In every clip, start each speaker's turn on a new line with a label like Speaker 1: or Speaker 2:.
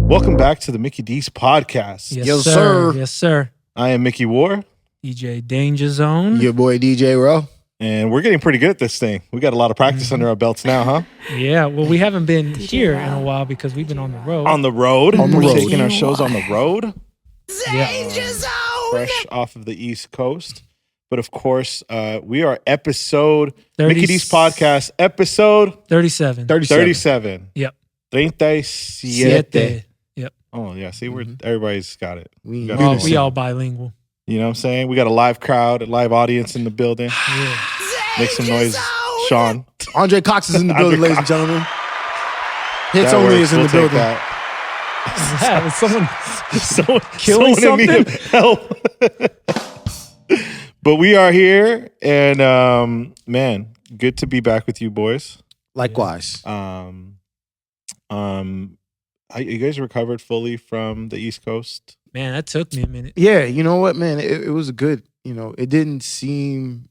Speaker 1: Welcome back to the MikiDz Podcast.
Speaker 2: Yes, sir. Yes, sir.
Speaker 1: I am MikiWAR.
Speaker 2: DJ Dainjazone.
Speaker 3: Your boy DJ Rell.
Speaker 1: And we're getting pretty good at this thing. We got a lot of practice under our belts now, huh?
Speaker 2: Yeah, well, we haven't been here in a while because we've been on the road.
Speaker 1: On the road.
Speaker 3: We're
Speaker 1: taking our shows on the road.
Speaker 2: Yeah.
Speaker 1: Fresh off of the East Coast. But of course, we are episode, MikiDz Podcast, episode
Speaker 2: 37.
Speaker 1: 37.
Speaker 2: Yep.
Speaker 1: 37.
Speaker 2: Yep.
Speaker 1: Oh, yeah. See, everybody's got it.
Speaker 3: We
Speaker 2: all bilingual.
Speaker 1: You know what I'm saying? We got a live crowd, a live audience in the building.
Speaker 2: Yeah.
Speaker 1: Make some noise, Sean.
Speaker 3: Andre Cox is in the building, ladies and gentlemen. Hits
Speaker 1: That
Speaker 3: only
Speaker 1: works.
Speaker 3: is in
Speaker 1: We'll
Speaker 3: the
Speaker 1: take
Speaker 3: building.
Speaker 1: that.
Speaker 2: Someone killing
Speaker 1: someone in
Speaker 2: something?
Speaker 1: need of help. But we are here, and man, good to be back with you boys.
Speaker 3: Likewise.
Speaker 1: You guys recovered fully from the East Coast?
Speaker 2: Man, that took me a minute.
Speaker 3: Yeah, you know what, man? It was a good, it didn't seem,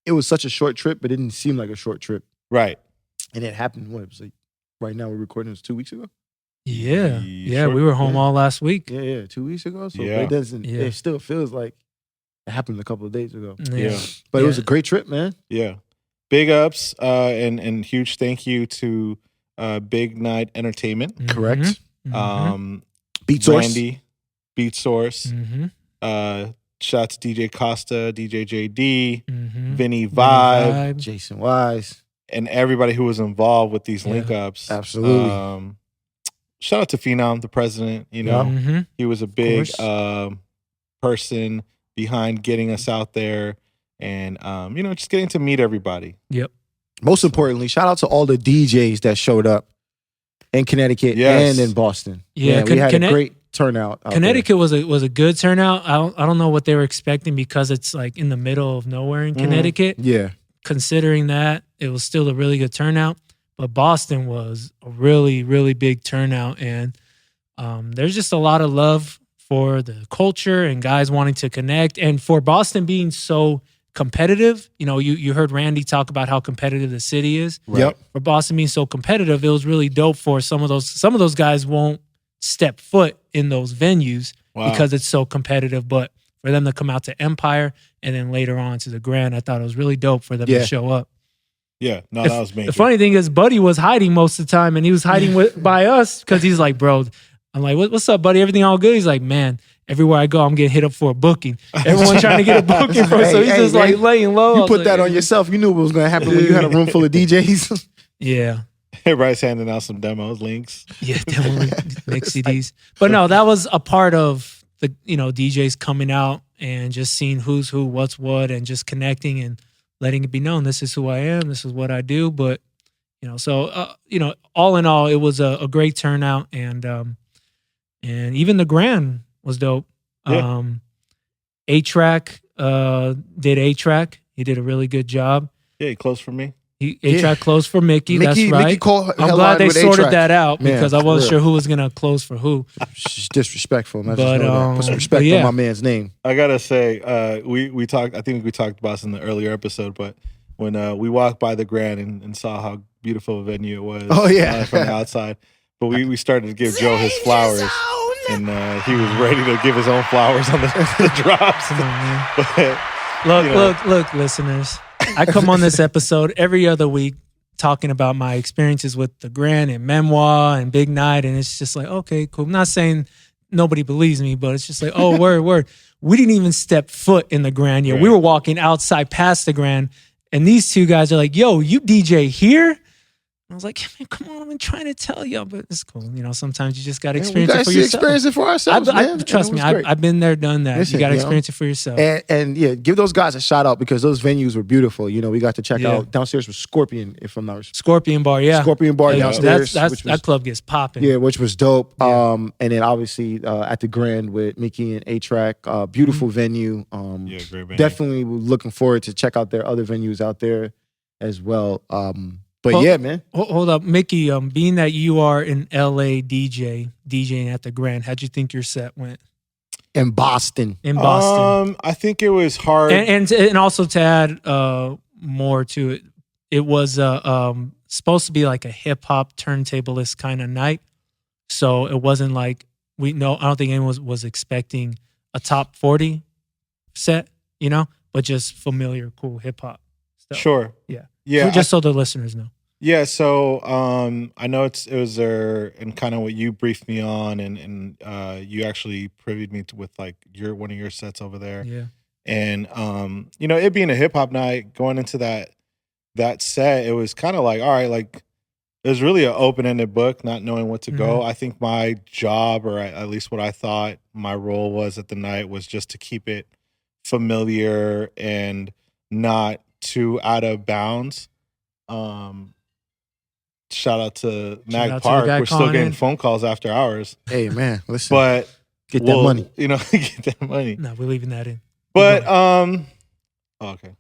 Speaker 3: it was such a short trip, but it didn't seem like a short trip.
Speaker 1: Right.
Speaker 3: And it happened, it was like, right now we're recording this 2 weeks ago?
Speaker 2: Yeah. Yeah,
Speaker 1: Sure.
Speaker 2: we were home all last week.
Speaker 3: Yeah, 2 weeks ago. So
Speaker 1: Yeah.
Speaker 3: it still feels like it happened a couple of days ago.
Speaker 2: Yeah.
Speaker 3: But it was a great trip, man.
Speaker 1: Yeah. Big ups and huge thank you to Big Night Entertainment.
Speaker 2: Mhm.
Speaker 3: Correct.
Speaker 2: Mhm.
Speaker 3: Beatsource.
Speaker 1: Randy, Beatsource.
Speaker 2: Mhm.
Speaker 1: Shout out to DJ Costa, DJ JD,
Speaker 2: Mhm.
Speaker 1: Vinny Vibe,
Speaker 3: Jason Wise.
Speaker 1: and everybody who was involved with these
Speaker 2: Yeah.
Speaker 1: link ups.
Speaker 3: Absolutely.
Speaker 1: Shout out to Phenom, the president. You know,
Speaker 2: Mhm.
Speaker 1: he was a big
Speaker 3: course.
Speaker 1: person behind getting us out there and, just getting to meet everybody.
Speaker 2: Yep.
Speaker 3: Most importantly, shout out to all the DJs that showed up in Connecticut
Speaker 1: Yes.
Speaker 3: and in Boston.
Speaker 2: Yeah,
Speaker 3: Man, we had a great turnout. out
Speaker 2: Connecticut was a good turnout. I don't know what they were expecting because it's like in the middle of nowhere in Connecticut.
Speaker 3: there. Yeah.
Speaker 2: Considering that, it was still a really good turnout. But Boston was a really, really big turnout. And there's just a lot of love for the culture and guys wanting to connect. And for Boston being so competitive, you heard Randy talk about how competitive the city is.
Speaker 1: Right.
Speaker 3: Yep.
Speaker 2: For Boston being so competitive, it was really dope for some of those guys won't step foot in those venues
Speaker 1: Wow.
Speaker 2: because it's so competitive. But for them to come out to Empire and then later on to the Grand, I thought it was really dope for them to show up.
Speaker 1: Yeah, no, that was major.
Speaker 2: The funny thing is, Buddy was hiding most of the time, and he was hiding by us because he's like, bro, I'm like, what's up, buddy? Everything all good? He's like, man, everywhere I go, I'm getting hit up for a booking. Everyone trying to get a booking for us. So he's just like laying low.
Speaker 3: You put that on yourself. You knew what was going to happen when you had a room full of DJs.
Speaker 2: Yeah.
Speaker 1: Everybody's handing out some demos, links.
Speaker 2: Yeah, definitely mix CDs. But no, that was a part of the DJs coming out and just seeing who's who, what's what, and just connecting and letting it be known this is who I am, this is what I do. But all in all, it was a great turnout, and even the Grand was dope.
Speaker 1: Yeah.
Speaker 2: A-Trak did A-Trak. He did a really good job.
Speaker 1: Yeah, he closed for me.
Speaker 2: A-Trak closed for Mickey. That's right.
Speaker 3: Mickey
Speaker 2: I'm glad they sorted that out because I wasn't
Speaker 3: for
Speaker 2: sure who was gonna close for who.
Speaker 3: It's disrespectful. Man.
Speaker 2: But,
Speaker 3: Put some respect
Speaker 2: yeah.
Speaker 3: on my man's name.
Speaker 1: I gotta say, we talked. I think we talked about this in the earlier episode, but when we walked by the Grand and saw how beautiful a venue it was,
Speaker 3: Oh, yeah.
Speaker 1: from the outside, but we started to give Joe his flowers, and he was ready to give his own flowers on the drops.
Speaker 2: Come on, man.
Speaker 1: But,
Speaker 2: Look, listeners. I come on this episode every other week talking about my experiences with the Grand and MikiWAR and Big Night, and it's just like, okay, cool. I'm not saying nobody believes me, but it's just like, oh, word. We didn't even step foot in the Grand yet.
Speaker 1: Right.
Speaker 2: We were walking outside past the Grand, and these two guys are like, yo, you DJ here? I was like, man, come on, I've been trying to tell you, but it's cool. Sometimes you just got to experience it for yourself.
Speaker 3: Experience it for ourselves, man.
Speaker 2: Trust me, I've been there, done that.
Speaker 3: Listen,
Speaker 2: you got to experience it for yourself.
Speaker 3: And yeah, give those guys a shout out because those venues were beautiful. We got to check out downstairs was Scorpion, if I'm not mistaken.
Speaker 2: Scorpion Bar, yeah.
Speaker 3: Scorpion Bar downstairs.
Speaker 2: That club gets popping.
Speaker 3: Yeah, which was dope.
Speaker 2: Yeah.
Speaker 3: And then obviously at the Grand with Miki and A-Trak, beautiful venue.
Speaker 1: great venue.
Speaker 3: Definitely looking forward to check out their other venues out there as well. But yeah, man.
Speaker 2: Hold up, Mickey. Being that you are an LA DJing at the Grand, how'd you think your set went
Speaker 3: In Boston.
Speaker 1: I think it was hard.
Speaker 2: And also to add more to it, it was supposed to be like a hip hop turntablist kind of night. So it wasn't like I don't think anyone was expecting a top 40 set, but just familiar, cool hip hop stuff.
Speaker 1: Sure.
Speaker 2: Yeah.
Speaker 1: Yeah.
Speaker 2: Just so the listeners know.
Speaker 1: Yeah, so I know it was there, and kind of what you briefed me on, and you actually privied me with like one of your sets over there.
Speaker 2: Yeah.
Speaker 1: And it being a hip hop night, going into that set, it was kind of like, all right, like it was really an open-ended book, not knowing what to go. I think my job, or at least what I thought my role was at the night, was just to keep it familiar and not too out of bounds. Shout out to Mag Park. We're still getting phone calls after hours.
Speaker 3: Hey man, listen.
Speaker 1: But
Speaker 3: get that money.
Speaker 1: Get that money.
Speaker 2: No, we're leaving that in.
Speaker 1: But okay.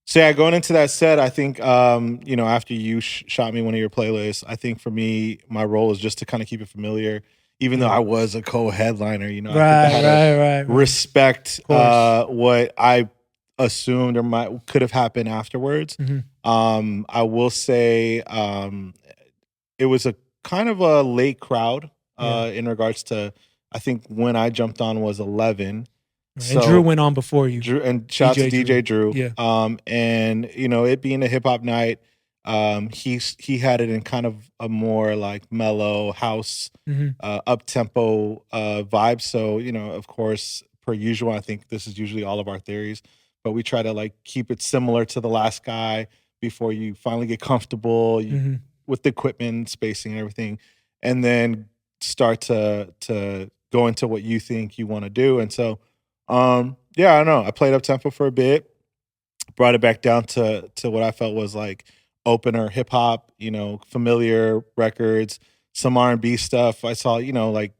Speaker 1: So yeah, going into that set, I think after you shot me one of your playlists, I think for me, my role is just to kind of keep it familiar. Even though I was a co-headliner, I think I had to respect what I assumed or could have happened afterwards. I will say it was a kind of a late crowd in regards to, I think when I jumped on was 11.
Speaker 2: So, and Drew went on before you.
Speaker 1: Drew, and shout out to DJ Drew.
Speaker 2: Yeah.
Speaker 1: And it being a hip hop night, he had it in kind of a more like mellow house, up tempo vibe. So of course, per usual, I think this is usually all of our theories, but we try to like keep it similar to the last guy before you finally get comfortable with the equipment, spacing, and everything, and then start to go into what you think you want to do. And so, I don't know. I played up tempo for a bit, brought it back down to what I felt was like opener hip hop, familiar records, some R&B stuff. I saw, the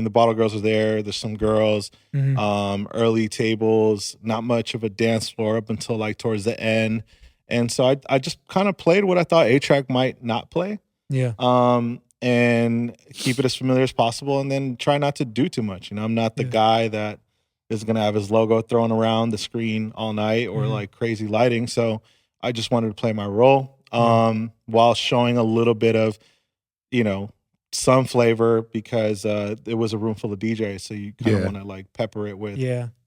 Speaker 1: Bottle Girls were there. There's some girls, early tables, not much of a dance floor up until like towards the end. And so I just kind of played what I thought A-Trak might not play.
Speaker 2: Yeah.
Speaker 1: And keep it as familiar as possible, and then try not to do too much. I'm not the guy that is going to have his logo thrown around the screen all night or like crazy lighting. So I just wanted to play my role while showing a little bit of, some flavor, because it was a room full of DJs. So you kind of want to like pepper it with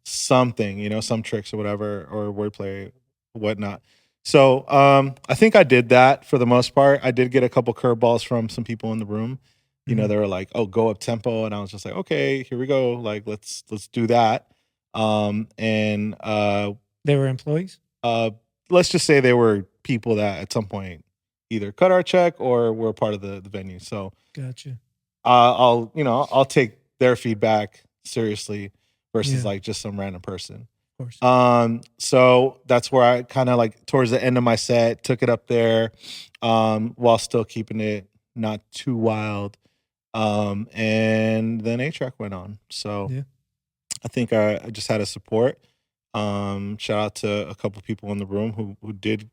Speaker 1: something, some tricks or whatever, or wordplay, whatnot. So I think I did that for the most part. I did get a couple curveballs from some people in the room. They were like, "Oh, go up tempo," and I was just like, "Okay, here we go. Like, let's do that." And
Speaker 2: they were employees.
Speaker 1: Let's just say they were people that at some point either cut our check or were part of the venue. So,
Speaker 2: gotcha.
Speaker 1: I'll take their feedback seriously versus like just some random person.
Speaker 2: Of course.
Speaker 1: So that's where I kind of like towards the end of my set took it up there, while still keeping it not too wild. And then A-Trak went on. So I think I just had a support. Shout out to a couple people in the room who did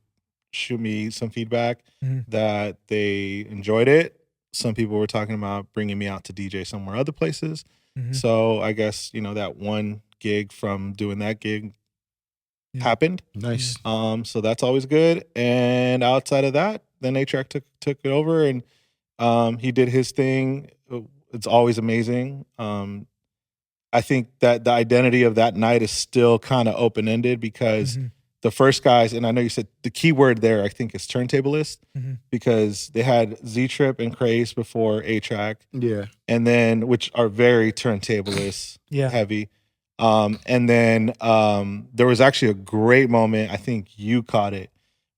Speaker 1: shoot me some feedback that they enjoyed it. Some people were talking about bringing me out to DJ somewhere other places. So I guess, that one gig from doing that gig happened.
Speaker 3: Nice.
Speaker 1: So that's always good. And outside of that, then A-Trak took it over, and he did his thing. It's always amazing. I think that the identity of that night is still kind of open-ended, because the first guys, and I know you said the key word there, I think, is turntablist, because they had Z-Trip and Craze before A-Trak.
Speaker 3: Yeah.
Speaker 1: And then, which are very turntablist heavy. And then there was actually a great moment, I think you caught it,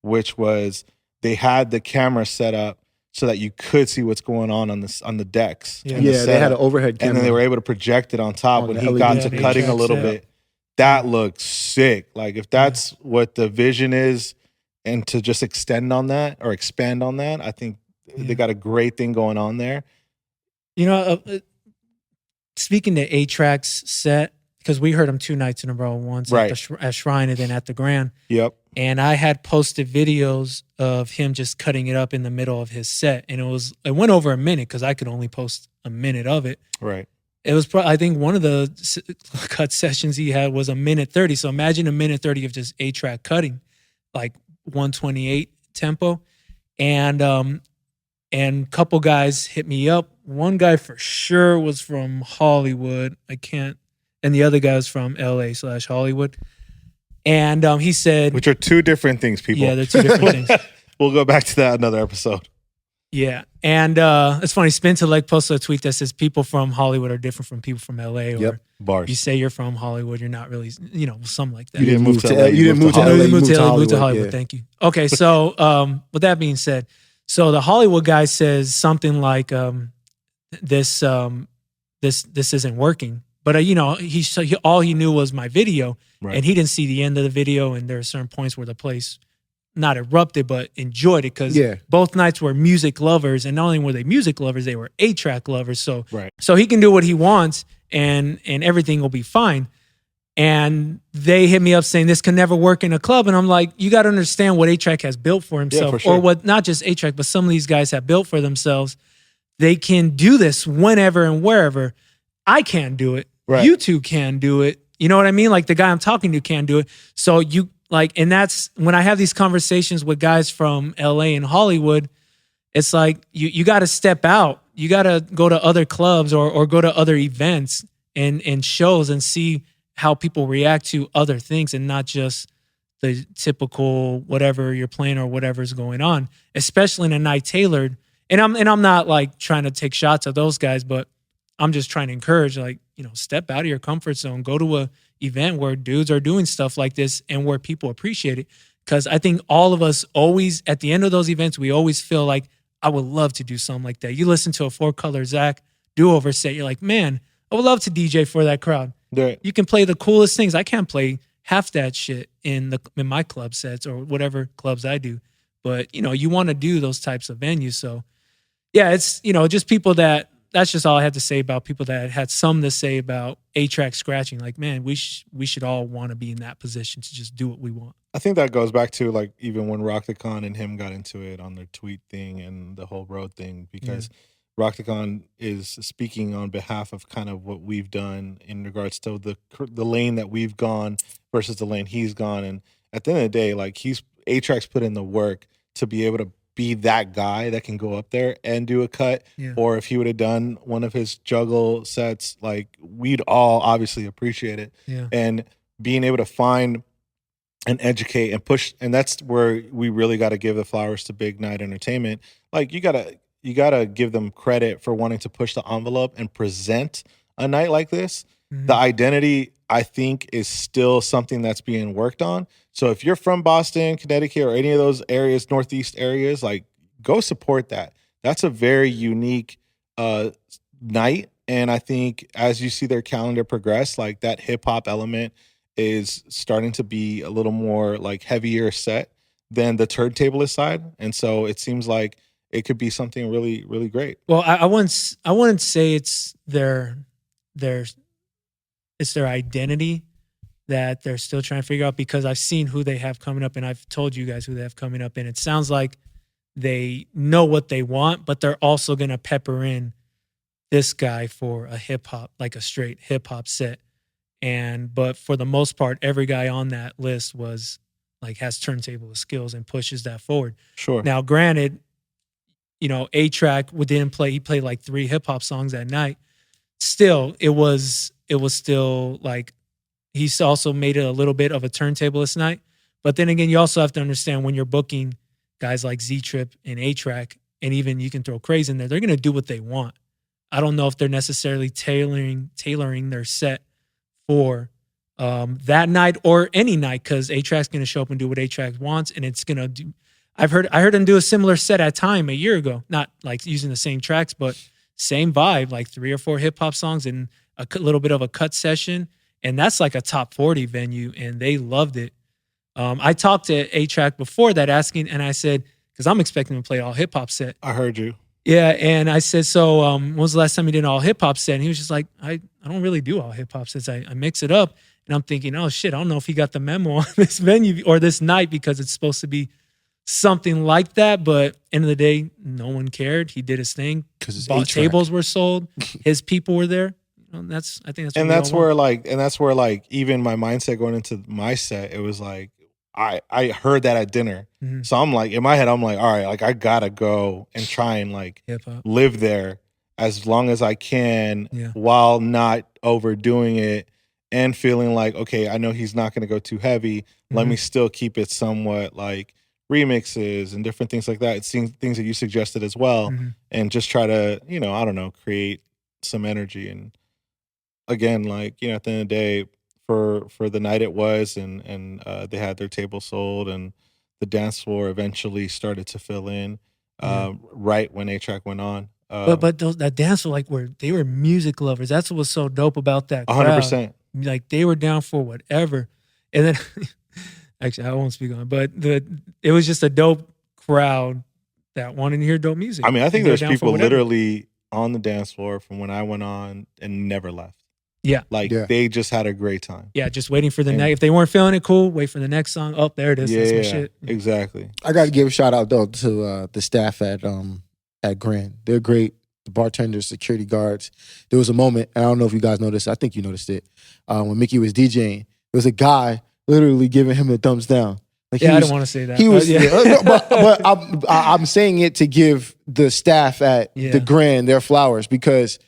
Speaker 1: which was they had the camera set up so that you could see what's going on the decks.
Speaker 3: Yeah, they had an overhead camera.
Speaker 1: And then they were able to project it on top when he got to cutting a little bit. That looked sick. Like, if that's what the vision is, and to just extend on that or expand on that, I think they got a great thing going on there.
Speaker 2: Speaking to A-Trak's set, because we heard him 2 nights in a row, once at Shrine and then at the Grand.
Speaker 1: Yep.
Speaker 2: And I had posted videos of him just cutting it up in the middle of his set. And it went over a minute, because I could only post a minute of it.
Speaker 1: Right.
Speaker 2: It was I think one of the cut sessions he had was 1:30. So imagine 1:30 of just A-Trak cutting, like 128 tempo. And and a couple guys hit me up. One guy for sure was from Hollywood. And the other guy was from LA/Hollywood. And he said,
Speaker 1: which are two different things, people.
Speaker 2: Yeah, they're two different things.
Speaker 1: We'll go back to that another episode.
Speaker 2: Yeah. And it's funny, Spin to Leg posted a tweet that says people from Hollywood are different from people from LA. Or
Speaker 1: bars.
Speaker 2: You say you're from Hollywood, you're not really, something like that.
Speaker 1: You didn't move to LA.
Speaker 3: You didn't move to LA.
Speaker 2: You moved to Hollywood.
Speaker 3: Yeah.
Speaker 2: Thank you. Okay, so with that being said, so the Hollywood guy says something like, this isn't working. But all he knew was my video,
Speaker 1: right.
Speaker 2: And he didn't see the end of the video. And there are certain points where the place not erupted, but enjoyed it because both nights were music lovers, and not only were they music lovers, they were A-Trak lovers. So, so he can do what he wants, and everything will be fine. And they hit me up saying this can never work in a club, and I'm like, you got to understand what A-Trak has built for himself,
Speaker 1: for sure.
Speaker 2: or what not just A-Trak, but some of these guys have built for themselves. They can do this whenever and wherever. I can't do it.
Speaker 1: Right.
Speaker 2: You two can do it. You know what I mean? Like the guy I'm talking to can do it. So and that's when I have these conversations with guys from LA and Hollywood, it's like you got to step out. You got to go to other clubs or go to other events and shows and see how people react to other things and not just the typical whatever you're playing or whatever's going on, especially in a night tailored. And I'm not like trying to take shots at those guys, but I'm just trying to encourage, step out of your comfort zone, go to a event where dudes are doing stuff like this and where people appreciate it. Because I think all of us always, at the end of those events, we always feel like, I would love to do something like that. You listen to a 4-Color Zach do-over set, you're like, man, I would love to DJ for that crowd.
Speaker 1: Right.
Speaker 2: You can play the coolest things. I can't play half that shit in my club sets or whatever clubs I do. But, you want to do those types of venues. So, yeah, it's, just people that's just all I had to say about people that had something to say about A-Trak scratching. Like, man, we should all want to be in that position to just do what we want.
Speaker 1: I think that goes back to like even when Rockticon and him got into it on their tweet thing and the whole road thing, because Rockticon is speaking on behalf of kind of what we've done in regards to the lane that we've gone versus the lane he's gone. And at the end of the day, like A-Trak's put in the work to be able to be that guy that can go up there and do a cut.
Speaker 2: Yeah.
Speaker 1: Or if he would have done one of his juggle sets, like we'd all obviously appreciate it.
Speaker 2: Yeah.
Speaker 1: And being able to find and educate and push, and that's where we really got to give the flowers to Big Night Entertainment. Like you gotta give them credit for wanting to push the envelope and present a night like this.
Speaker 2: Mm-hmm.
Speaker 1: The identity, I think, is still something that's being worked on. So if you're from Boston, Connecticut, or any of those areas, Northeast areas, like go support that. That's a very unique night. And I think as you see their calendar progress, like that hip hop element is starting to be a little more like heavier set than the turntablist side. And so it seems like it could be something really, really great.
Speaker 2: Well, I wouldn't say it's their identity that they're still trying to figure out, because I've seen who they have coming up and I've told you guys who they have coming up, and it sounds like they know what they want, but they're also going to pepper in this guy for a hip hop, like a straight hip hop set. But for the most part, every guy on that list was like, has turntable skills and pushes that forward.
Speaker 1: Sure.
Speaker 2: Now, granted, A-Trak didn't play, he played like 3 hip hop songs that night. Still, it was still like, he's also made it a little bit of a turntablist night. But then again, you also have to understand when you're booking guys like Z-Trip and A-Trak, and even you can throw Craze in there, they're going to do what they want. I don't know if they're necessarily tailoring their set for that night or any night, because A-Trak's going to show up and do what A-Trak wants, and it's going to do. I heard him do a similar set at Time a year ago, not like using the same tracks, but same vibe, like 3 or 4 hip hop songs and a little bit of a cut session. And that's like a top 40 venue, and they loved it. I talked to A-Trak before that asking, and I said, because I'm expecting him to play all hip hop set.
Speaker 1: I heard you.
Speaker 2: Yeah, and I said, so when was the last time you did an all hip hop set? And he was just like, I don't really do all hip hop sets. I mix it up. And I'm thinking, oh shit, I don't know if he got the memo on this venue or this night, because it's supposed to be something like that. But end of the day, no one cared. He did his thing.
Speaker 1: Because
Speaker 2: tables were sold. His people were there. I think that's
Speaker 1: and that's where like even my mindset going into my set, it was like, I heard that at dinner. So I'm like, in my head, I'm like, all right, like I gotta go and try and like
Speaker 2: Hip-hop.
Speaker 1: live there as long as I can while not overdoing it and feeling like, okay, I know he's not gonna go too heavy. Let me still keep it somewhat like remixes and different things like that. It's things that you suggested as well. And just try to, you know, I don't know, create some energy. And again, like, you know, at the end of the day, for the night it was, and they had their table sold, and the dance floor eventually started to fill in right when A-Trak went on.
Speaker 2: But that dance floor, like, they were music lovers. That's what was so dope about that crowd.
Speaker 1: 100%.
Speaker 2: Like, they were down for whatever. And then, actually, I won't speak on it, but it was just a dope crowd that wanted to hear dope music.
Speaker 1: I mean, I think there's people literally on the dance floor from when I went on and never left.
Speaker 2: Yeah.
Speaker 1: Like, they just had a great time.
Speaker 2: Yeah, just waiting for the next. If they weren't feeling it, cool, wait for the next song. Oh, there it is. That's my shit.
Speaker 1: Exactly.
Speaker 3: I got to give a shout out, though, to the staff at Grand. They're great. The bartenders, security guards. There was a moment, and I don't know if you guys noticed, I think you noticed it, when Miki was DJing, there was a guy literally giving him a thumbs down. Like,
Speaker 2: I don't want to say that.
Speaker 3: He was, but I'm saying it to give the staff at the Grand their flowers, because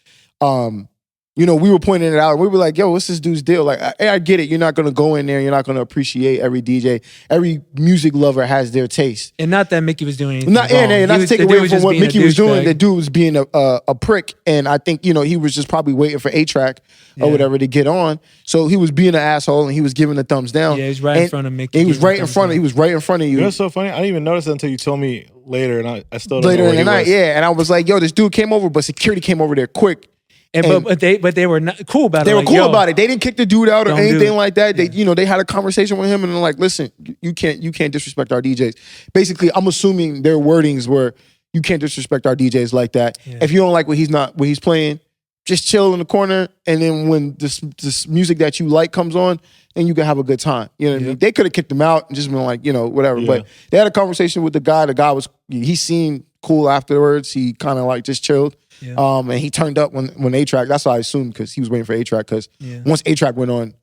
Speaker 3: you know, we were pointing it out. We were like, yo, what's this dude's deal? Like, I get it. You're not going to go in there. You're not going to appreciate every DJ. Every music lover has their taste.
Speaker 2: And not that Miki was doing anything
Speaker 3: wrong. Not to take away from what Miki was doing. The dude was being a prick. And I think, you know, he was just probably waiting for A-Trak or whatever to get on. So he was being an asshole, and he was giving the thumbs down.
Speaker 2: Yeah, he was right in front of Miki.
Speaker 3: He was right in front of you.
Speaker 1: You know what's so funny? I didn't even notice it until you told me later, and I still don't
Speaker 3: later
Speaker 1: know
Speaker 3: in the night. Yeah, and I was like, yo, this dude came over, but security came over there quick.
Speaker 2: But they were not cool about it.
Speaker 3: They were cool about it. They didn't kick the dude out or anything like that. They, you know, they had a conversation with him, and they're like, listen, you can't disrespect our DJs. Basically, I'm assuming their wordings were, you can't disrespect our DJs like that. Yeah. If you don't like what he's playing, just chill in the corner, and then when this music that you like comes on, then you can have a good time. You know what I mean? They could have kicked him out and just been like, you know, whatever. Yeah. But they had a conversation with the guy. The guy he seemed cool afterwards. He kind of like just chilled. Yeah. And he turned up when A-Trak, that's what I assumed, because he was waiting for A-Trak, because once A-Trak went on,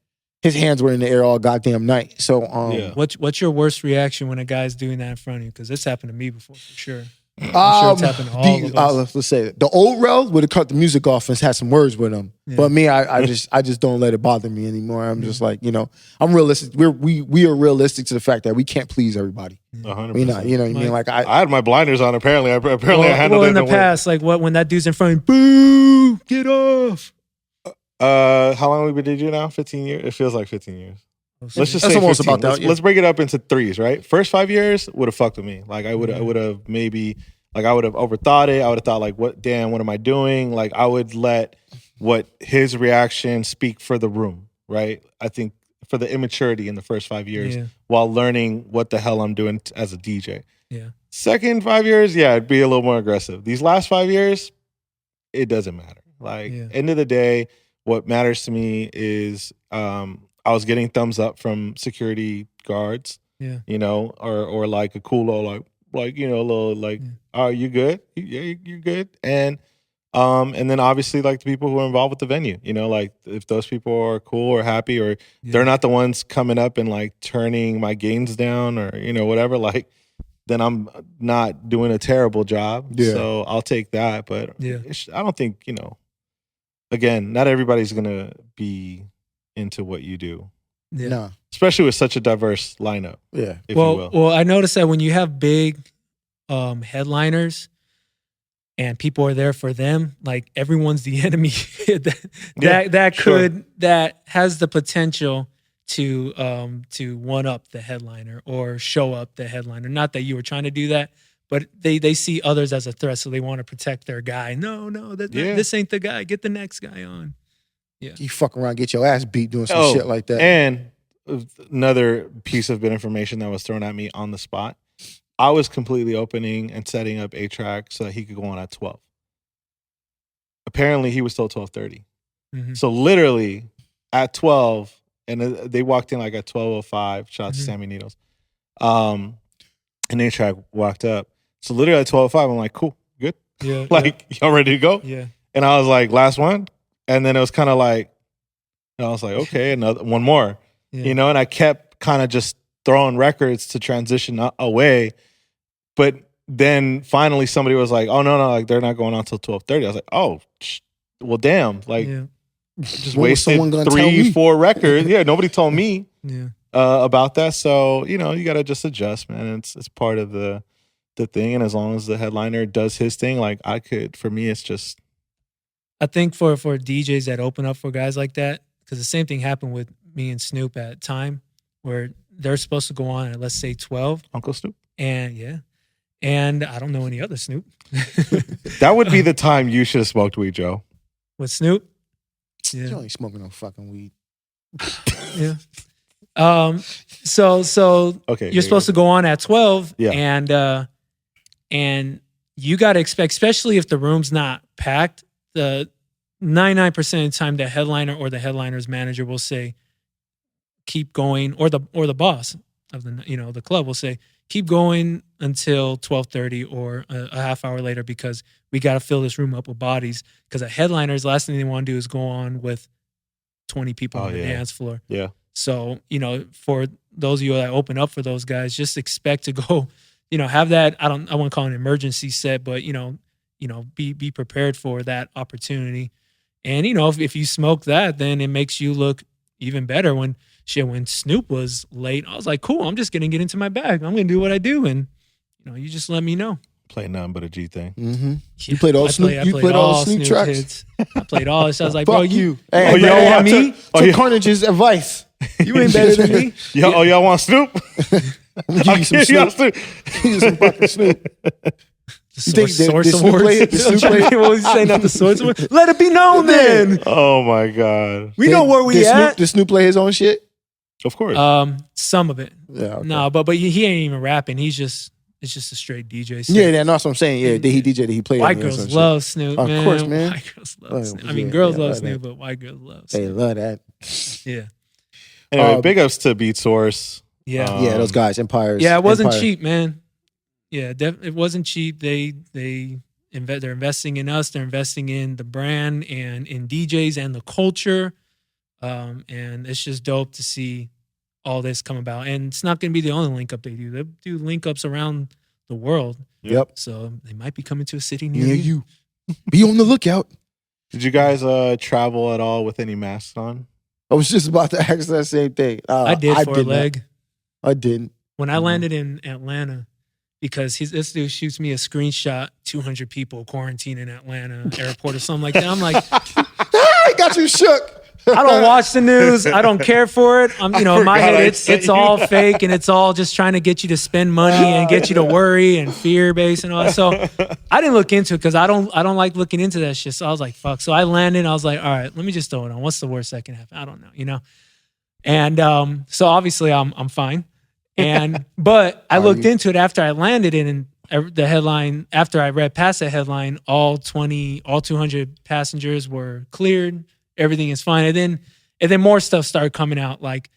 Speaker 3: his hands were in the air all goddamn night. So
Speaker 2: what's your worst reaction when a guy's doing that in front of you? Because it's happened to me before, for sure. I'm sure it's happened to all of us.
Speaker 3: Let's say the old Rell would have cut the music off and had some words with him. Yeah. But me, I just don't let it bother me anymore. I'm just like, you know, I'm realistic. We are realistic to the fact that we can't please everybody.
Speaker 1: 100%.
Speaker 3: You know what I mean? Like I
Speaker 1: had my blinders on. Apparently, I handled it
Speaker 2: in the past. Like when that dude's in front of you, boo, get off.
Speaker 1: How long have we been DJing now? 15 years. It feels like 15 years. Let's just say
Speaker 3: almost
Speaker 1: 15.
Speaker 3: about that.
Speaker 1: Let's break it up into threes, right? First 5 years would have fucked with me. Like I would have maybe, like I would have overthought it. I would have thought like, what am I doing? Like I would let what his reaction speak for the room, right? I think for the immaturity in the first 5 years while learning what the hell I'm doing as a DJ.
Speaker 2: Yeah. Second
Speaker 1: 5 years, it'd be a little more aggressive. These last 5 years, it doesn't matter. Like end of the day, what matters to me is I was getting thumbs up from security guards, you know, or like a cool like you know, a little like, oh, you good? Yeah, you're good. And then obviously like the people who are involved with the venue, you know, like if those people are cool or happy, or they're not the ones coming up and like turning my gains down or, you know, whatever, like then I'm not doing a terrible job. Yeah. So I'll take that. But I don't think, you know, again, not everybody's going to be into what you do.
Speaker 2: Yeah. No.
Speaker 1: Especially with such a diverse lineup.
Speaker 3: Yeah.
Speaker 1: If you will.
Speaker 2: Well, I noticed that when you have big headliners and people are there for them, like everyone's the enemy. that has the potential to one up the headliner or show up the headliner. Not that you were trying to do that, but they see others as a threat, so they want to protect their guy. No, this ain't the guy. Get the next guy on. Yeah,
Speaker 3: you fuck around, get your ass beat doing some shit like that.
Speaker 1: And another piece of information that was thrown at me on the spot: I was completely opening and setting up A-Trak so that he could go on at 12. Apparently, he was still 12:30. Mm-hmm. So literally at 12, and they walked in like at 12:05. Shout out to Sammy Needles. And A-Trak walked up. So literally at 12:05, I'm like, cool, good.
Speaker 2: Yeah,
Speaker 1: y'all ready to go?
Speaker 2: Yeah.
Speaker 1: And I was like, last one. And then it was kind of like, I was like, okay, one more, you know, and I kept kind of just throwing records to transition away. But then finally somebody was like, oh, no, like they're not going on until 12:30. I was like, oh, well, damn. Like, just wasted 3-4 records. Yeah, nobody told me about that. So, you got to just adjust, man. It's part of the thing. And as long as the headliner does his thing, like for me, it's just.
Speaker 2: I think for DJs that open up for guys like that, because the same thing happened with me and Snoop at Time, where they're supposed to go on at, let's say, 12.
Speaker 1: Uncle Snoop?
Speaker 2: And I don't know any other Snoop.
Speaker 1: That would be the time you should have smoked weed, Joe.
Speaker 2: With Snoop?
Speaker 3: Yeah. You ain't smoking no fucking weed.
Speaker 2: Yeah. So
Speaker 1: okay,
Speaker 2: you're supposed to go on at 12.
Speaker 1: Yeah.
Speaker 2: And you got to expect, especially if the room's not packed, the 99% of the time the headliner or the headliner's manager will say, keep going, or the boss of the club will say, keep going until 12:30 or a half hour later, because we got to fill this room up with bodies. Because a headliner's last thing they want to do is go on with 20 people on the dance floor. Yeah. So, for those of you that open up for those guys, just expect to go, have that, I won't call it an emergency set, but, be prepared for that opportunity. And, if you smoke that, then it makes you look even better. When Snoop was late, I was like, cool, I'm just going to get into my bag. I'm going to do what I do. And, you just let me know.
Speaker 1: Play nothing but a G thing.
Speaker 3: Mm-hmm. You played all Snoop. You played all Snoop tracks.
Speaker 2: Hits. I played all this. I was like, bro, you.
Speaker 3: Hey, y'all want me? Took Carnage's advice.
Speaker 2: You ain't better than me.
Speaker 1: Y'all want Snoop?
Speaker 3: I'm give you some Snoop. Give you some fucking Snoop.
Speaker 2: The Source Awards. What was he saying? Not the Source Awards. Let it be known then.
Speaker 1: Oh my God.
Speaker 2: We know where we at.
Speaker 3: Did Snoop play his own shit?
Speaker 1: Of course.
Speaker 2: Some of it.
Speaker 3: Yeah. Okay.
Speaker 2: No, but he ain't even rapping. It's just a straight DJ set.
Speaker 3: Yeah, that's what I'm saying. Yeah, did he DJ? Did he play?
Speaker 2: White girls love Snoop, man.
Speaker 3: Of course, man.
Speaker 2: White girls love Snoop. I mean, girls love Snoop, but white girls love Snoop.
Speaker 3: They love that.
Speaker 2: Yeah.
Speaker 1: Anyway, big ups to Beatsource.
Speaker 2: Yeah.
Speaker 3: Those guys, Empires.
Speaker 2: Yeah, it wasn't cheap, man. Yeah, it wasn't cheap. They're investing in us. They're investing in the brand and in DJs and the culture. And it's just dope to see all this come about. And it's not going to be the only link up they do. They do link ups around the world.
Speaker 3: Yep.
Speaker 2: So they might be coming to a city near you.
Speaker 3: Be on the lookout.
Speaker 1: Did you guys travel at all with any masks on?
Speaker 3: I was just about to ask that same thing.
Speaker 2: I did for a leg.
Speaker 3: I didn't.
Speaker 2: When I landed in Atlanta, because this dude shoots me a screenshot, 200 people quarantined in Atlanta airport or something like that. I'm like,
Speaker 3: I got you shook.
Speaker 2: I don't watch the news. I don't care for it. In my head, it's all fake, and it's all just trying to get you to spend money and get you to worry and fear based and all that. So I didn't look into it because I don't like looking into that shit. So I was like, fuck. So I landed. And I was like, all right, let me just throw it on. What's the worst that can happen? I don't know, And so obviously I'm fine. But I looked into it after I landed and the headline, after I read past the headline, all 200 passengers were cleared. Everything is fine. And then more stuff started coming out. Like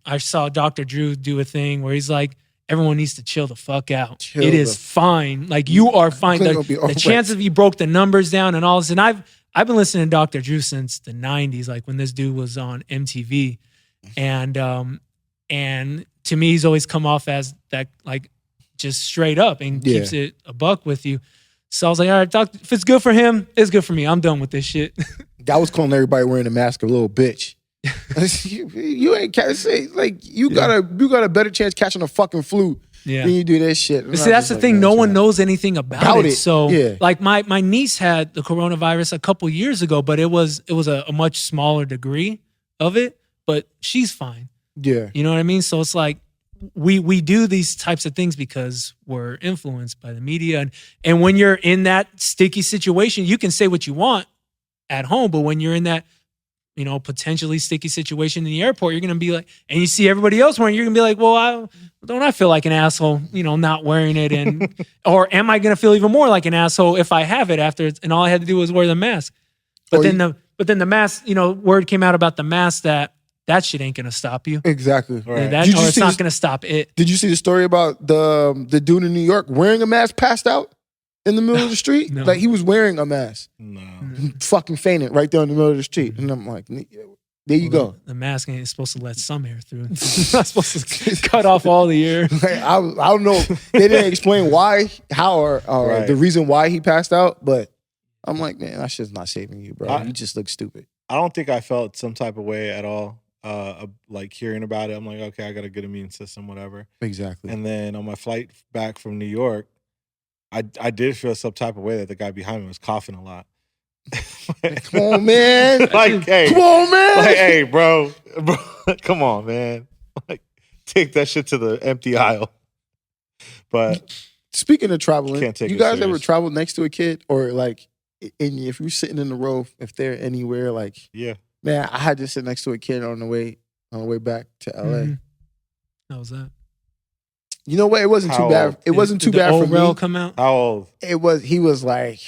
Speaker 2: I saw Dr. Drew do a thing where he's like, everyone needs to chill the fuck out. It is fine. Like, you are fine. The chances of you broke the numbers down and all this. And I've been listening to Dr. Drew since the 90s, like when this dude was on MTV. And to me, he's always come off as that, like, just straight up and keeps it a buck with you. So I was like, all right, doctor, if it's good for him, it's good for me. I'm done with this shit.
Speaker 3: I was calling everybody wearing a mask a little bitch. you ain't say, like, you got a better chance catching a fucking flu than you do that shit.
Speaker 2: But see, that's the thing. No one knows anything about it. So, like, my niece had the coronavirus a couple years ago, but it was a much smaller degree of it. But she's fine.
Speaker 3: Yeah,
Speaker 2: you know what I mean. So it's like we do these types of things because we're influenced by the media, and when you're in that sticky situation, you can say what you want at home, but when you're in that, potentially sticky situation in the airport, you're gonna be like, and you see everybody else wearing, you're gonna be like, well, don't I feel like an asshole, not wearing it, and or am I gonna feel even more like an asshole if I have it after, and all I had to do was wear the mask? But then the mask, word came out about the mask that shit ain't gonna stop you.
Speaker 3: Exactly.
Speaker 2: Right. It's not gonna stop it.
Speaker 3: Did you see the story about the dude in New York wearing a mask, passed out in the middle of the street?
Speaker 2: No.
Speaker 3: Like, he was wearing a mask.
Speaker 1: No.
Speaker 3: Fucking fainted right there in the middle of the street. And I'm like, There you go.
Speaker 2: The mask ain't supposed to let some air through. It's not supposed to cut off all the air.
Speaker 3: I don't know. They didn't explain why, how, or
Speaker 1: Right.
Speaker 3: the reason why he passed out. But I'm like, man, that shit's not saving you, bro. You just look stupid.
Speaker 1: I don't think I felt some type of way at all. Like hearing about it, I'm like, okay, I got a good immune system, whatever.
Speaker 3: Exactly.
Speaker 1: And then on my flight back from New York, I did feel some type of way that the guy behind me was coughing a lot.
Speaker 3: Come on, man.
Speaker 1: Like, hey,
Speaker 3: come on, man.
Speaker 1: like, hey, bro, come on, man. Like, take that shit to the empty aisle. But
Speaker 3: speaking of traveling,
Speaker 1: can't take
Speaker 3: you
Speaker 1: it
Speaker 3: guys
Speaker 1: serious.
Speaker 3: ever traveled next to a kid, or like, if you're sitting in the row, if they're anywhere, like,
Speaker 1: yeah,
Speaker 3: man, I had to sit next to a kid on the way back to LA.
Speaker 2: Mhm. How was that?
Speaker 3: You know what? It wasn't
Speaker 1: How
Speaker 3: too bad.
Speaker 1: old?
Speaker 3: It wasn't too
Speaker 2: Did the
Speaker 3: bad for
Speaker 2: old Rell
Speaker 3: me.
Speaker 2: come out?
Speaker 1: how old?
Speaker 3: He was like,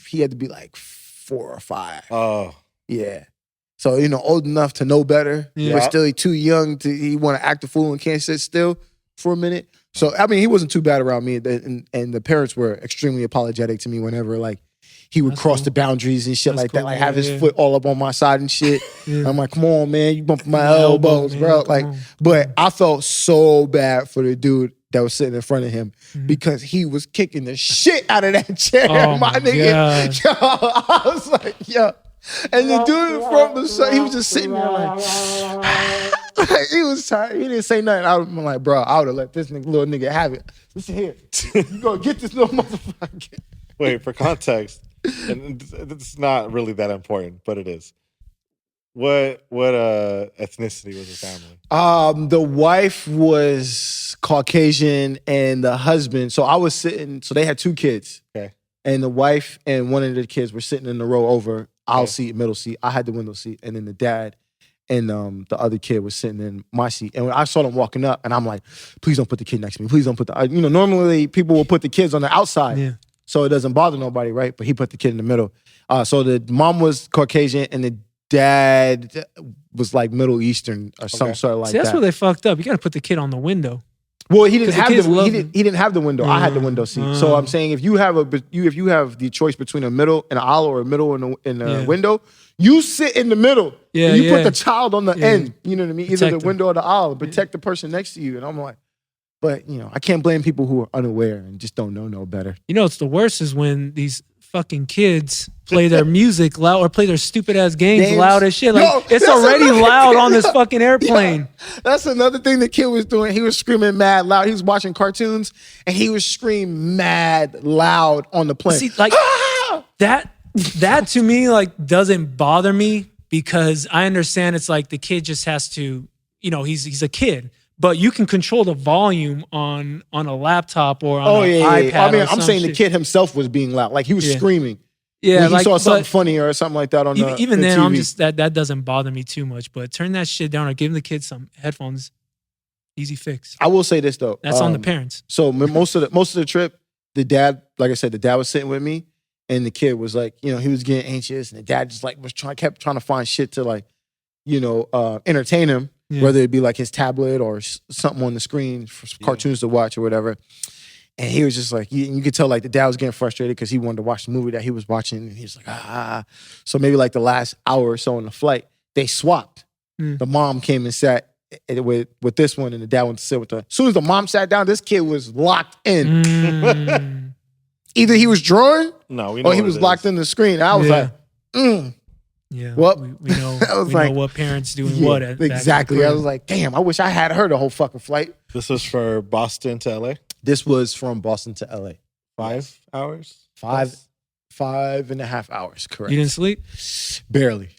Speaker 3: he had to be like 4 or 5.
Speaker 1: Oh,
Speaker 3: Yeah. So, old enough to know better,
Speaker 2: Yeah.
Speaker 3: but still too young he want to act a fool and can't sit still for a minute. So, I mean, he wasn't too bad around me. And the parents were extremely apologetic to me whenever, like, he would
Speaker 2: That's
Speaker 3: cross
Speaker 2: cool.
Speaker 3: the boundaries and shit
Speaker 2: That's
Speaker 3: like that.
Speaker 2: cool,
Speaker 3: Like, have his
Speaker 2: yeah.
Speaker 3: foot all up on my side and shit.
Speaker 2: Yeah.
Speaker 3: I'm like, come on, man. You bumping my
Speaker 2: My elbow,
Speaker 3: elbows,
Speaker 2: man,
Speaker 3: bro.
Speaker 2: come
Speaker 3: Like,
Speaker 2: on.
Speaker 3: but I felt so bad for the dude that was sitting in front of him
Speaker 2: Mhm.
Speaker 3: because he was kicking the shit out of that chair,
Speaker 2: Oh,
Speaker 3: my
Speaker 2: my
Speaker 3: nigga. Yo, I was like, yo. And the dude in front was he was just sitting there like, like, he was tired. He didn't say nothing. I'm like, bro, I would have let this little nigga have it. Listen here. You go get this little motherfucker.
Speaker 1: wait, for context, and it's not really that important, but it is. What ethnicity was his family?
Speaker 3: The wife was Caucasian and the husband. So I was sitting, so they had 2 kids.
Speaker 1: Okay.
Speaker 3: And the wife and one of the kids were sitting in the row over, aisle
Speaker 1: Okay.
Speaker 3: seat, middle seat. I had the window seat. And then the dad and the other kid was sitting in my seat. And when I saw them walking up, and I'm like, please don't put the kid next to me. Please don't put normally people will put the kids on the outside.
Speaker 2: Yeah.
Speaker 3: So it doesn't bother nobody, right? But he put the kid in the middle. So the mom was Caucasian and the dad was like Middle Eastern or some
Speaker 1: Okay.
Speaker 3: sort of like
Speaker 2: See, that's
Speaker 3: that.
Speaker 2: where they fucked up. You got to put the kid on the window.
Speaker 3: Well, he didn't
Speaker 2: 'Cause the
Speaker 3: have
Speaker 2: kids love
Speaker 3: he
Speaker 2: him.
Speaker 3: didn't have the window. I had the window seat. So I'm saying if you have the choice between a middle and an aisle or a middle and a
Speaker 2: Yeah.
Speaker 3: window, you sit in the middle.
Speaker 2: Yeah,
Speaker 3: and you
Speaker 2: yeah.
Speaker 3: put the child on the
Speaker 2: Yeah.
Speaker 3: end. You know what I mean? Either
Speaker 2: Protect
Speaker 3: the
Speaker 2: them.
Speaker 3: window or the aisle. And protect the person next to you. And I'm like, but I can't blame people who are unaware and just don't know no better.
Speaker 2: You know, it's the worst is when these fucking kids play their music loud or play their stupid ass games loud as shit. Like,
Speaker 3: Yo,
Speaker 2: it's
Speaker 3: that's
Speaker 2: already
Speaker 3: another
Speaker 2: loud
Speaker 3: thing.
Speaker 2: on this fucking airplane.
Speaker 3: That's another thing the kid was doing. He was screaming mad loud. He was watching cartoons and he was screaming mad loud on the plane.
Speaker 2: See, like that to me like doesn't bother me because I understand it's like the kid just has to, he's a kid, but you can control the volume on a laptop or on an iPad.
Speaker 3: I mean,
Speaker 2: or
Speaker 3: I'm
Speaker 2: some
Speaker 3: saying the
Speaker 2: shit.
Speaker 3: kid himself was being loud. Like he was
Speaker 2: Yeah.
Speaker 3: screaming.
Speaker 2: Yeah,
Speaker 3: When he
Speaker 2: like
Speaker 3: saw something
Speaker 2: but
Speaker 3: funny or something like that on
Speaker 2: even
Speaker 3: the
Speaker 2: then,
Speaker 3: TV.
Speaker 2: I'm just that doesn't bother me too much. But turn that shit down or give the kids some headphones. Easy fix.
Speaker 3: I will say this though.
Speaker 2: That's on the parents.
Speaker 3: So most of the trip, the dad, like I said, the dad was sitting with me, and the kid was like, he was getting anxious, and the dad just like kept trying to find shit to like, entertain him,
Speaker 2: Yeah.
Speaker 3: whether it be like his tablet or something on the screen for cartoons to watch or whatever. And he was just like, you could tell like the dad was getting frustrated because he wanted to watch the movie that he was watching, and he was like, ah. So maybe like the last hour or so on the flight, they swapped.
Speaker 2: Mm.
Speaker 3: The mom came and sat with this one, and the dad went to sit with her. As soon as the mom sat down, this kid was locked in.
Speaker 2: Mm.
Speaker 3: Either he was drawing
Speaker 1: No, we know
Speaker 3: or he
Speaker 1: what
Speaker 3: was
Speaker 1: it
Speaker 3: locked
Speaker 1: is.
Speaker 3: in the screen. I was
Speaker 2: Yeah.
Speaker 3: like,
Speaker 2: Yeah.
Speaker 3: Well,
Speaker 2: we know
Speaker 3: I was
Speaker 2: we
Speaker 3: like,
Speaker 2: know what parents doing
Speaker 3: yeah,
Speaker 2: what at back in the
Speaker 3: exactly. I
Speaker 2: crib.
Speaker 3: was like, damn, I wish I had her the whole fucking flight.
Speaker 1: This was for Boston to LA.
Speaker 3: This was from Boston to LA.
Speaker 1: 5 hours.
Speaker 3: 5.5 hours, correct.
Speaker 2: You didn't sleep?
Speaker 3: Barely.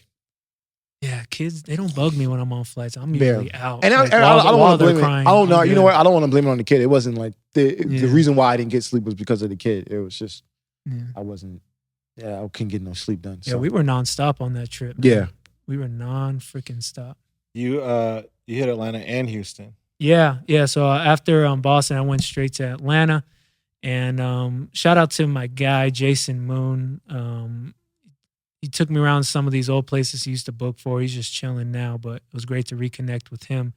Speaker 2: Yeah, kids, they don't bug me when I'm on flights. I'm
Speaker 3: Barely.
Speaker 2: usually out.
Speaker 3: And
Speaker 2: Like,
Speaker 3: I
Speaker 2: while-
Speaker 3: don't
Speaker 2: while
Speaker 3: want to
Speaker 2: they're
Speaker 3: blame it.
Speaker 2: crying,
Speaker 3: I don't know.
Speaker 2: I'm
Speaker 3: You know
Speaker 2: good.
Speaker 3: what? I don't want to blame it on the kid. It wasn't like the
Speaker 2: Yeah.
Speaker 3: reason why I didn't get sleep was because of the kid. It was just
Speaker 2: Yeah.
Speaker 3: I couldn't get no sleep done.
Speaker 2: Yeah,
Speaker 3: So.
Speaker 2: we were nonstop on that trip.
Speaker 3: Yeah.
Speaker 2: man. We were non-freaking stop.
Speaker 1: You hit Atlanta and Houston.
Speaker 2: Yeah. So after Boston, I went straight to Atlanta, and shout out to my guy Jason Moon. He took me around some of these old places he used to book for. He's just chilling now, but it was great to reconnect with him.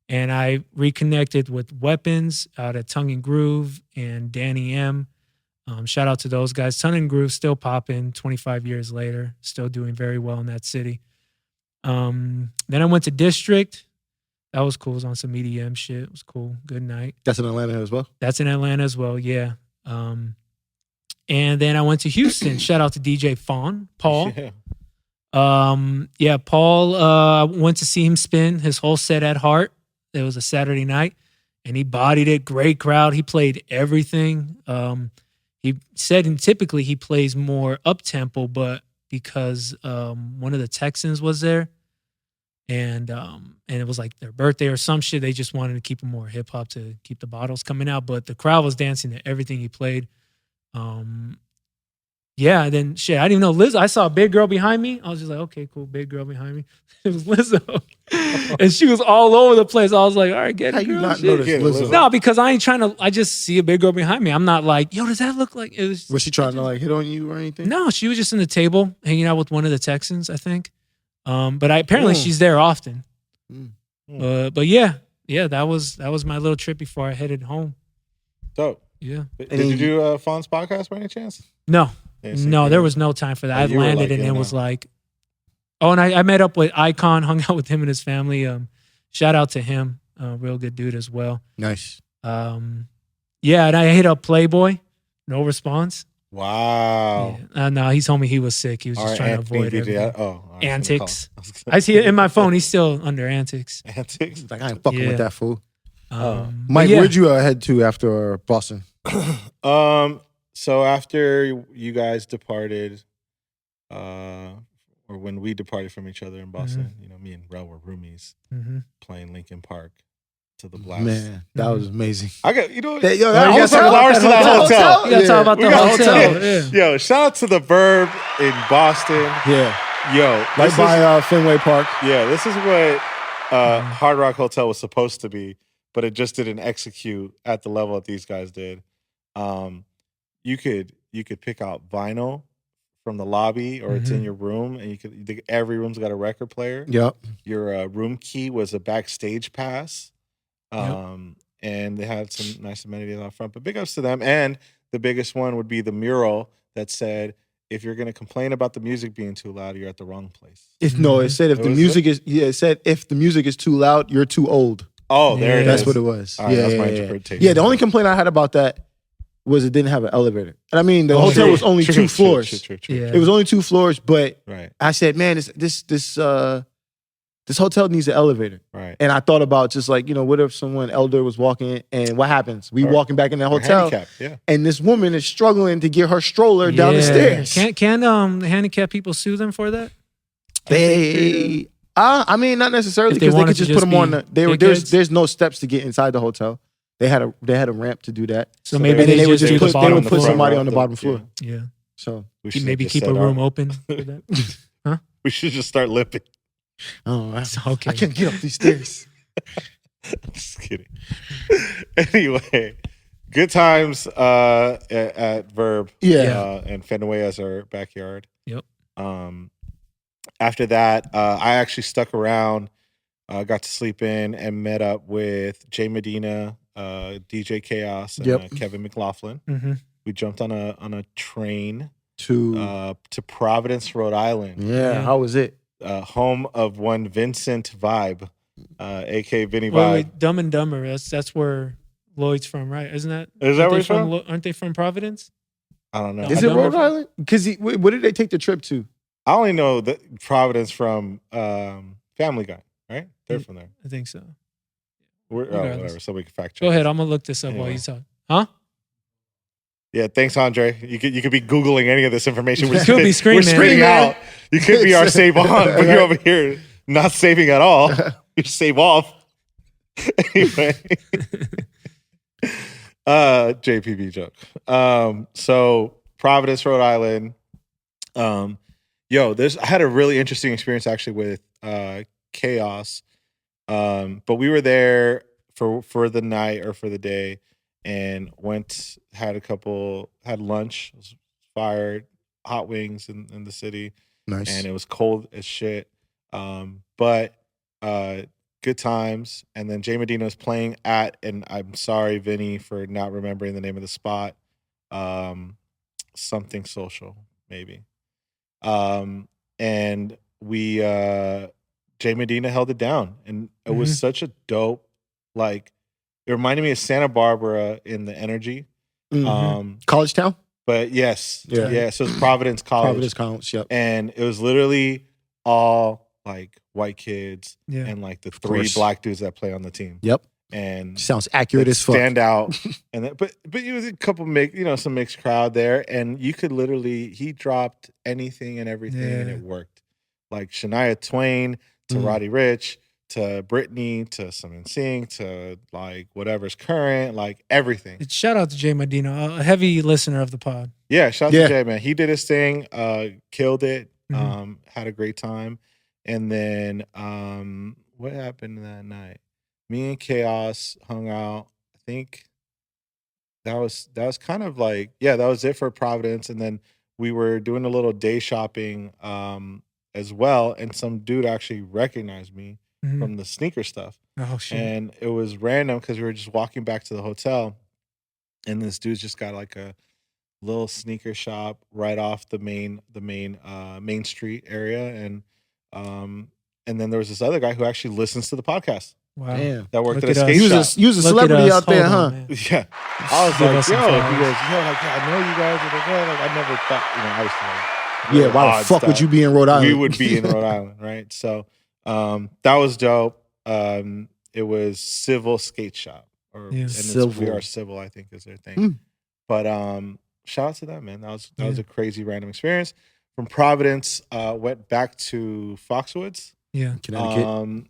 Speaker 2: And I reconnected with Weapons out at Tongue and Groove and Danny M. Shout out to those guys. Tongue and Groove still popping 25 years later, still doing very well in that city. Then I went to District. That was cool. It was on some EDM shit. It was cool. Good night.
Speaker 3: That's in Atlanta as well?
Speaker 2: That's in Atlanta as well, yeah. And then I went to Houston. Shout out to DJ Paul. Yeah. Paul, I went to see him spin his whole set at Heart. It was a Saturday night, and he bodied it. Great crowd. He played everything. He said typically he plays more up-tempo, but because one of the Texans was there, and it was like their birthday or some shit, they just wanted to keep him more hip-hop to keep the bottles coming out. But the crowd was dancing to everything he played. Yeah, and then shit, I didn't even know Lizzo. I saw a big girl behind me. I was just like, okay, cool, big girl behind me. It was Lizzo. And she was all over the place. I was like, all right, get it, girl. How you not notice Lizzo? No, because I ain't trying to, I just see a big girl behind me. I'm not like, yo, does that look like? Was
Speaker 3: she trying to like hit on you or anything?
Speaker 2: No, she was just in the table hanging out with one of the Texans, I think. But apparently she's there often. But yeah, that was my little trip before I headed home.
Speaker 1: Dope.
Speaker 2: Yeah.
Speaker 1: Did you do Fawn's podcast by any chance?
Speaker 2: No. No, there was no time for that. I landed and it was like, oh, and I met up with Icon, hung out with him and his family. Shout out to him, real good dude as well.
Speaker 3: Nice.
Speaker 2: Yeah, and I hit up Playboy, no response.
Speaker 1: Wow.
Speaker 2: Yeah. No, he told me he was sick. He was just trying to avoid antics. I see it in my phone. He's still under antics.
Speaker 1: Antics?
Speaker 3: Like I ain't fucking with that fool.
Speaker 2: Mike,
Speaker 3: where'd you head to after Boston?
Speaker 1: So after you guys departed, or when we departed from each other in Boston, you know, me and Rell were roomies playing Linkin Park to the blast.
Speaker 3: Man, that was amazing.
Speaker 1: I got, you know,
Speaker 3: I
Speaker 1: got some flowers to that hotel.
Speaker 2: You got to talk about the hotel. Yeah.
Speaker 1: Yo, shout out to the Verb in Boston.
Speaker 3: Yeah.
Speaker 1: Yo.
Speaker 3: Right by Fenway Park.
Speaker 1: Yeah, this is what Hard Rock Hotel was supposed to be, but it just didn't execute at the level that these guys did. You could pick out vinyl from the lobby, or it's in your room, and every room's got a record player.
Speaker 3: Yep.
Speaker 1: Your room key was a backstage pass, and they had some nice amenities out front. But big ups to them. And the biggest one would be the mural that said, "If you're going to complain about the music being too loud, you're at the wrong place."
Speaker 3: It said if the music is too loud, you're too old.
Speaker 1: Oh, there it is.
Speaker 3: That's what it was.
Speaker 1: All right, that's my interpretation.
Speaker 3: Yeah, the only complaint I had about that was it didn't have an elevator. And I mean, the hotel was only two floors.
Speaker 1: True.
Speaker 3: It was only 2 floors, but
Speaker 1: right.
Speaker 3: I said, man, this hotel needs an elevator.
Speaker 1: Right.
Speaker 3: And I thought about just like, you know, what if someone elder was walking and what happens? We walking back in that hotel, and this woman is struggling to get her stroller down the stairs.
Speaker 2: Can the handicapped people sue them for that?
Speaker 3: I mean, not necessarily, because they could just put them on there's no steps to get inside the hotel. They had a ramp to do that.
Speaker 2: So maybe they would just
Speaker 3: put somebody on the bottom floor.
Speaker 2: Yeah.
Speaker 3: So
Speaker 2: maybe keep a room open for that. Huh?
Speaker 1: We should just start limping.
Speaker 3: Oh,
Speaker 2: okay.
Speaker 3: I can't get up these stairs.
Speaker 1: Just kidding. Anyway, good times at Verb.
Speaker 3: Yeah.
Speaker 1: And Fenway as our backyard.
Speaker 2: Yep.
Speaker 1: After that, I actually stuck around, got to sleep in, and met up with Jay Medina, DJ Chaos, and Kevin McLaughlin. We jumped on a train to Providence, Rhode Island.
Speaker 3: Yeah, how was it?
Speaker 1: Home of one Vincent Vibe, aka Vinny Vibe.
Speaker 2: Wait, Dumb and Dumber. That's where Lloyd's from, right? Isn't that?
Speaker 1: Is that where he's from?
Speaker 2: Aren't they from Providence?
Speaker 1: I don't know.
Speaker 3: Is it Rhode Island? Because what did they take the trip to?
Speaker 1: I only know that Providence from Family Guy, right? They're from there.
Speaker 2: I think so.
Speaker 1: Whatever. Somebody can fact check.
Speaker 2: Go ahead. I'm gonna look this up while you talk. Huh?
Speaker 1: Yeah, thanks, Andre. You could be Googling any of this information.
Speaker 2: We're screaming
Speaker 1: out. You could be our save on, but you're over here not saving at all. You save off. Anyway. JPB joke. So Providence, Rhode Island. I had a really interesting experience actually with Chaos. But we were there for the night or for the day, and had lunch. It was fired, hot wings in the city.
Speaker 3: Nice.
Speaker 1: And it was cold as shit. But good times. And then Jay Medina was playing and I'm sorry, Vinny, for not remembering the name of the spot. Something Social, maybe. And we Jay Medina held it down, and it was such a dope, like, it reminded me of Santa Barbara in the energy.
Speaker 3: College Town?
Speaker 1: But yes.
Speaker 3: Yeah.
Speaker 1: Yeah. So it's Providence College.
Speaker 3: Providence College, yep.
Speaker 1: And it was literally all like white kids and like the three black dudes that play on the team.
Speaker 3: Yep.
Speaker 1: And
Speaker 3: sounds accurate as fuck.
Speaker 1: Stand out. And then, but it was a couple some mixed crowd there. And you could literally, he dropped anything and everything and it worked. Like Shania Twain to Roddy Ricch to Britney to some NSYNC to like whatever's current, like everything.
Speaker 2: Shout out to Jay Medina, a heavy listener of the pod.
Speaker 1: Yeah, shout out to Jay, man. He did his thing, killed it, had a great time. And then what happened that night? Me and Chaos hung out. I think that was kind of like, that was it for Providence. And then we were doing a little day shopping as well. And some dude actually recognized me from the sneaker stuff.
Speaker 2: Oh, shit.
Speaker 1: And it was random because we were just walking back to the hotel. And this dude's just got like a little sneaker shop right off the main street area. And then there was this other guy who actually listens to the podcast.
Speaker 2: Wow.
Speaker 3: Damn.
Speaker 1: That worked at a skate shop.
Speaker 3: You was a celebrity out there, huh?
Speaker 1: Yeah. I was like, yo, he goes, I know you guys. Like, I never thought, obviously.
Speaker 3: Like, why the fuck would you be in Rhode Island?
Speaker 1: We would be in Rhode Island, right? So that was dope. It was Civil Skate Shop. And We Are Civil, I think, is their thing. But shout out to them, man. That was a crazy random experience. From Providence, went back to Foxwoods.
Speaker 2: Yeah.
Speaker 3: Connecticut.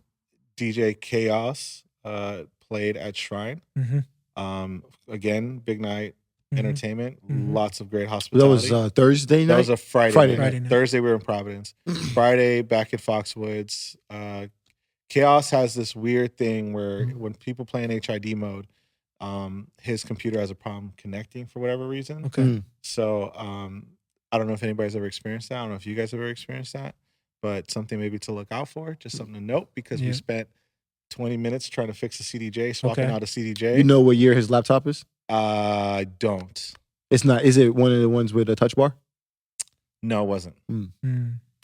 Speaker 1: DJ Chaos played at Shrine. Again, big night entertainment. Lots of great hospitality.
Speaker 3: That was Thursday night?
Speaker 1: That was a Friday
Speaker 2: night.
Speaker 1: Thursday we were in Providence. Friday back at Foxwoods. Chaos has this weird thing where when people play in HID mode, his computer has a problem connecting for whatever reason.
Speaker 2: Okay.
Speaker 1: So I don't know if anybody's ever experienced that. I don't know if you guys have ever experienced that. But something maybe to look out for, just something to note, because we spent 20 minutes trying to fix a CDJ, swapping out a CDJ.
Speaker 3: You know what year his laptop is?
Speaker 1: I don't.
Speaker 3: It's not. Is it one of the ones with a touch bar?
Speaker 1: No, it wasn't.
Speaker 3: Could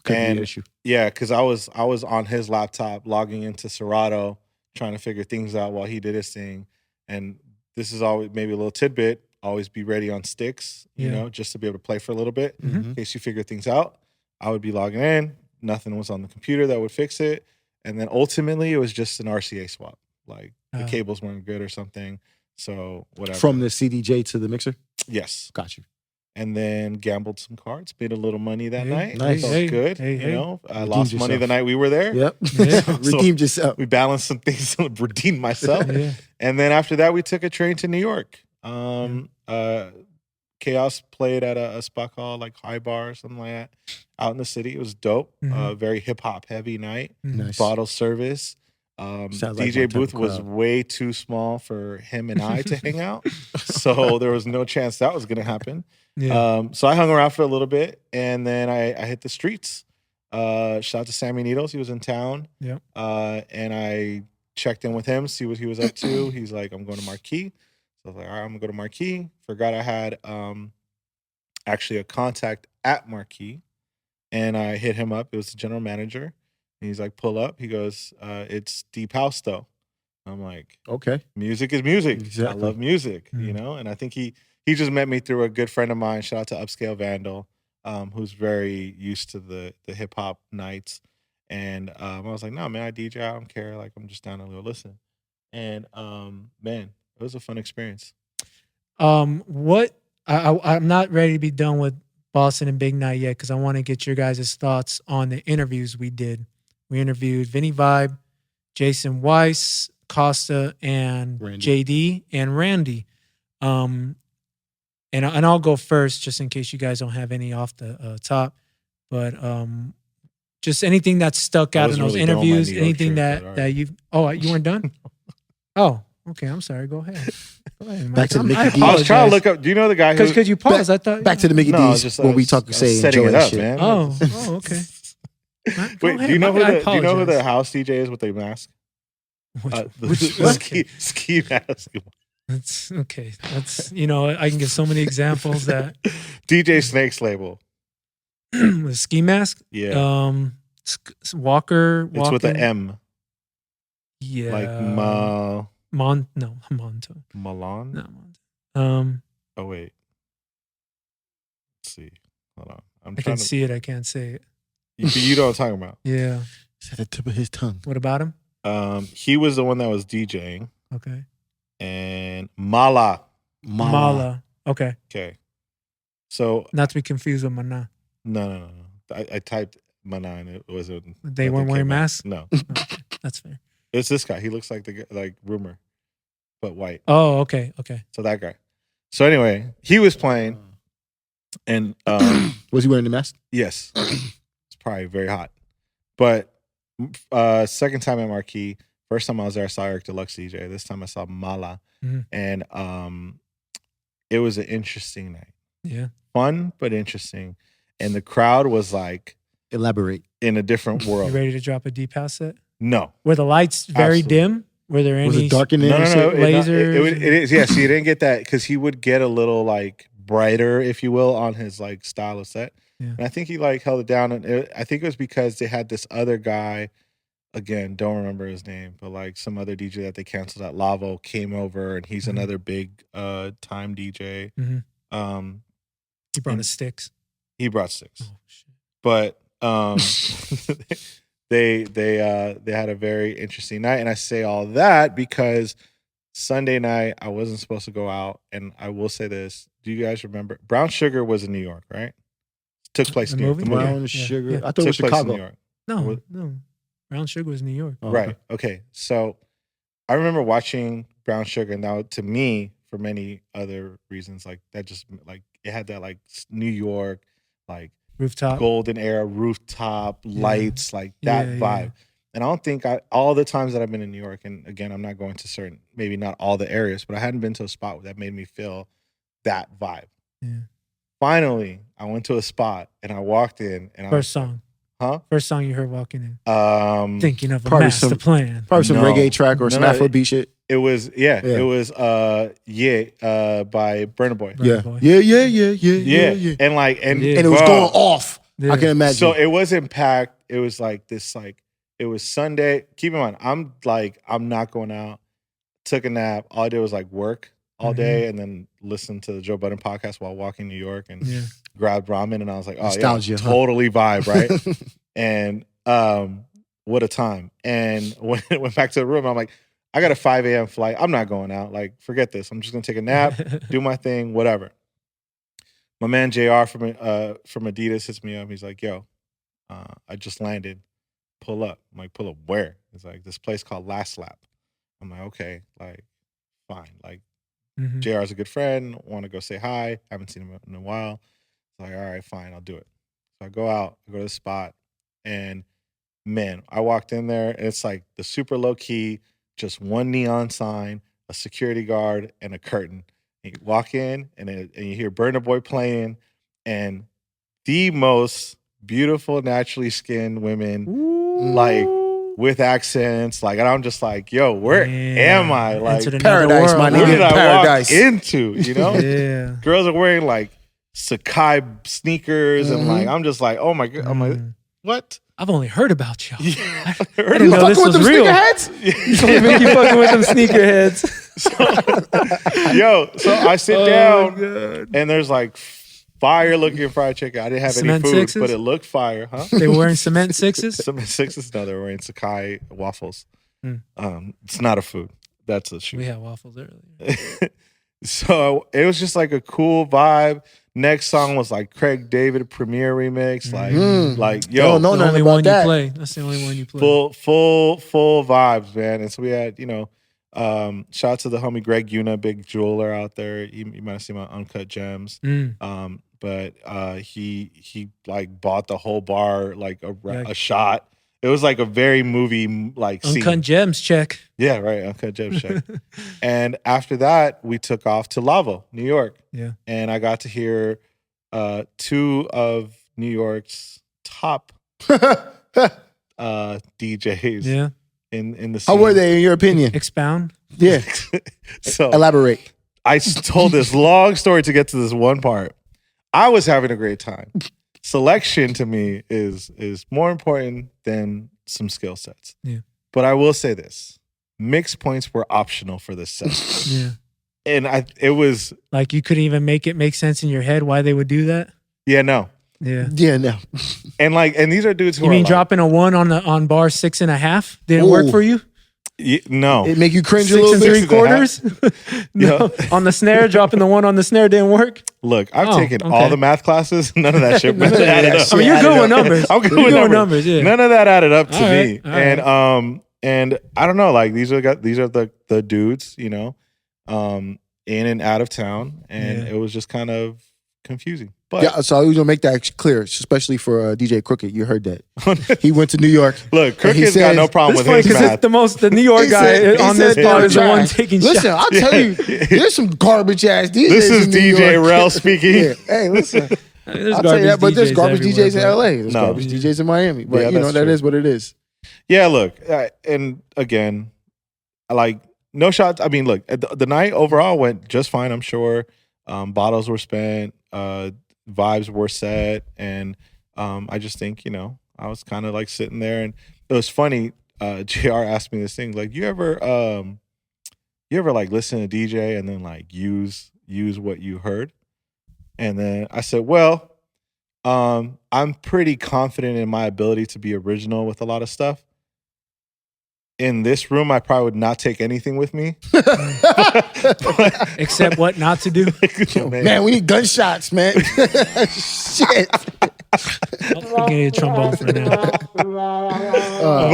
Speaker 3: be an issue.
Speaker 1: Yeah, because I was on his laptop logging into Serato, trying to figure things out while he did his thing. And this is always maybe a little tidbit. Always be ready on sticks, just to be able to play for a little bit in case you figure things out. I would be logging in. Nothing was on the computer that would fix it. And then ultimately, it was just an RCA swap. Like the cables weren't good or something. So whatever.
Speaker 3: From the CDJ to the mixer?
Speaker 1: Yes.
Speaker 3: Got you.
Speaker 1: And then gambled some cards. Made a little money that night.
Speaker 3: Nice.
Speaker 1: Felt good. I lost money the night we were there.
Speaker 3: Yep. Redeemed yourself.
Speaker 1: We balanced some things and redeemed myself. And then after that, we took a train to New York. Chaos played at a spot called like High Bar or something like that out in the city. It was dope. Very hip hop heavy night.
Speaker 3: Nice.
Speaker 1: Bottle service. DJ booth was way too small for him and I to hang out. So there was no chance that was going to happen. So I hung around for a little bit and then I hit the streets. Shout out to Sammy Needles. He was in town. And I checked in with him, see what he was up to. He's like, I'm going to Marquee. So I was like, all right, I'm going to go to Marquee. Forgot I had actually a contact at Marquee. And I hit him up. It was the general manager. And he's like, pull up. He goes, it's Deep House, though. I'm like,
Speaker 3: okay.
Speaker 1: Music is music.
Speaker 3: Exactly.
Speaker 1: I love music, And I think he just met me through a good friend of mine. Shout out to Upscale Vandal, who's very used to the hip-hop nights. And I was like, no, man, I DJ. I don't care. Like, I'm just down to go listen. And, man, it was a fun experience.
Speaker 2: I'm not ready to be done with Boston and Big Night yet because I want to get your guys' thoughts on the interviews we did. We interviewed Vinny Vibe, Jason Weiss, Costa, and JD and Randy. And I'll go first just in case you guys don't have any off the top. But just anything that stuck out in those interviews, anything that you've... Oh, you weren't done? Oh. Okay, I'm sorry. Go ahead.
Speaker 3: Back to the MikiDz.
Speaker 1: I was trying to look up. Do you know the guy who?
Speaker 2: Because you paused. I thought
Speaker 3: back to the MikiDz when we talk, say,
Speaker 1: setting
Speaker 3: enjoy
Speaker 1: it up,
Speaker 3: shit.
Speaker 1: man.
Speaker 2: Oh, okay.
Speaker 1: Wait, do you know who the house DJ is with the mask? The ski mask.
Speaker 2: That's okay. That's I can give so many examples that
Speaker 1: DJ Snake's label.
Speaker 2: The ski mask.
Speaker 1: Yeah.
Speaker 2: Walker.
Speaker 1: It's with an M.
Speaker 2: Yeah.
Speaker 1: Like
Speaker 2: Monto.
Speaker 1: Milan?
Speaker 2: No, Monto.
Speaker 1: Oh, wait. Let's see. Hold on.
Speaker 2: I can see it. I can't say it.
Speaker 1: You know what I'm talking about.
Speaker 2: Yeah.
Speaker 3: It's at the tip of his tongue.
Speaker 2: What about him?
Speaker 1: He was the one that was DJing.
Speaker 2: Okay.
Speaker 1: And Mala.
Speaker 2: Okay.
Speaker 1: Okay. So.
Speaker 2: Not to be confused with Mana.
Speaker 1: No. I typed Mana and it wasn't.
Speaker 2: They weren't wearing masks?
Speaker 1: No.
Speaker 2: Okay. That's fair.
Speaker 1: It's this guy. He looks like Rumor, but white.
Speaker 2: Oh, okay.
Speaker 1: So that guy. So anyway, he was playing. And
Speaker 3: was he wearing the mask?
Speaker 1: Yes. It's probably very hot. But second time at Marquee, first time I was there, I saw Eric Deluxe DJ. This time I saw Mala.
Speaker 2: Mm-hmm.
Speaker 1: And it was an interesting night.
Speaker 2: Yeah.
Speaker 1: Fun, but interesting. And the crowd was like...
Speaker 3: Elaborate.
Speaker 1: In a different world.
Speaker 2: You ready to drop a deep house set?
Speaker 1: No.
Speaker 2: Were the lights very dim? Were there any...
Speaker 3: Was it dark in there?
Speaker 1: No.
Speaker 2: Lasers?
Speaker 1: It is. Yeah, so you didn't get that because he would get a little like brighter, if you will, on his like style of set.
Speaker 2: Yeah.
Speaker 1: And I think he like held it down. And I think it was because they had this other guy, again, don't remember his name, but like some other DJ that they canceled at Lavo came over and he's another big time DJ.
Speaker 2: Mm-hmm. He brought his sticks.
Speaker 1: He brought sticks.
Speaker 2: Oh, shit.
Speaker 1: But they had a very interesting night. And I say all that because Sunday night I wasn't supposed to go out. And I will say this. Do you guys remember? Brown Sugar was in New York, right? Took place in New York.
Speaker 3: Brown Sugar.
Speaker 2: Yeah.
Speaker 3: I thought it was Chicago.
Speaker 1: New York.
Speaker 2: No. Brown Sugar was New York.
Speaker 3: Oh,
Speaker 1: right. Okay. So I remember watching Brown Sugar. Now, to me, for many other reasons, like that just like it had that like New York, like
Speaker 2: rooftop,
Speaker 1: golden era rooftop lights, like that vibe. And I don't think all the times that I've been in New York, and again, I'm not going to certain, maybe not all the areas, but I hadn't been to a spot that made me feel that vibe.
Speaker 2: Yeah.
Speaker 1: Finally, I went to a spot and I walked in and
Speaker 2: First song.
Speaker 1: Huh?
Speaker 2: First song you heard walking in. Thinking of a
Speaker 3: probably
Speaker 2: master plan.
Speaker 3: Probably some reggae track or some Afrobeat shit.
Speaker 1: It was it was by Burna Boy.
Speaker 3: Yeah.
Speaker 1: And like and
Speaker 3: it was going off. Yeah. I can imagine.
Speaker 1: So it wasn't packed. It was like this like it was Sunday. Keep in mind, I'm not going out. Took a nap. All I did was like work all day and then listen to the Joe Budden podcast while walking New York and grabbed ramen and I was like, oh nostalgia, totally vibe, right? And what a time. And when I went back to the room, I'm like, I got a 5 a.m. flight. I'm not going out. Like, forget this. I'm just gonna take a nap, do my thing, whatever. My man JR from Adidas hits me up. He's like, yo, I just landed. Pull up. I'm like, pull up where? He's like, this place called Last Lap. I'm like, okay, like, fine. Like, JR's a good friend. Want to go say hi. Haven't seen him in a while. It's like, all right, fine, I'll do it. So I go out, I go to the spot, and man, I walked in there, and it's like the super low key, just one neon sign, a security guard, and a curtain. And you walk in, and you hear Burna Boy playing, and the most beautiful, naturally skinned women, like with accents, like, and I'm just like, yo, where am I? Like
Speaker 3: paradise, my nigga.
Speaker 1: Where did
Speaker 3: paradise.
Speaker 1: I walk into? You know, girls are wearing like Sakai sneakers, and like, I'm just like, oh my god, I'm like, what?
Speaker 2: I've only heard about y'all.
Speaker 1: Yeah,
Speaker 2: I didn't know this was real. You fucking with them sneakerheads.
Speaker 1: So I sit down, and there's like fire looking fried chicken. I didn't have
Speaker 2: Cement
Speaker 1: any food,
Speaker 2: sixes?
Speaker 1: but it looked fire, huh?
Speaker 2: They were wearing cement sixes?
Speaker 1: Cement sixes? No, they were wearing Sakai waffles. It's not a food. That's a shoe.
Speaker 2: We had waffles earlier.
Speaker 1: So it was just like a cool vibe. Next song was like Craig David premiere remix. Like yo,
Speaker 3: no,
Speaker 2: the only one you play. That's the only one you play.
Speaker 1: Full vibes, man. And so we had, shout out to the homie Greg Una, big jeweler out there. You might have seen my Uncut Gems. But he like bought the whole bar like a shot. It was like a very movie like
Speaker 2: Uncut
Speaker 1: scene.
Speaker 2: Gems check.
Speaker 1: Yeah, right. Uncut Gems check. And after that, we took off to Lavo, New York.
Speaker 2: Yeah.
Speaker 1: And I got to hear two of New York's top DJs.
Speaker 2: Yeah.
Speaker 1: In the scene.
Speaker 3: How were they in your opinion?
Speaker 2: Expound.
Speaker 3: Yeah.
Speaker 1: So
Speaker 3: elaborate.
Speaker 1: I told this long story to get to this one part. I was having a great time. selection to me is more important than some skill sets.
Speaker 2: Yeah.
Speaker 1: But I will say this: mixed points were optional for this set.
Speaker 2: Yeah.
Speaker 1: And it was
Speaker 2: like you couldn't even make it make sense in your head why they would do that.
Speaker 1: Yeah, no.
Speaker 3: Yeah, no.
Speaker 1: And these are dudes who
Speaker 2: you
Speaker 1: are
Speaker 2: mean dropping a 1 on bar 6.5 didn't work for you?
Speaker 1: No.
Speaker 3: It make you cringe
Speaker 2: 6
Speaker 3: a little bit.
Speaker 2: 3/4? No. On the snare, dropping the 1 on the snare didn't work?
Speaker 1: Look, I've taken all the math classes. None of that shit added up.
Speaker 2: I mean, you're good with numbers.
Speaker 1: I'm good with numbers.
Speaker 2: Yeah.
Speaker 1: None of that added up to me.
Speaker 2: All right.
Speaker 1: And I don't know, like these are the dudes, you know, in and out of town, and it was just kind of confusing. But
Speaker 3: yeah, so I was gonna make that clear, especially for DJ Crooked. You heard that he went to New York.
Speaker 1: Look, Crooked's got no problem with his math.
Speaker 2: The New York guy on this part is the one taking shots.
Speaker 3: Listen, I'll tell you, there's some garbage ass DJs.
Speaker 1: This is DJ Rell speaking.
Speaker 3: Yeah. Hey, listen, I'll tell you that, but there's garbage DJs in LA. There's garbage DJs in Miami. But you know that is what it is.
Speaker 1: Yeah, look, and again, no shots. I mean, look, the night overall went just fine. I'm sure bottles were spent. Vibes were set, and I just think, you know, I was kind of like sitting there, and it was funny. JR asked me this thing, like, you ever like listen to DJ and then like use what you heard? And then I said, well, I'm pretty confident in my ability to be original with a lot of stuff. In this room, I probably would not take anything with me.
Speaker 2: Except what not to do?
Speaker 3: Man, we need gunshots, man. Shit.
Speaker 2: I'm getting a trombone for now.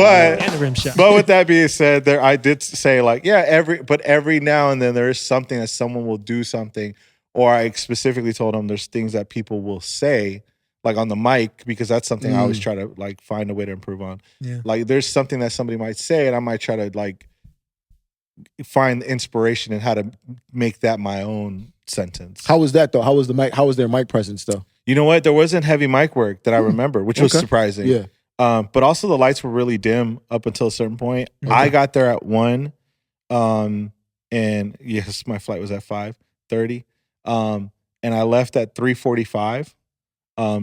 Speaker 2: And a rim shot.
Speaker 1: But with that being said, I did say like, every now and then there is something that someone will do something, or I specifically told them there's things that people will say, like on the mic, because that's something I always try to like find a way to improve on.
Speaker 2: Yeah.
Speaker 1: Like there's something that somebody might say, and I might try to like find inspiration in how to make that my own sentence.
Speaker 3: How was that though? How was the mic? How was their mic presence though?
Speaker 1: You know what? There wasn't heavy mic work that I remember, which was surprising.
Speaker 3: Yeah.
Speaker 1: But also the lights were really dim up until a certain point. Okay. I got there at 1, and yes, my flight was at 5:30, and I left at 3:45.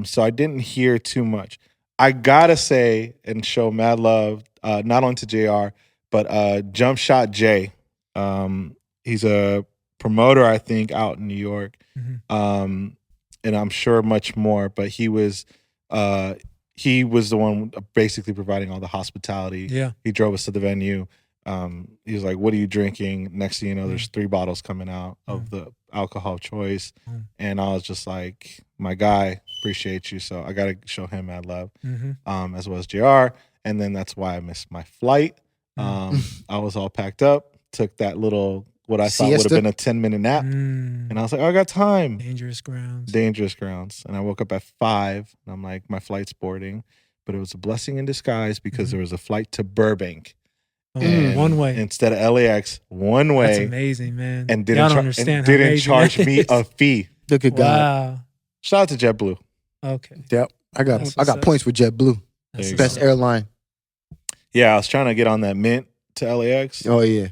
Speaker 1: So I didn't hear too much. I gotta say and show mad love, not only to JR, but Jump Shot Jay. He's a promoter, I think, out in New York. Mm-hmm. And I'm sure much more, but he was the one basically providing all the hospitality.
Speaker 2: Yeah.
Speaker 1: He drove us to the venue. He was like, what are you drinking? Next thing you know, there's 3 bottles coming out of the alcohol choice. And I was just like, my guy, appreciate you. So I got to show him mad love, as well as JR. And then that's why I missed my flight. I was all packed up, took that little, what I thought would have been a 10-minute nap. And I was like, oh, I got time.
Speaker 2: Dangerous grounds.
Speaker 1: And I woke up at 5, and I'm like, my flight's boarding. But it was a blessing in disguise because there was a flight to Burbank.
Speaker 2: One way.
Speaker 1: Instead of LAX, one way.
Speaker 2: That's amazing, man.
Speaker 1: And didn't charge me a fee.
Speaker 3: Look at God.
Speaker 2: Wow.
Speaker 1: Shout out to JetBlue.
Speaker 2: Okay.
Speaker 3: Yep. I got points with JetBlue. Best airline.
Speaker 1: Yeah, I was trying to get on that Mint to LAX.
Speaker 3: Oh, yeah.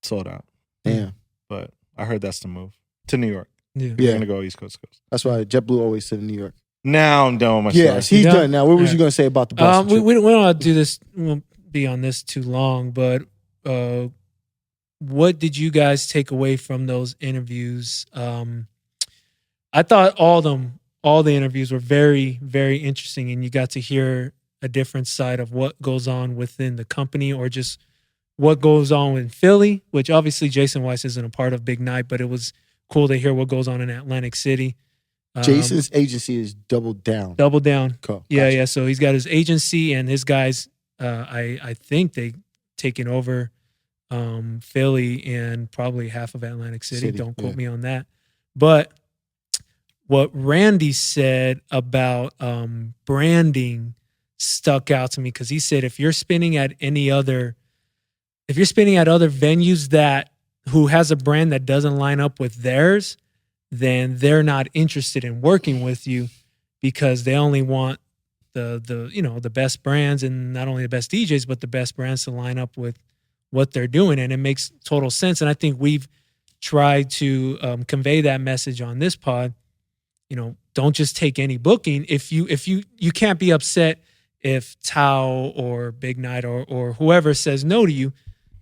Speaker 1: Sold out.
Speaker 3: Damn.
Speaker 1: But I heard that's the move. To New York.
Speaker 2: Yeah.
Speaker 1: We're going to go East Coast to Coast.
Speaker 3: That's why JetBlue always said New York.
Speaker 1: Now I'm done with my story.
Speaker 3: Yes, he's done now. What was you going to say about the Boston trip?
Speaker 2: We don't want to do this. We won't be on this too long, but what did you guys take away from those interviews? I thought all the interviews were very, very interesting, and you got to hear a different side of what goes on within the company, or just what goes on in Philly, which obviously Jason Weiss isn't a part of Big Night, but it was cool to hear what goes on in Atlantic City.
Speaker 3: Jason's agency is Double Down.
Speaker 2: Double Down.
Speaker 3: Cool.
Speaker 2: Yeah, gotcha. Yeah. So he's got his agency, and his guys, I think they taken over Philly and probably half of Atlantic City. Don't quote me on that. But what Randy said about branding stuck out to me, because he said if you're spinning at other venues who has a brand that doesn't line up with theirs, then they're not interested in working with you, because they only want the best brands, and not only the best DJs, but the best brands to line up with what they're doing. And it makes total sense. And I think we've tried to convey that message on this pod. You know, don't just take any booking. If you can't be upset if Tao or Big Night or whoever says no to you,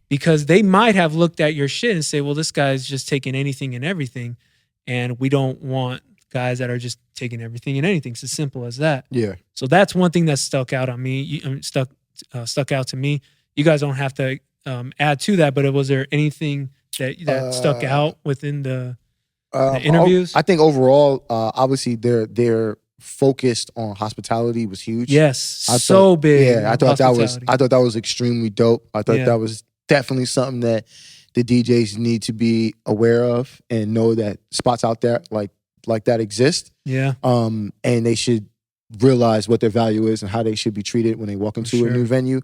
Speaker 2: because they might have looked at your shit and say, well, this guy's just taking anything and everything, and we don't want guys that are just taking everything and anything. It's as simple as that.
Speaker 3: Yeah.
Speaker 2: So that's one thing that stuck out on me. Stuck out to me. You guys don't have to add to that, but was there anything that stuck out within the interviews?
Speaker 3: I think overall, obviously they're focused on hospitality was huge.
Speaker 2: Yes, big.
Speaker 3: Yeah, I thought that was extremely dope. I thought that was definitely something that the DJs need to be aware of and know that spots out there like that exist.
Speaker 2: Yeah.
Speaker 3: And they should realize what their value is and how they should be treated when they walk into a new venue.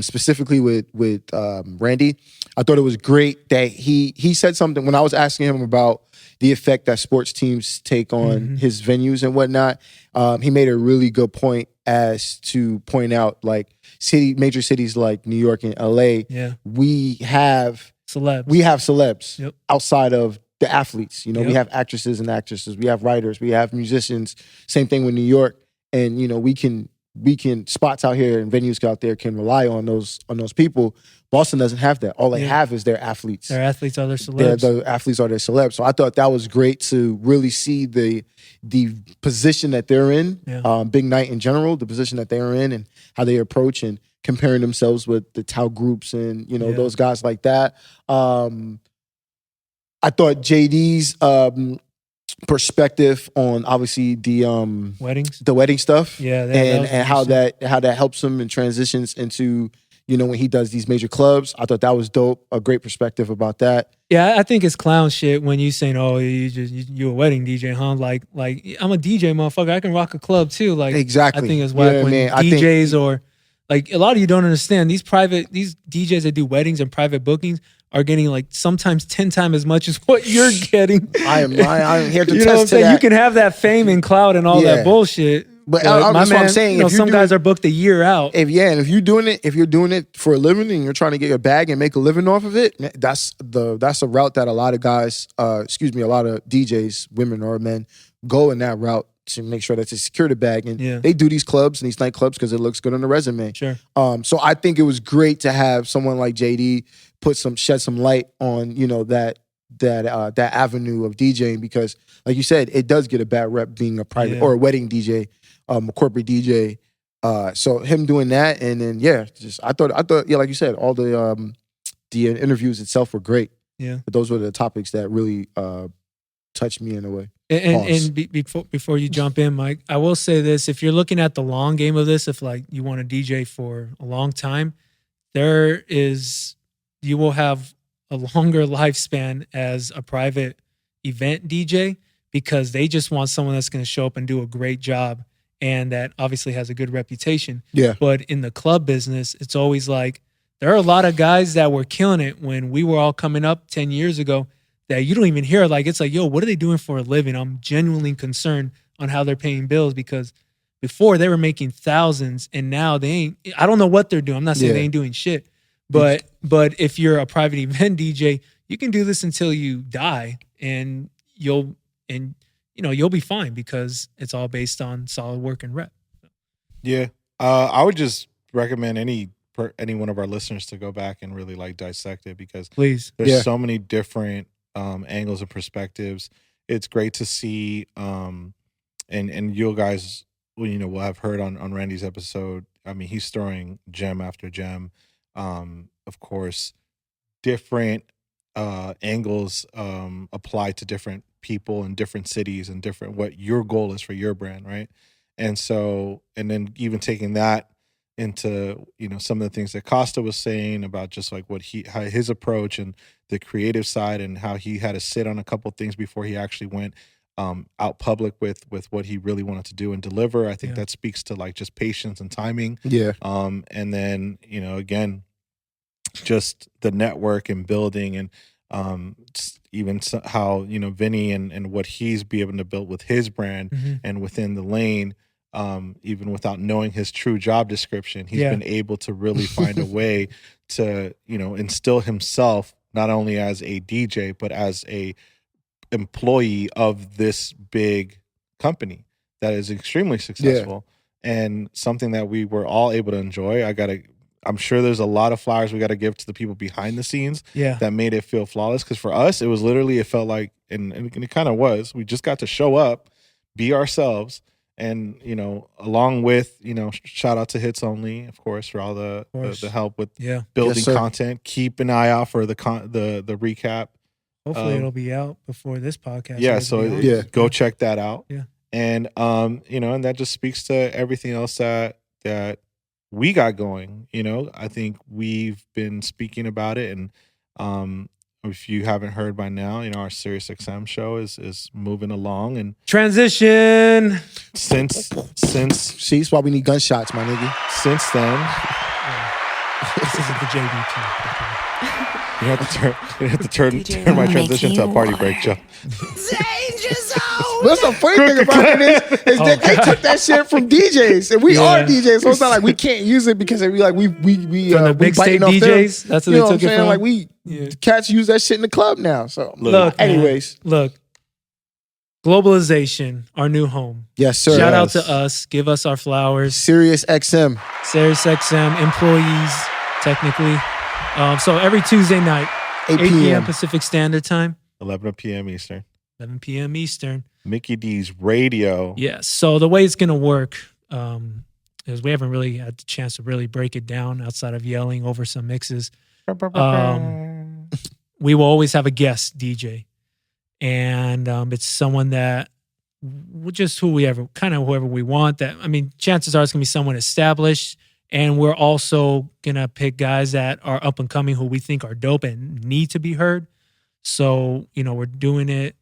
Speaker 3: Specifically with Randy, I thought it was great that he said something when I was asking him about the effect that sports teams take on his venues and whatnot. He made a really good point as to point out like major cities like New York and LA.
Speaker 2: Yeah.
Speaker 3: We have celebs outside of the athletes. You know, we have actresses and actresses. We have writers. We have musicians. Same thing with New York. And you know, we can spots out here and venues out there can rely on those people. Boston doesn't have that. All they have is their athletes.
Speaker 2: Their athletes are their celebs.
Speaker 3: The athletes are their celebs. So I thought that was great to really see the position that they're in.
Speaker 2: Yeah.
Speaker 3: Big Night in general, the position that they're in, and how they approach and comparing themselves with the Tao groups and those guys like that. I thought JD's perspective on obviously the wedding stuff, and how that helps him and transitions into when he does these major clubs. I thought that was dope. A great perspective about that.
Speaker 2: Yeah, I think it's clown shit when you saying, "Oh, you a wedding DJ, huh?" Like I'm a DJ, motherfucker. I can rock a club too. Like
Speaker 3: exactly.
Speaker 2: I think it's whack when DJs or like a lot of you don't understand these DJs that do weddings and private bookings are getting like sometimes 10 times as much as what you're getting.
Speaker 3: I'm here to
Speaker 2: you
Speaker 3: test
Speaker 2: know what I'm saying?
Speaker 3: that.
Speaker 2: You can have that fame and clout and all that bullshit.
Speaker 3: But that's what I'm saying.
Speaker 2: Some guys are booked a year out.
Speaker 3: And if you're doing it for a living and you're trying to get a bag and make a living off of it, that's a route that a lot of guys, a lot of DJs, women or men, go in that route to make sure that they secure the bag. And they do these clubs and these nightclubs because it looks good on the resume.
Speaker 2: Sure.
Speaker 3: So I think it was great to have someone like JD shed some light on that avenue of DJing, because like you said, it does get a bad rep being a private or a wedding DJ, a corporate DJ. So him doing that, and then I thought like you said, all the interviews itself were great.
Speaker 2: Yeah,
Speaker 3: but those were the topics that really touched me in a way.
Speaker 2: And before you jump in, Mike, I will say this: if you're looking at the long game of this, if like you want to DJ for a long time, you will have a longer lifespan as a private event DJ, because they just want someone that's going to show up and do a great job and that obviously has a good reputation.
Speaker 3: Yeah.
Speaker 2: But in the club business, it's always like there are a lot of guys that were killing it when we were all coming up 10 years ago that you don't even hear. Like, it's like, yo, what are they doing for a living? I'm genuinely concerned on how they're paying bills, because before they were making thousands and now they ain't. I don't know what they're doing. I'm not saying they ain't doing shit. But if you're a private event DJ, you can do this until you die, and you'll be fine, because it's all based on solid work and rep.
Speaker 1: Yeah, I would just recommend any one of our listeners to go back and really like dissect it, because
Speaker 2: please,
Speaker 1: there's so many different angles and perspectives. It's great to see, and you guys, will have heard on Randy's episode. I mean, he's throwing gem after gem. Of course, different angles apply to different people in different cities and different what your goal is for your brand, right? And so, and then even taking that into some of the things that Costa was saying about just like how his approach and the creative side, and how he had to sit on a couple of things before he actually went out public with what he really wanted to do and deliver. I think that speaks to like just patience and timing.
Speaker 3: Yeah.
Speaker 1: And then, again, just the network and building, and even how, Vinny and what he's be able to build with his brand and within the lane, even without knowing his true job description, he's been able to really find a way to, instill himself not only as a DJ, but as a employee of this big company that is extremely successful and something that we were all able to enjoy. I'm sure there's a lot of flowers we got to give to the people behind the scenes that made it feel flawless. Because for us, it was literally, it felt like, and it kind of was, we just got to show up, be ourselves. And, you know, along with, you know, shout out to Hits Only, of course, for all the help with building content. Keep an eye out for the recap.
Speaker 2: Hopefully it'll be out before this podcast.
Speaker 1: Yeah, so go check that out. Yeah. And, you know, and that just speaks to everything else that we got going. You know, I think we've been speaking about it. And if you haven't heard by now, you know, our SiriusXM show is moving along. And
Speaker 2: transition.
Speaker 1: Since
Speaker 3: see, that's why we need gunshots, my nigga.
Speaker 1: Since then.
Speaker 2: This isn't the JVP.
Speaker 1: You have to turn my transition to a party break, Joe.
Speaker 3: DangerZone. What's the funny thing about it is that they took that shit from DJs, and we are DJs, so it's not like we can't use it because we like we
Speaker 2: from the big state DJs.
Speaker 3: Them.
Speaker 2: That's what they took it from.
Speaker 3: Like we cats use that shit in the club now. So
Speaker 2: look,
Speaker 3: anyways,
Speaker 2: look. Globalization, our new home.
Speaker 3: Yes, sir.
Speaker 2: Shout out to us. Give us our flowers.
Speaker 3: SiriusXM
Speaker 2: employees, technically. So every Tuesday night, 8 p.m. Pacific Standard Time.
Speaker 1: 11 p.m. Eastern.
Speaker 2: 11 p.m. Eastern.
Speaker 1: MikiDz Radio.
Speaker 2: Yes. So the way it's going to work is we haven't really had the chance to really break it down outside of yelling over some mixes. We will always have a guest DJ. And it's someone that just whoever we want. That, I mean, chances are it's going to be someone established. And we're also going to pick guys that are up and coming who we think are dope and need to be heard. So, you know, we're doing it.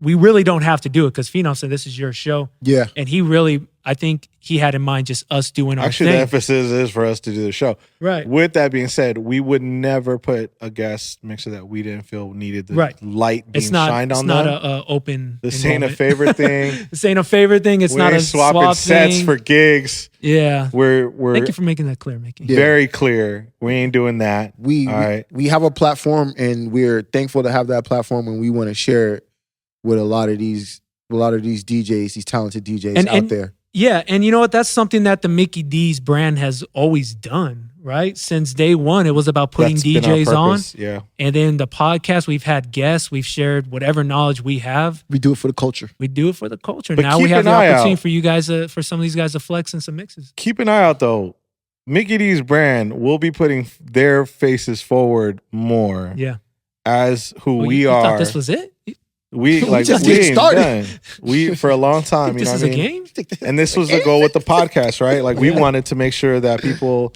Speaker 2: We really don't have to do it because Phenom said this is your show.
Speaker 3: Yeah.
Speaker 2: And he really, I think he had in mind just us doing our thing.
Speaker 1: The emphasis is for us to do the show.
Speaker 2: Right.
Speaker 1: With that being said, we would never put a guest mixer that we didn't feel needed the light being shined on them.
Speaker 2: It's not an open
Speaker 1: This ain't a favorite thing.
Speaker 2: This ain't a favorite thing. It's not a
Speaker 1: swapping sets
Speaker 2: thing.
Speaker 1: for gigs.
Speaker 2: Yeah.
Speaker 1: We're
Speaker 2: Thank you for making that clear, Mickey.
Speaker 1: Very clear. We ain't doing that.
Speaker 3: We have a platform, and we're thankful to have that platform, and we want to share it with a lot of these DJs, these talented DJs out there.
Speaker 2: Yeah, and you know what? That's something that the MikiDz brand has always done, right? Since day one, it was about putting DJs on.
Speaker 1: Yeah.
Speaker 2: And then the podcast, we've had guests, we've shared whatever knowledge we have.
Speaker 3: We do it for the culture.
Speaker 2: We do it for the culture.
Speaker 1: But
Speaker 2: now we have the opportunity for you guys, for some of these guys to flex in some mixes.
Speaker 1: Keep an eye out, though. MikiDz brand will be putting their faces forward more.
Speaker 2: Yeah.
Speaker 1: As who we
Speaker 2: you
Speaker 1: are.
Speaker 2: Thought this was it?
Speaker 1: We
Speaker 3: just get started.
Speaker 1: Done. We for a long time, you know what I mean?
Speaker 2: This is a game?
Speaker 1: And this was the goal with the podcast, right? Like we wanted to make sure that people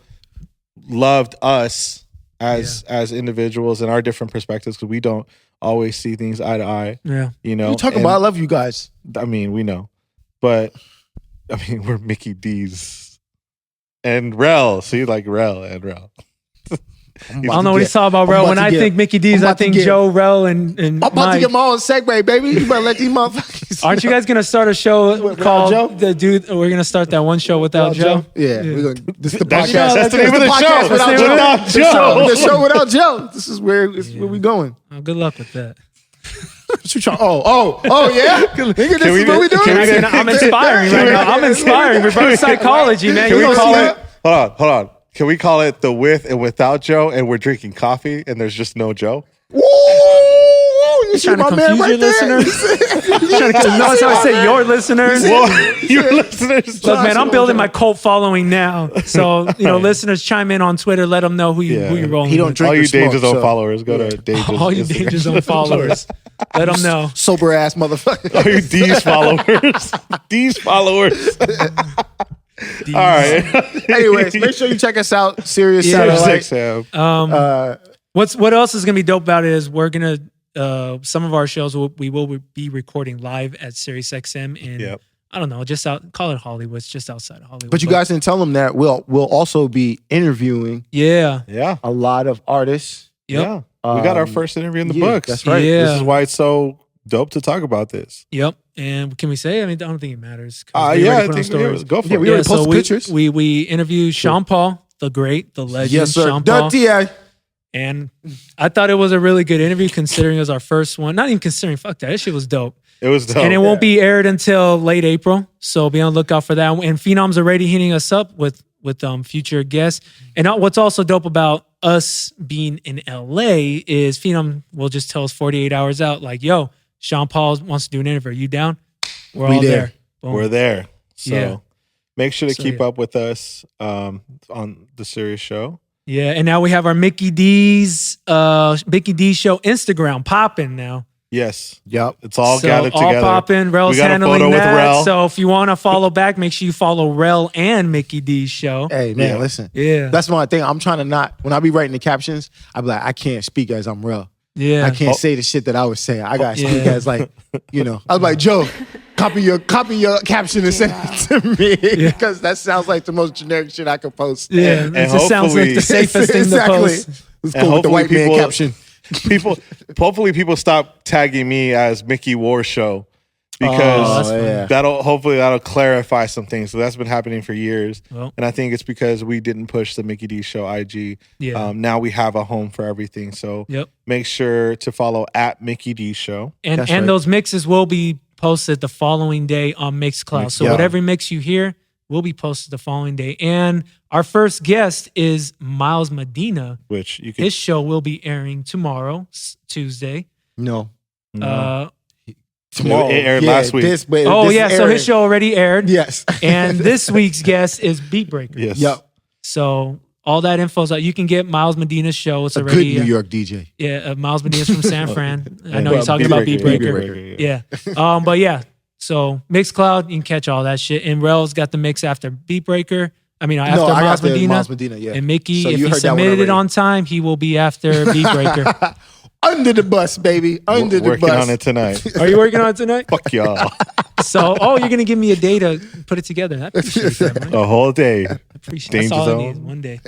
Speaker 1: loved us as individuals and our different perspectives because we don't always see things eye to eye.
Speaker 2: Yeah.
Speaker 1: You know.
Speaker 3: You talking about I love you guys.
Speaker 1: I mean, we know. But I mean, we're MikiDz and Rell. See, like Rell and Rell.
Speaker 2: I don't know what he's talking about, Rell. When I think MikiDz, I think Joe, Rell, and
Speaker 3: I'm about
Speaker 2: Mike.
Speaker 3: to get my own segue, baby. You better let these motherfuckers.
Speaker 2: Aren't you guys going to start a show called The Dude? We're going to start that one show without Joe?
Speaker 3: Yeah. We're gonna, this is the podcast.
Speaker 1: That's the name of the show.
Speaker 3: Without Joe. The show without Joe. This is where we going.
Speaker 2: Oh, good luck with that.
Speaker 3: Yeah. Nigga, this is what we doing.
Speaker 2: I'm inspiring right now. I'm inspiring. Reverse psychology, man.
Speaker 1: Can we call it? Hold on. Can we call it the with and without Joe, and we're drinking coffee, and there's just no Joe?
Speaker 3: Woo! You
Speaker 2: trying to confuse your listeners? No, so I say your listeners.
Speaker 1: Well, your listeners.
Speaker 2: Look, man, I'm building my cult following now. So, listeners, chime in on Twitter. Let them know who you're rolling
Speaker 3: He don't
Speaker 2: with.
Speaker 3: drink
Speaker 1: all you
Speaker 3: smoke,
Speaker 1: DJcity followers, go to DJcity.
Speaker 2: All you DJcity followers. Let them know.
Speaker 3: Sober ass motherfucker.
Speaker 1: All you D's followers. D's followers. All right.
Speaker 3: Anyways, make sure you check us out. Sirius Satellite.
Speaker 2: What else is gonna be dope about it is we're gonna some of our shows we will be recording live at SiriusXM in I don't know, call it Hollywood. It's just outside of Hollywood.
Speaker 3: But you guys didn't tell them that we'll also be interviewing
Speaker 1: a
Speaker 3: lot of artists.
Speaker 2: Yep.
Speaker 1: Yeah. We got our first interview in the books.
Speaker 3: That's right.
Speaker 2: Yeah.
Speaker 1: This is why it's so dope to talk about this.
Speaker 2: Yep. And can we say? I mean, I don't think it matters.
Speaker 1: I think go for it.
Speaker 3: We already posted pictures.
Speaker 2: We interviewed Sean Paul, the great, the legend, Sean Paul. And I thought it was a really good interview considering it was our first one. Not even considering, fuck that. That shit was dope.
Speaker 1: It was dope.
Speaker 2: And it won't be aired until late April. So be on the lookout for that. And Phenom's already hitting us up with future guests. And what's also dope about us being in LA is Phenom will just tell us 48 hours out, like, yo, Sean Paul wants to do an interview. Are you down? We're all there. Boom.
Speaker 1: We're there. So
Speaker 2: Yeah.
Speaker 1: make sure to keep up with us on the Sirius Show.
Speaker 2: Yeah, and now we have our MikiDz Show Instagram popping now.
Speaker 1: Yes.
Speaker 3: Yep.
Speaker 1: It's all gathered together.
Speaker 2: All popping. Rell's
Speaker 1: We got a
Speaker 2: handling
Speaker 1: photo with
Speaker 2: that.
Speaker 1: Rell.
Speaker 2: So if you want to follow back, make sure you follow Rell and MikiDz Show.
Speaker 3: Hey, man,
Speaker 1: Yeah.
Speaker 3: listen.
Speaker 2: Yeah.
Speaker 3: That's my thing. I'm trying to not, when I be writing the captions, I be like, I can't speak as I'm Rell.
Speaker 2: Yeah.
Speaker 3: I can't say the shit that I was saying. I gotta speak
Speaker 2: Yeah.
Speaker 3: as like, I was like, Joe, copy your caption and send it to me because that sounds like the most generic shit I could post.
Speaker 2: Yeah.
Speaker 1: And
Speaker 2: It just sounds like the safest thing to post.
Speaker 3: Let's
Speaker 1: And
Speaker 3: go with the white man
Speaker 1: hopefully
Speaker 3: caption.
Speaker 1: Hopefully people stop tagging me as MikiWAR Show because that'll clarify some things. So that's been happening for years.
Speaker 2: Well.
Speaker 1: And I think it's because we didn't push the MikiDz Show IG.
Speaker 2: Yeah.
Speaker 1: Now we have a home for everything. So make sure to follow at MikiDz Show.
Speaker 2: And
Speaker 3: That's right.
Speaker 2: those mixes will be posted the following day on Mixcloud. So whatever mix you hear will be posted the following day. And our first guest is Miles Medina.
Speaker 1: Which you can
Speaker 2: His show will be airing tomorrow, Tuesday.
Speaker 3: No.
Speaker 2: Uh,
Speaker 3: Tomorrow.
Speaker 1: It aired last week.
Speaker 2: So his show already aired.
Speaker 3: Yes.
Speaker 2: And this week's guest is Beatbreaker.
Speaker 1: Yes.
Speaker 3: Yep.
Speaker 2: So all that info's out. You can get Miles Medina's show. It's
Speaker 3: A
Speaker 2: already
Speaker 3: good New York DJ.
Speaker 2: Miles Medina's from San Fran. I know
Speaker 3: Well,
Speaker 2: you're talking about
Speaker 3: Beatbreaker.
Speaker 2: Beatbreaker. Yeah. But yeah. So Mixcloud, you can catch all that shit. And Rell's got the mix after Beatbreaker. I mean, after
Speaker 3: I
Speaker 2: Miles
Speaker 3: got the
Speaker 2: Medina.
Speaker 3: Miles Medina, yeah.
Speaker 2: And Mickey,
Speaker 3: So
Speaker 2: if
Speaker 3: you
Speaker 2: he
Speaker 3: heard that one
Speaker 2: submitted it
Speaker 3: already.
Speaker 2: on time, he will be after Beatbreaker.
Speaker 3: Under the bus, baby. Under the
Speaker 1: working
Speaker 3: bus.
Speaker 1: on it tonight.
Speaker 2: Are you working on it tonight?
Speaker 1: Fuck y'all.
Speaker 2: So, you're going to give me a day to put it together. I appreciate that, man.
Speaker 1: A whole day.
Speaker 2: That's all I need,
Speaker 1: DJcity.
Speaker 2: one day.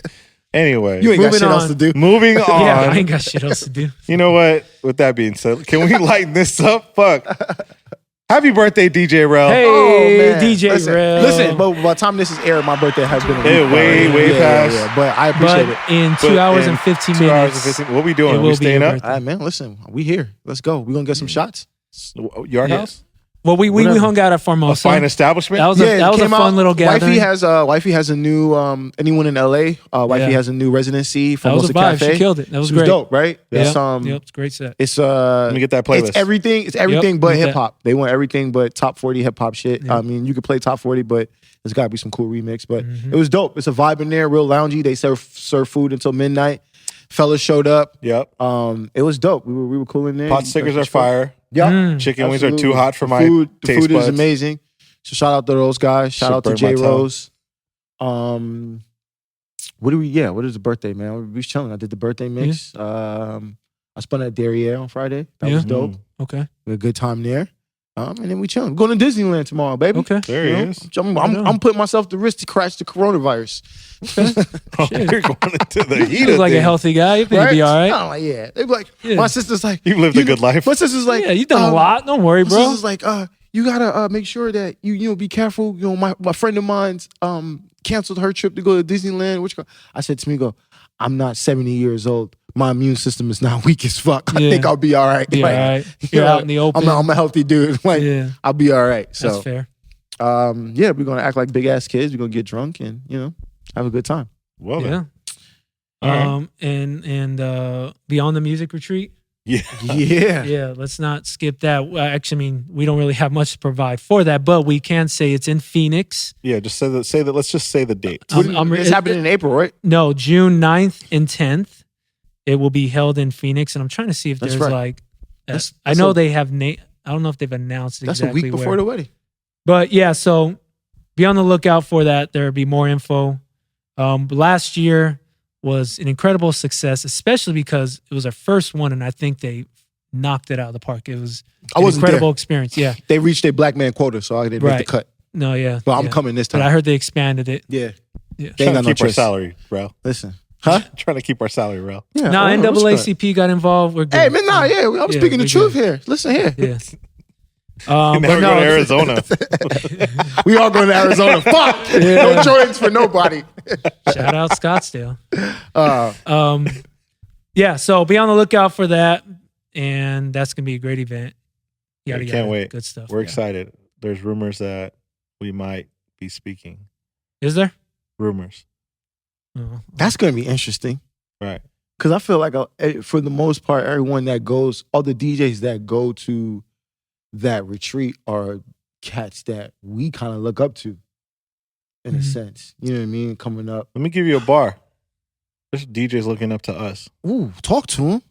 Speaker 1: Anyway,
Speaker 3: You ain't got
Speaker 2: Moving
Speaker 3: shit else
Speaker 2: on.
Speaker 3: to do.
Speaker 1: moving on.
Speaker 2: Yeah, I ain't got shit else to do.
Speaker 1: You know what? With that being said, can we lighten this up? Fuck. Happy birthday, DJ Rell.
Speaker 2: Hey,
Speaker 3: man.
Speaker 2: DJ Rell.
Speaker 3: Listen, but by the time this is aired, my birthday has been a week.
Speaker 1: Way past.
Speaker 3: Yeah, but I appreciate
Speaker 2: But
Speaker 3: it.
Speaker 2: in 2
Speaker 1: But
Speaker 2: hours
Speaker 1: in
Speaker 2: and 15
Speaker 1: 2
Speaker 2: minutes.
Speaker 1: hours and 15. What we doing?
Speaker 2: it
Speaker 1: Are
Speaker 2: will
Speaker 1: we
Speaker 2: be
Speaker 1: staying
Speaker 2: your
Speaker 1: up?
Speaker 2: birthday.
Speaker 3: All right, man. Listen, we here. Let's go. We gonna get some shots.
Speaker 1: Your
Speaker 2: Yeah.
Speaker 1: house?
Speaker 2: Well, we
Speaker 3: Whatever.
Speaker 2: hung out at
Speaker 1: A
Speaker 2: Formosa.
Speaker 1: fine establishment?
Speaker 2: That was
Speaker 3: it
Speaker 2: a
Speaker 3: came
Speaker 2: fun
Speaker 3: out.
Speaker 2: little gathering.
Speaker 3: Wifey has a new anyone in LA. Wifey
Speaker 2: Yeah.
Speaker 3: has a new residency from
Speaker 2: That was a
Speaker 3: Formosa
Speaker 2: vibe.
Speaker 3: Cafe.
Speaker 2: She killed it. That was
Speaker 3: She
Speaker 2: great.
Speaker 3: dope, right?
Speaker 2: Yeah.
Speaker 3: It's
Speaker 2: It's a great set.
Speaker 3: it's
Speaker 1: Let me get that playlist.
Speaker 3: It's everything
Speaker 2: Yep,
Speaker 3: but
Speaker 2: get that.
Speaker 3: hip hop. They want everything but top 40 hip hop shit.
Speaker 2: Yeah.
Speaker 3: I mean, you could play top 40, but there's got to be some cool remix. But
Speaker 2: Mm-hmm.
Speaker 3: it was dope. It's a vibe in there, real loungy. They serve food until midnight. Fellas showed up.
Speaker 1: Yep.
Speaker 3: It was dope. We were cool in there.
Speaker 1: Pot stickers are fire.
Speaker 3: Yeah.
Speaker 2: Mm.
Speaker 1: Chicken wings are
Speaker 3: Absolutely.
Speaker 1: too hot for
Speaker 3: The
Speaker 1: my
Speaker 3: food, the
Speaker 1: taste
Speaker 3: food
Speaker 1: buds.
Speaker 3: is amazing. So shout out to those guys. Shout out to
Speaker 1: Should burn
Speaker 3: J
Speaker 1: my tongue.
Speaker 3: Rose. What is the birthday, man? We was chilling. I did the birthday mix. I spun at Derriere on Friday. That was
Speaker 2: Yeah.
Speaker 3: dope.
Speaker 2: Okay.
Speaker 3: We had a good time there. And then we chilling. Going to Disneyland tomorrow, baby.
Speaker 2: Okay.
Speaker 1: There he
Speaker 3: You know?
Speaker 1: is.
Speaker 3: I'm putting myself to risk to crash the coronavirus.
Speaker 1: You're going into the heat
Speaker 2: You look
Speaker 1: of
Speaker 2: like a
Speaker 1: things.
Speaker 2: healthy guy. You think you'll be all right?
Speaker 3: I'm like, yeah. They be like,
Speaker 2: Yeah.
Speaker 3: my sister's like,
Speaker 1: You've lived a good life.
Speaker 3: My sister's like,
Speaker 2: Yeah, you've done a lot. Don't worry,
Speaker 3: My
Speaker 2: bro.
Speaker 3: sister's like, you gotta make sure that you be careful. You know, my friend of mine's canceled her trip to go to Disneyland. I said to me, I'm not 70 years old. My immune system is not weak as fuck. I
Speaker 2: Yeah.
Speaker 3: think I'll be all right.
Speaker 2: Be all right. You're out in the open.
Speaker 3: I'm a healthy dude. Like,
Speaker 2: Yeah.
Speaker 3: I'll be all right.
Speaker 2: That's
Speaker 3: So,
Speaker 2: fair.
Speaker 3: we're gonna act like big ass kids. We're gonna get drunk and have a good time.
Speaker 1: Well,
Speaker 2: Yeah.
Speaker 1: then. All right.
Speaker 2: And Beyond the Music Retreat.
Speaker 1: Yeah.
Speaker 3: Yeah.
Speaker 2: Yeah, let's not skip that. Actually, I mean, we don't really have much to provide for that, but we can say it's in Phoenix.
Speaker 1: Yeah, just say that. Let's just say the date.
Speaker 3: It's happening in April, right?
Speaker 2: No, June 9th and 10th. It will be held in Phoenix, and I'm trying to see if
Speaker 3: That's
Speaker 2: there's
Speaker 3: right.
Speaker 2: like.
Speaker 3: That's
Speaker 2: I know
Speaker 3: a-
Speaker 2: they have. I don't know if they've announced
Speaker 3: That's
Speaker 2: exactly
Speaker 3: a week before
Speaker 2: where.
Speaker 3: the wedding.
Speaker 2: But yeah, so be on the lookout for that. There'll be more info. Last year was an incredible success, especially because it was our first one, and I think they knocked it out of the park. It was
Speaker 3: I
Speaker 2: an
Speaker 3: wasn't
Speaker 2: incredible
Speaker 3: there.
Speaker 2: experience. Yeah.
Speaker 3: They reached their black man quota, so I didn't make the
Speaker 2: Right.
Speaker 3: cut.
Speaker 2: No, yeah.
Speaker 3: But I'm
Speaker 2: yeah.
Speaker 3: coming this
Speaker 2: But
Speaker 3: time.
Speaker 2: I heard they expanded it.
Speaker 3: Yeah.
Speaker 2: Yeah.
Speaker 3: They
Speaker 1: Trying
Speaker 3: ain't got
Speaker 1: to
Speaker 3: no
Speaker 1: keep our
Speaker 3: choice.
Speaker 1: salary, bro.
Speaker 3: Listen. Huh?
Speaker 1: Trying to keep our salary, bro.
Speaker 3: Yeah.
Speaker 2: No,
Speaker 3: well, respect.
Speaker 2: NAACP got involved. We're good.
Speaker 3: Hey, man, I'm
Speaker 2: Yeah,
Speaker 3: speaking the
Speaker 2: we
Speaker 3: truth
Speaker 2: good.
Speaker 3: here. Listen here.
Speaker 2: Yeah.
Speaker 1: You
Speaker 2: But
Speaker 1: never
Speaker 2: no,
Speaker 1: go to Arizona.
Speaker 3: We all going to Arizona. Fuck. No Jordans for nobody.
Speaker 2: shout out Scottsdale.
Speaker 3: Uh,
Speaker 2: Yeah, so be on the lookout for that, and that's gonna be a great event. Yada,
Speaker 1: Can't
Speaker 2: yada.
Speaker 1: wait.
Speaker 2: Good stuff.
Speaker 1: We're excited. There's rumors that we might be speaking.
Speaker 2: Is there?
Speaker 1: Rumors.
Speaker 2: Oh.
Speaker 3: That's gonna be interesting.
Speaker 1: Right.
Speaker 3: Because I feel like for the most part, everyone that goes, all the DJs that go to that retreat are cats that we kind of look up to, in a sense. You know what I mean? Coming up.
Speaker 1: Let me give you a bar. There's DJs looking up to us.
Speaker 3: Ooh, talk to him.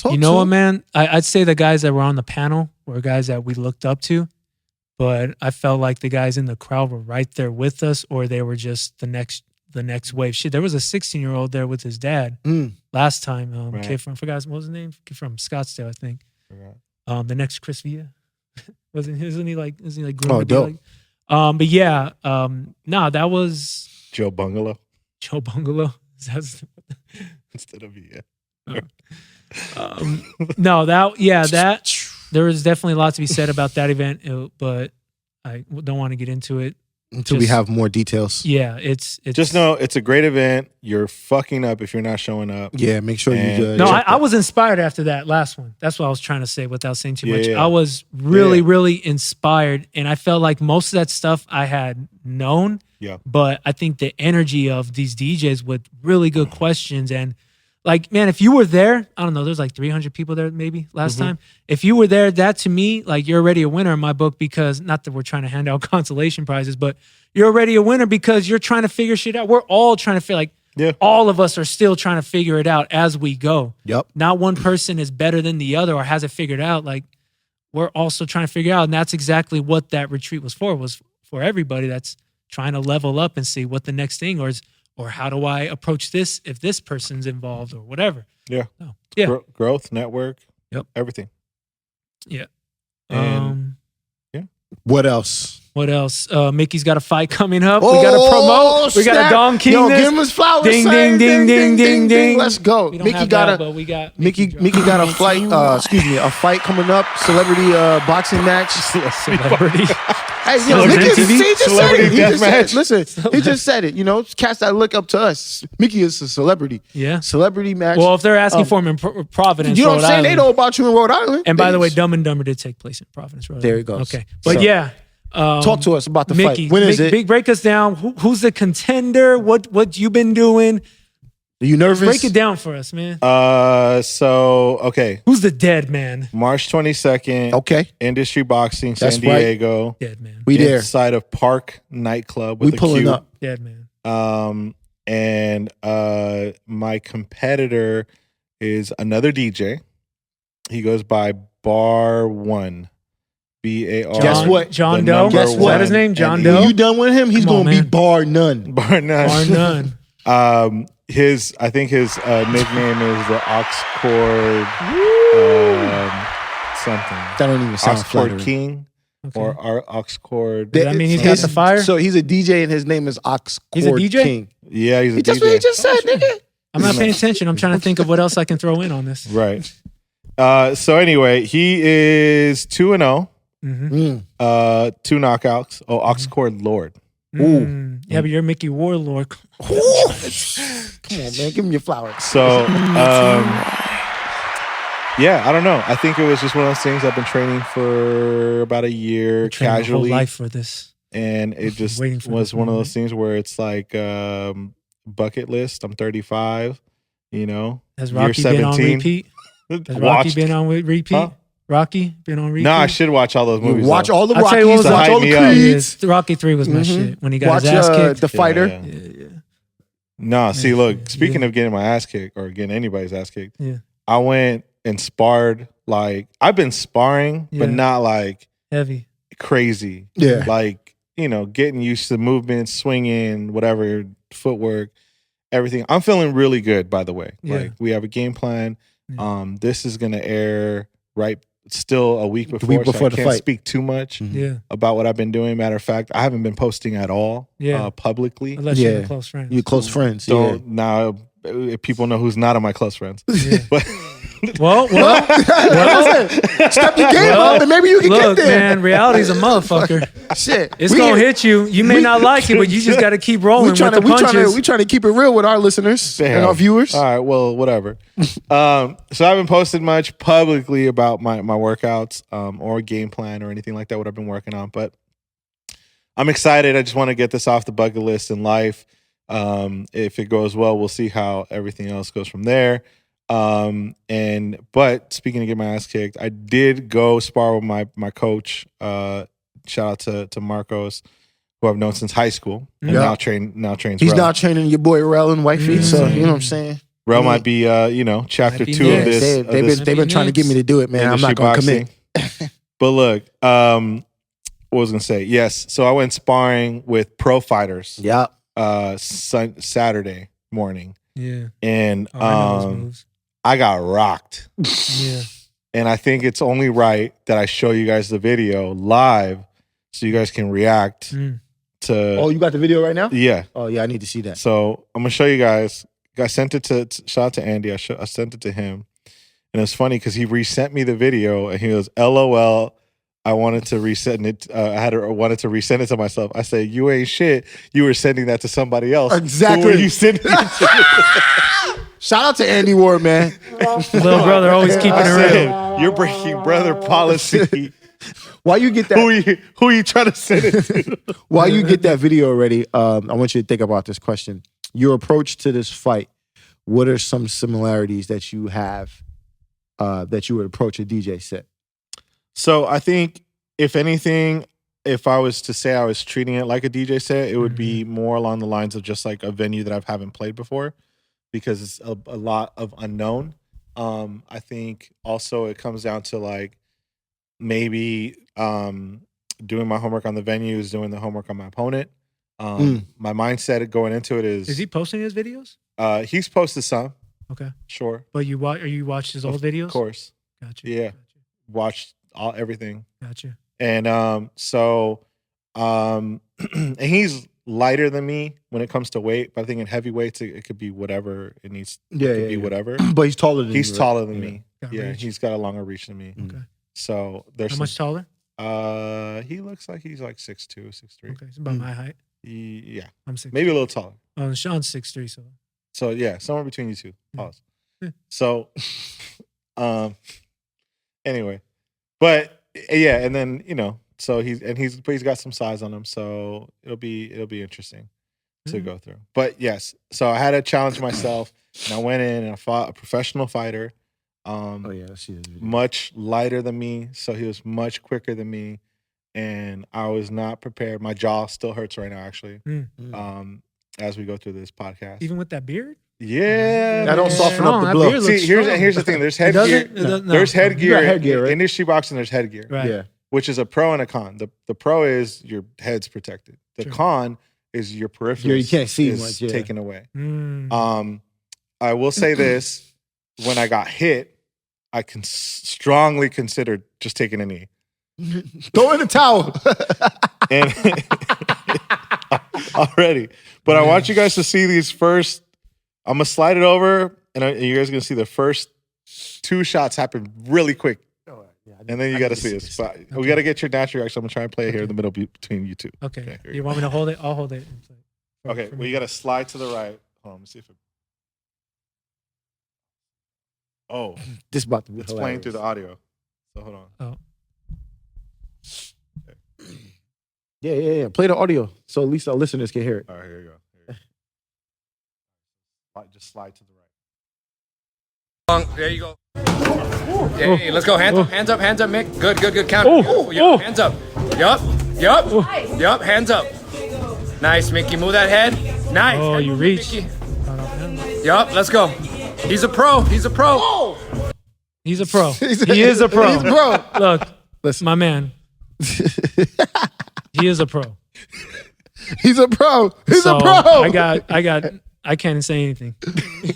Speaker 2: You know what, man? I'd say the guys that were on the panel were guys that we looked up to, but I felt like the guys in the crowd were right there with us, or they were just the next wave. Shit, there was a 16-year-old there with his dad last time.
Speaker 1: Right.
Speaker 2: Kid from, forgot what was his name? Kid from Scottsdale, I think.
Speaker 1: Right.
Speaker 2: The next Chris Villa. Isn't he like groomed
Speaker 3: Oh,
Speaker 2: to be
Speaker 3: dope.
Speaker 2: like? But yeah, that was
Speaker 1: Joe Bungalow
Speaker 2: Joe Bungalow.
Speaker 1: instead of Villa.
Speaker 2: That there was definitely a lot to be said about that event, but I don't want to get into it
Speaker 3: Until we have more details.
Speaker 2: Yeah, it's
Speaker 1: just know it's a great event. You're fucking up if you're not showing up.
Speaker 3: Yeah, make sure you.
Speaker 2: No, I was inspired after that last one. That's what I was trying to say without saying too much.
Speaker 1: Yeah.
Speaker 2: I was really inspired, and I felt like most of that stuff I had known.
Speaker 1: Yeah.
Speaker 2: But I think the energy of these DJs with really good questions and. Like, man, if you were there, I don't know, there's like 300 people there maybe last time. If you were there, that to me, like you're already a winner in my book because, not that we're trying to hand out consolation prizes, but you're already a winner because you're trying to figure shit out. We're all trying to feel like all of us are still trying to figure it out as we go.
Speaker 3: Yep.
Speaker 2: Not one person is better than the other or has it figured out. Like, we're also trying to figure out. And that's exactly what that retreat was for everybody that's trying to level up and see what the next thing or how do I approach this if this person's involved or whatever.
Speaker 1: Yeah.
Speaker 2: So, yeah.
Speaker 1: Growth, network.
Speaker 2: Yep.
Speaker 1: Everything.
Speaker 2: Yeah.
Speaker 1: And,
Speaker 3: What else?
Speaker 2: What else? Miki's got a fight coming up. We got to promote. We got a Dom King.
Speaker 3: Yo, give him his flowers.
Speaker 2: Ding, ding, ding, ding, ding, ding.
Speaker 3: Let's go.
Speaker 2: We don't have that, but we got
Speaker 3: Miki got a flight. A fight coming up. Celebrity boxing match.
Speaker 2: Celebrity.
Speaker 3: Hey, yo,
Speaker 2: Celebrity
Speaker 3: Miki,
Speaker 2: TV?
Speaker 3: he just said it. He
Speaker 1: Death
Speaker 3: just said
Speaker 1: match.
Speaker 3: it. Listen, he just said it. You know, cats that look up to us. Miki is a celebrity.
Speaker 2: Yeah.
Speaker 3: Celebrity match.
Speaker 2: Well, if they're asking for him in Providence,
Speaker 3: you know what
Speaker 2: Rhode
Speaker 3: I'm saying? They
Speaker 2: Island.
Speaker 3: know about you in Rhode Island.
Speaker 2: And by the way, Dumb and Dumber did take place in Providence, Rhode Island.
Speaker 3: There it goes.
Speaker 2: Okay. But
Speaker 3: So,
Speaker 2: yeah.
Speaker 3: talk to us about the
Speaker 2: Miki,
Speaker 3: fight. When is it?
Speaker 2: Break us down. Who's the contender? What you been doing?
Speaker 3: Are you nervous?
Speaker 2: Break it down for us, man.
Speaker 1: Okay.
Speaker 2: Who's the dead man?
Speaker 1: March 22nd.
Speaker 3: Okay.
Speaker 1: Industry Boxing,
Speaker 3: That's
Speaker 1: San Diego.
Speaker 2: Dead man.
Speaker 3: We there.
Speaker 1: Inside of Park Nightclub
Speaker 3: We
Speaker 1: with a
Speaker 3: pulling
Speaker 1: Q.
Speaker 3: up.
Speaker 2: Dead man.
Speaker 1: And my competitor is another DJ. He goes by Bar One. BAR.
Speaker 3: Guess what?
Speaker 2: John
Speaker 1: the
Speaker 2: Doe.
Speaker 1: number
Speaker 2: Guess what? Is that his
Speaker 1: one.
Speaker 2: name? John
Speaker 1: And
Speaker 2: Doe?
Speaker 3: When you done with him, he's
Speaker 2: Come on,
Speaker 3: gonna be
Speaker 2: man.
Speaker 3: bar none.
Speaker 1: Bar None.
Speaker 2: Bar none.
Speaker 1: I think his nickname is the Oxcord something.
Speaker 3: That don't even sound
Speaker 1: Oxcord
Speaker 3: flattering.
Speaker 1: King
Speaker 2: Okay.
Speaker 1: or Oxcord.
Speaker 2: Does that mean he's got the fire?
Speaker 3: So he's a DJ and his name is Oxcord
Speaker 2: He's a DJ?
Speaker 3: King.
Speaker 1: Yeah, he's a
Speaker 3: That's
Speaker 1: DJ.
Speaker 3: what he just said, nigga.
Speaker 2: I'm not paying attention. I'm trying to think of what else I can throw in on this.
Speaker 1: Right. So anyway, he is 2-0.
Speaker 2: Mm-hmm.
Speaker 1: 2 knockouts. Oh, Oxcord Lord.
Speaker 2: Yeah, but you're Miki Warlord.
Speaker 3: Come on, man. Give him your flowers.
Speaker 1: So, yeah, I don't know. I think it was just one of those things. I've been training for about a year
Speaker 2: Trained my whole
Speaker 1: casually,
Speaker 2: life for this.
Speaker 1: and it just
Speaker 2: Waiting for
Speaker 1: was
Speaker 2: this
Speaker 1: one of
Speaker 2: moment.
Speaker 1: those things where it's like bucket list. I'm 35. You know,
Speaker 2: Has
Speaker 1: year
Speaker 2: Rocky been on
Speaker 1: 17.
Speaker 2: repeat? Has Rocky
Speaker 1: Watched.
Speaker 2: been on repeat?
Speaker 1: Huh?
Speaker 2: Rocky been on repeat?
Speaker 1: No, I should watch all those movies.
Speaker 3: Watch
Speaker 1: though.
Speaker 3: all the
Speaker 2: I'll tell you what
Speaker 3: Rockies.
Speaker 2: was
Speaker 3: Watch all the
Speaker 1: hype me up.
Speaker 3: Creeds.
Speaker 2: Rocky 3 was my shit when he got
Speaker 3: Watch
Speaker 2: his ass kicked.
Speaker 3: The Fighter.
Speaker 1: Yeah.
Speaker 2: Yeah.
Speaker 1: No, see,
Speaker 2: Yeah,
Speaker 1: look.
Speaker 2: yeah,
Speaker 1: Speaking
Speaker 2: yeah.
Speaker 1: of getting my ass kicked or getting anybody's ass kicked,
Speaker 2: Yeah.
Speaker 1: I went and sparred. Like I've been sparring,
Speaker 2: Yeah.
Speaker 1: but not like
Speaker 2: Heavy.
Speaker 1: crazy.
Speaker 3: Yeah.
Speaker 1: Like getting used to movements, swinging, whatever, footwork, everything. I'm feeling really good. By the way,
Speaker 2: Yeah.
Speaker 1: like we have a game plan.
Speaker 2: Yeah.
Speaker 1: This is gonna air still a week before.
Speaker 3: week before
Speaker 1: so
Speaker 3: the
Speaker 1: I can't
Speaker 3: fight.
Speaker 1: speak too much
Speaker 2: Yeah.
Speaker 1: about what I've been doing. Matter of fact, I haven't been posting at all.
Speaker 2: Yeah.
Speaker 1: Publicly.
Speaker 2: Unless you're
Speaker 3: Yeah.
Speaker 2: a close friend.
Speaker 3: Your close friends.
Speaker 1: So
Speaker 3: Yeah.
Speaker 1: now people know who's not of my close friends.
Speaker 2: Yeah.
Speaker 1: But
Speaker 2: Well,
Speaker 3: step your game up and maybe you can get there.
Speaker 2: Man, reality's a motherfucker.
Speaker 3: Shit.
Speaker 2: It's going to hit you. You may not like it, but you just got to keep rolling with the punches.
Speaker 3: We trying to keep it real with our listeners and our viewers.
Speaker 1: All right, well, whatever. So I haven't posted much publicly about my workouts or game plan or anything like that, what I've been working on. But I'm excited. I just want to get this off the bucket list in life. If it goes well, we'll see how everything else goes from there. But speaking of getting my ass kicked, I did go spar with my coach. Shout out to Marcos, who I've known since high school, and now trains.
Speaker 3: He's
Speaker 1: Rell.
Speaker 3: now training your boy Rell and wifey. So you know what I'm saying.
Speaker 1: Rell might be chapter 2 of this.
Speaker 3: They've been trying to get me to do it, man. I'm not gonna commit.
Speaker 1: But look, what was I gonna say? Yes, so I went sparring with pro fighters.
Speaker 3: Yeah.
Speaker 1: Saturday morning.
Speaker 2: Yeah.
Speaker 1: And
Speaker 2: I know those moves.
Speaker 1: I got rocked.
Speaker 2: Yeah.
Speaker 1: And I think it's only right that I show you guys the video live so you guys can react to.
Speaker 3: Oh, you got the video right now?
Speaker 1: Yeah.
Speaker 3: Oh, yeah, I need to see that.
Speaker 1: So I'm going to show you guys. I sent it to, shout out to Andy. I sent it to him. And it's funny because he resent me the video and he goes, LOL. I wanted to resend it. Wanted to resend it to myself. I say, you ain't shit. You were sending that to somebody else.
Speaker 3: Exactly.
Speaker 1: Who were you sending it to?
Speaker 3: Shout out to Andy Ward, man.
Speaker 2: Little brother always keeping it real.
Speaker 1: You're breaking brother policy.
Speaker 3: While you get that,
Speaker 1: who are you trying to send it to?
Speaker 3: While you get that video ready, I want you to think about this question. Your approach to this fight. What are some similarities that you have that you would approach a DJ set?
Speaker 1: So I think, if anything, if I was to say I was treating it like a DJ set, it would be more along the lines of just like a venue that I haven't played before, because it's a lot of unknown. I think also it comes down to like maybe doing my homework on the venues, doing the homework on my opponent. My mindset going into it is
Speaker 2: he posting his videos?
Speaker 1: He's posted some.
Speaker 2: Okay.
Speaker 1: Sure.
Speaker 2: But you watched his old videos?
Speaker 1: Of course.
Speaker 2: Gotcha.
Speaker 1: Yeah. Watched everything.
Speaker 2: Gotcha.
Speaker 1: And and he's lighter than me when it comes to weight, but I think in heavyweights it could be whatever it needs. It could be whatever.
Speaker 3: But he's taller than
Speaker 1: he's
Speaker 3: you,
Speaker 1: taller than me.
Speaker 2: Yeah,
Speaker 1: he's got a longer reach than me.
Speaker 2: Okay.
Speaker 1: So there's
Speaker 2: how much taller?
Speaker 1: He looks like he's like 6'2", 6'3".
Speaker 2: Okay, it's about my height.
Speaker 1: Yeah,
Speaker 2: I'm 6'3".
Speaker 1: Maybe a little taller.
Speaker 2: Oh, Sean's 6'3",
Speaker 1: so yeah, somewhere between you two. Pause.
Speaker 2: Yeah.
Speaker 1: So, anyway, but yeah, and then so he's got some size on him, so it'll be interesting to go through. But yes, so I had to challenge myself, and I went in and I fought a professional fighter. Much lighter than me, so he was much quicker than me, and I was not prepared. My jaw still hurts right now, actually. As we go through this podcast,
Speaker 2: even with that beard.
Speaker 1: Yeah,
Speaker 3: that don't soften up the blow.
Speaker 1: See, here's the thing. There's headgear. There's headgear.
Speaker 3: Right?
Speaker 1: Industry boxing, there's headgear.
Speaker 2: Right.
Speaker 3: Yeah.
Speaker 1: Which is a pro and a con. The pro is your head's protected. The con is your peripheral.
Speaker 3: You can't see much. Yeah.
Speaker 1: Taken away. I will say this: when I got hit, I strongly considered just taking a knee.
Speaker 3: Throw in the towel.
Speaker 1: And already, but I want you guys to see these first. I'm gonna slide it over, and you guys are gonna see the first 2 shots happen really quick. And then you got to see this. But we got to get your natural reaction. I'm going to try and play it here in the middle between you two.
Speaker 2: Okay. You want me to hold it? I'll hold it.
Speaker 1: Okay. Well, you got to slide to the right. Hold on. Let me see if it. Oh.
Speaker 3: This about to be
Speaker 1: It's
Speaker 3: hilarious.
Speaker 1: playing through the audio. So hold on.
Speaker 2: Oh.
Speaker 1: Okay.
Speaker 3: Yeah. Play the audio so at least our listeners can hear it.
Speaker 1: All right. Here you go. Just slide to the right.
Speaker 4: There you go. Yeah, hey, let's go. Hands up, Mick. Good. Count. Yep. Hands up. Yup. Hands up. Nice, Mickey. Move that head. Nice.
Speaker 2: Oh, you reach.
Speaker 4: Yup. Let's go. He's a pro.
Speaker 2: He's a pro. He is a pro.
Speaker 3: He's a pro.
Speaker 2: Look,
Speaker 3: listen,
Speaker 2: my man. He is a pro.
Speaker 3: He's a pro. He's a pro.
Speaker 2: I can't say anything.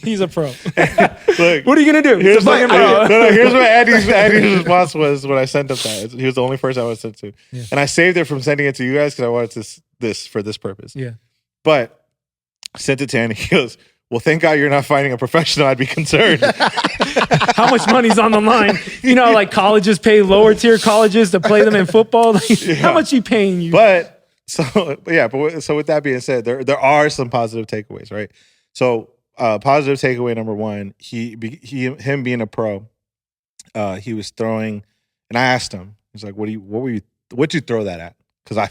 Speaker 2: He's a pro.
Speaker 1: Look,
Speaker 2: what are you gonna do?
Speaker 1: Here's what Andy's response was when I sent him that. He was the only person I was sent to, and I saved it from sending it to you guys because I wanted this for this purpose.
Speaker 2: Yeah.
Speaker 1: But I sent it to Andy. He goes, well, thank God you're not fighting a professional. I'd be concerned.
Speaker 2: How much money's on the line? You know, like colleges pay lower tier colleges to play them in football. Like, how much he paying you?
Speaker 1: But with that being said, there are some positive takeaways, right? So positive takeaway number one, him being a pro, he was throwing, and I asked him, he's like, what'd you throw that at? Because I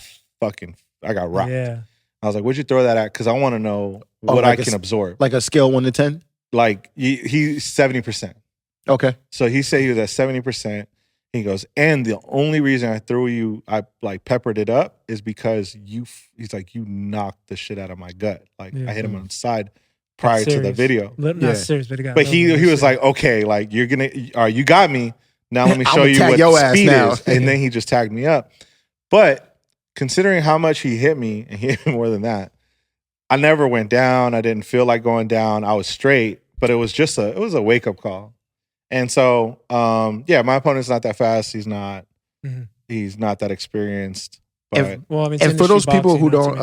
Speaker 1: got rocked.
Speaker 2: Yeah.
Speaker 1: I was like, what'd you throw that at? Because I want to know what I can absorb.
Speaker 3: Like a scale 1 to 10?
Speaker 1: Like he's 70%.
Speaker 3: Okay.
Speaker 1: So he said he was at 70%. He goes, and the only reason I like peppered it up is because he's like, you knocked the shit out of my gut. Like I hit him on the side prior to the video.
Speaker 2: Not serious, but
Speaker 1: he was like, okay, like you got me. Now let me show you what
Speaker 3: your
Speaker 1: the speed
Speaker 3: now.
Speaker 1: is. And then he just tagged me up. But considering how much he hit me, and he hit me more than that, I never went down. I didn't feel like going down. I was straight, but it was just a wake-up call. And so, my opponent's not that fast. He's not that experienced. But
Speaker 3: and for those people who don't,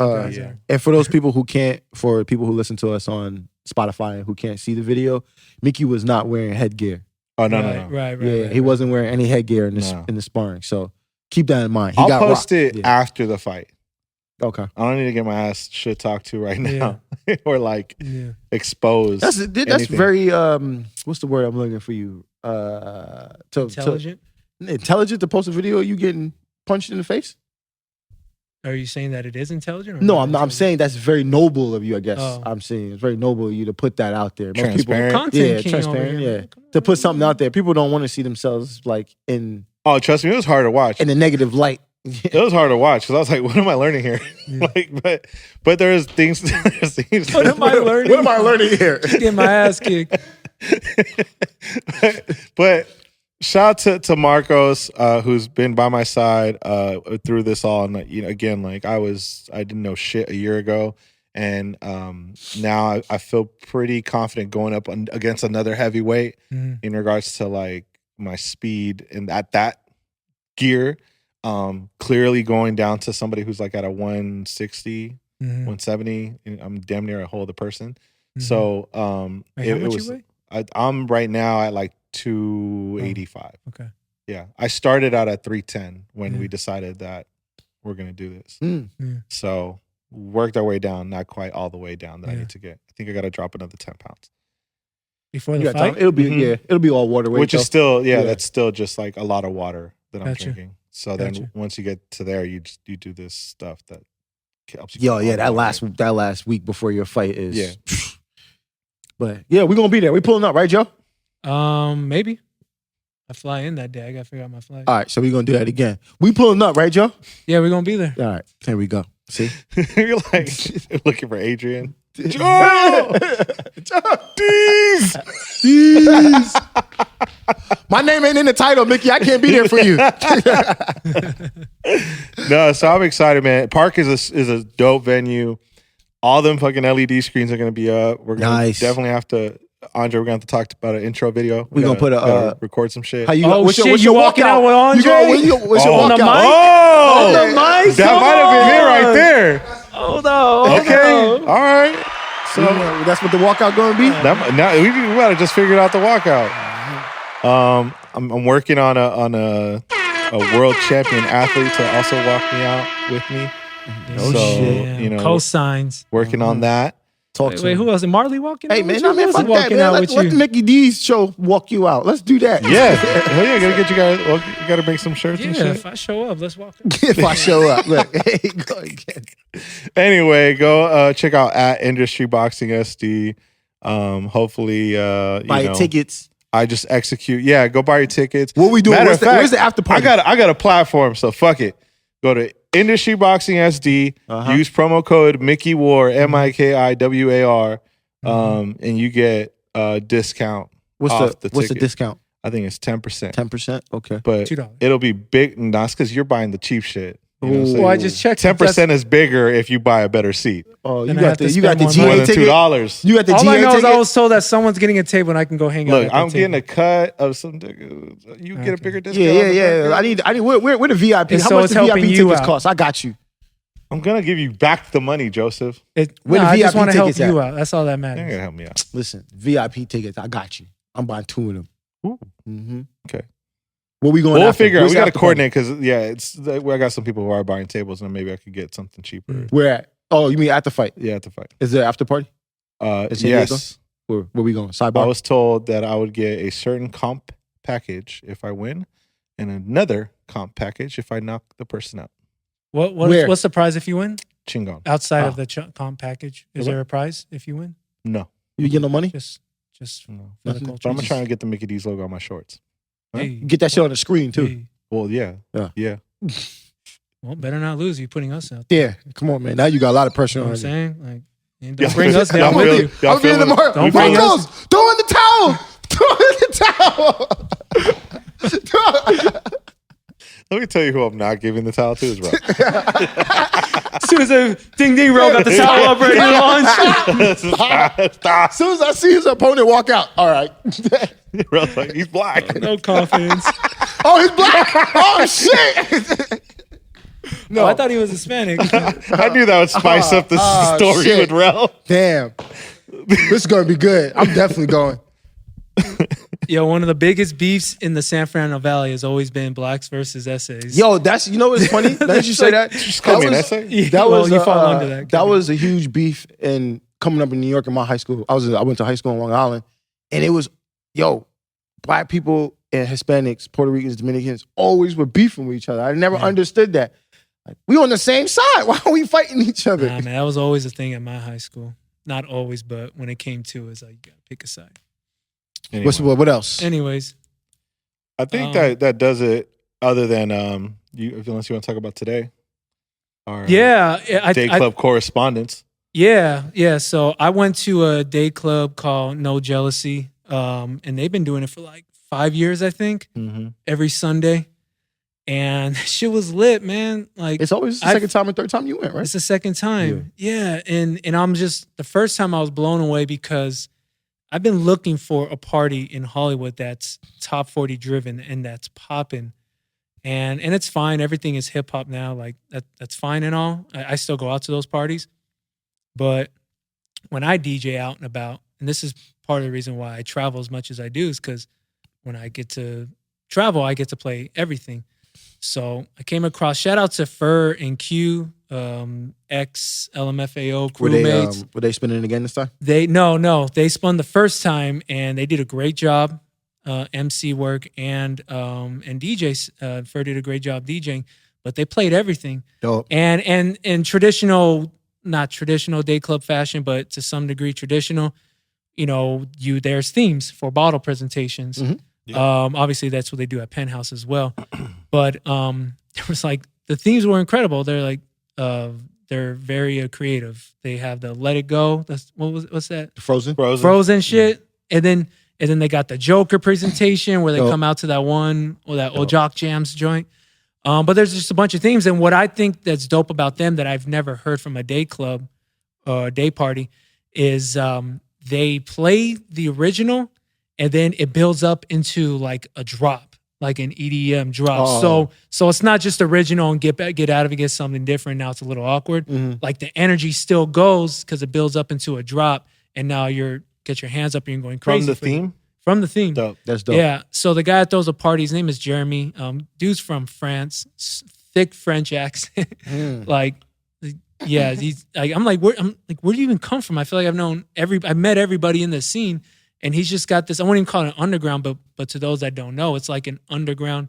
Speaker 3: and for those people who can't, for people who listen to us on Spotify and who can't see the video, Miki was not wearing headgear.
Speaker 1: Oh, no.
Speaker 2: Right.
Speaker 3: He wasn't wearing any headgear in the sparring. So keep that in mind.
Speaker 1: I'll post it after the fight.
Speaker 3: Okay.
Speaker 1: I don't need to get my ass shit talked to right now or exposed.
Speaker 3: That's very what's the word I'm looking for you?
Speaker 2: Intelligent?
Speaker 3: Intelligent to post a video of you getting punched in the face?
Speaker 2: Are you saying that it is intelligent?
Speaker 3: No, I'm not. I'm saying that's very noble of you, I guess. I'm saying it's very noble of you to put that out there.
Speaker 1: Transparent.
Speaker 3: Transparent, yeah. To put something out there. People don't want to see themselves like in...
Speaker 1: Oh, trust me, it was hard to watch.
Speaker 3: In a negative light.
Speaker 1: It was hard to watch because I was like, "What am I learning here?" But there's things.
Speaker 2: What am I learning?
Speaker 3: What am I learning here?
Speaker 2: Getting my ass kicked.
Speaker 1: but shout out to Marcos, who's been by my side through this all. And again, like I didn't know shit a year ago, and now I feel pretty confident going up against another heavyweight in regards to like my speed and at that gear. Clearly going down to somebody who's like at a 160, 170. I'm damn near a whole other person. So
Speaker 2: it was. You weigh?
Speaker 1: I'm right now at like 285.
Speaker 2: Okay.
Speaker 1: Yeah, I started out at 310 when we decided that we're gonna do this. So worked our way down, not quite all the way down that I need to get. I think I got to drop another 10 pounds
Speaker 2: before the fight.
Speaker 3: It'll be it'll be all water weight,
Speaker 1: which is still that's still just like a lot of water that I'm
Speaker 2: Gotcha.
Speaker 1: drinking. So then once you get to there, you do this stuff that helps you.
Speaker 3: That last week before your fight is. But we're gonna be there. We pulling up, right, Joe?
Speaker 2: Maybe. I fly in that day. I gotta figure out my flight.
Speaker 3: All right, so we're gonna do that again. We pulling up, right, Joe?
Speaker 2: Yeah, we're gonna be there.
Speaker 3: All right, there we go. See,
Speaker 1: you're like looking for Adrian. Joe!
Speaker 3: Jeez. My name ain't in the title, Miki. I can't be there for you.
Speaker 1: No, so I'm excited, man. Park is a dope venue. All them fucking LED screens are gonna be up. We're gonna definitely have to. Andre, we're gonna have to talk about an intro video.
Speaker 3: We're gonna put
Speaker 1: record some shit.
Speaker 3: How you?
Speaker 2: What's your
Speaker 3: walking
Speaker 2: out with Andre?
Speaker 3: What's your
Speaker 2: on the
Speaker 3: walkout?
Speaker 2: mic?
Speaker 1: On
Speaker 2: the mic?
Speaker 1: That might have been it right there.
Speaker 2: Hold on.
Speaker 1: Okay. All right. So
Speaker 3: that's what the walkout gonna be.
Speaker 1: Now we gotta just figure out the walkout. I'm working on a world champion athlete to also walk me out with me.
Speaker 3: Oh shit!
Speaker 1: You know,
Speaker 2: cosigns.
Speaker 1: Working on that.
Speaker 2: Wait, who else? Is Marley walking?
Speaker 3: Hey
Speaker 2: out
Speaker 3: man,
Speaker 2: with you?
Speaker 3: fuck that, man. Let the MikiDz show walk you out. Let's do that.
Speaker 1: Yeah, gotta get you guys. Well, you gotta bring some shirts and shit.
Speaker 2: If I show up, let's walk.
Speaker 3: If I show up, look. Hey, go again.
Speaker 1: Anyway, go check out at Industry Boxing SD. Hopefully,
Speaker 3: buy tickets.
Speaker 1: I just execute. Yeah, go buy your tickets.
Speaker 3: What we doing? Where's the after party?
Speaker 1: I got a platform, so fuck it. Go to Industry Boxing SD. Use promo code MikiWAR MikiWAR, and you get a discount.
Speaker 3: What's the discount?
Speaker 1: I think it's 10%.
Speaker 3: 10%. Okay,
Speaker 1: but
Speaker 2: $2.
Speaker 1: It'll be big. And that's because you're buying the cheap shit. You know what I'm saying?
Speaker 2: Well, I just checked.
Speaker 1: 10% is bigger if you buy a better seat.
Speaker 3: Oh,
Speaker 2: Then
Speaker 3: you got the GA ticket.
Speaker 1: $2.
Speaker 3: You got the
Speaker 2: All
Speaker 3: GA
Speaker 2: I know
Speaker 3: ticket.
Speaker 2: is I was told that someone's getting a table and I can go hang out.
Speaker 1: Look, I'm getting a cut of some. You get a bigger discount.
Speaker 3: Yeah. I need. Where the VIP? How much the VIP tickets cost? I got you.
Speaker 1: I'm gonna give you back the money, Joseph.
Speaker 2: I just want to help you out. That's all that matters.
Speaker 1: You're gonna help me out.
Speaker 3: Listen, VIP tickets. I got you. I'm buying 2 of them.
Speaker 1: Ooh.
Speaker 3: Mm-hmm.
Speaker 1: Okay.
Speaker 3: What we going?
Speaker 1: We'll
Speaker 3: after?
Speaker 1: figure out.
Speaker 3: Where's
Speaker 1: We got to
Speaker 3: after
Speaker 1: coordinate because I got some people who are buying tables, and maybe I could get something cheaper.
Speaker 3: Where at? Oh, you mean at the fight?
Speaker 1: Yeah, at the fight.
Speaker 3: Is there after party?
Speaker 1: Yes.
Speaker 3: Where we going? Sidebar.
Speaker 1: I was told that I would get a certain comp package if I win, and another comp package if I knock the person out.
Speaker 2: What's the prize if you win?
Speaker 1: Chingon.
Speaker 2: Outside of the comp package, is there a prize if you win?
Speaker 1: No.
Speaker 3: You get no money?
Speaker 2: Just
Speaker 1: no.
Speaker 2: for the culture.
Speaker 1: But I'm trying to get the MikiDz logo on my shorts.
Speaker 3: Huh? Hey. Get that shit on the screen too.
Speaker 2: Hey.
Speaker 1: Well, yeah.
Speaker 2: Well, better not lose. You putting us out.
Speaker 3: Yeah, come on, man. Now you got a lot of pressure
Speaker 2: You know
Speaker 3: on
Speaker 2: what I'm
Speaker 3: you.
Speaker 2: saying? Like, don't bring us down with you.
Speaker 3: I'll be in tomorrow.
Speaker 2: Don't bring us.
Speaker 3: Throw in the towel. Throw in the towel.
Speaker 1: Let me tell you who I'm not giving the towel to is Rell.
Speaker 2: As soon as Ding Rell got the towel up ready to launch.
Speaker 3: As soon as I see his opponent walk out, all right.
Speaker 1: Rell's like, he's black.
Speaker 2: No confidence.
Speaker 3: Oh, he's black. Oh, shit.
Speaker 2: No, I thought he was Hispanic.
Speaker 1: I knew that would spice up the story
Speaker 3: shit.
Speaker 1: with Rell.
Speaker 3: Damn. This is going to be good. I'm definitely going.
Speaker 2: Yo, one of the biggest beefs in the San Fernando Valley has always been blacks versus essays.
Speaker 3: Yo, you know what's funny? Now that you say that,
Speaker 1: Just call me an essay?
Speaker 2: You fall under that.
Speaker 3: That was a huge beef in coming up in New York in my high school. I went to high school in Long Island, and it was, black people and Hispanics, Puerto Ricans, Dominicans always were beefing with each other. I never understood that. Like, we on the same side. Why are we fighting each other?
Speaker 2: Nah, man, that was always a thing at my high school. Not always, but when it came to it, it's like, you gotta pick a side.
Speaker 1: Anyway.
Speaker 3: What else?
Speaker 2: Anyways.
Speaker 1: I think that does it, other than unless you want to talk about today. Our day club correspondence.
Speaker 2: Yeah. So I went to a day club called No Jealousy, and they've been doing it for like 5 years, I think, every Sunday. And shit was lit, man. Like,
Speaker 3: it's always the second time or third time you went, right?
Speaker 2: It's the second time. Yeah. And I'm just, the first time I was blown away because I've been looking for a party in Hollywood that's top 40 driven and that's popping. And it's fine. Everything is hip hop now. Like that's fine and all. I still go out to those parties. But when I DJ out and about, and this is part of the reason why I travel as much as I do, is because when I get to travel, I get to play everything. So I came across, shout out to Fur and Q, ex LMFAO crewmates.
Speaker 3: Were they spinning it again this time?
Speaker 2: No. They spun the first time and they did a great job, MC work and DJs. Fur did a great job DJing, but they played everything.
Speaker 3: Dope.
Speaker 2: And in traditional, not traditional day club fashion, but to some degree traditional, there's themes for bottle presentations.
Speaker 3: Mm-hmm.
Speaker 1: Yeah.
Speaker 2: Obviously that's what they do at Penthouse as well. But there was like, the themes were incredible. They're like, they're very creative. They have the Let It Go. What's that?
Speaker 3: Frozen
Speaker 2: shit. And then they got the Joker presentation where they come out to that one or that Ojok Jams joint. But there's just a bunch of themes. And what I think that's dope about them that I've never heard from a day club or a day party is they play the original and then it builds up into like a drop, like an EDM drop.
Speaker 3: Oh.
Speaker 2: So it's not just original and get out of it, get something different. Now it's a little awkward.
Speaker 3: Mm-hmm.
Speaker 2: Like the energy still goes because it builds up into a drop, and now get your hands up and you're going crazy. From the theme.
Speaker 1: Dope.
Speaker 3: That's dope.
Speaker 2: Yeah. So the guy that throws a party, his name is Jeremy. Dude's from France, thick French accent. Like, yeah, he's like, where do you even come from? I feel like I've met everybody in the scene. And he's just got this, I won't even call it an underground, but to those that don't know, it's like an underground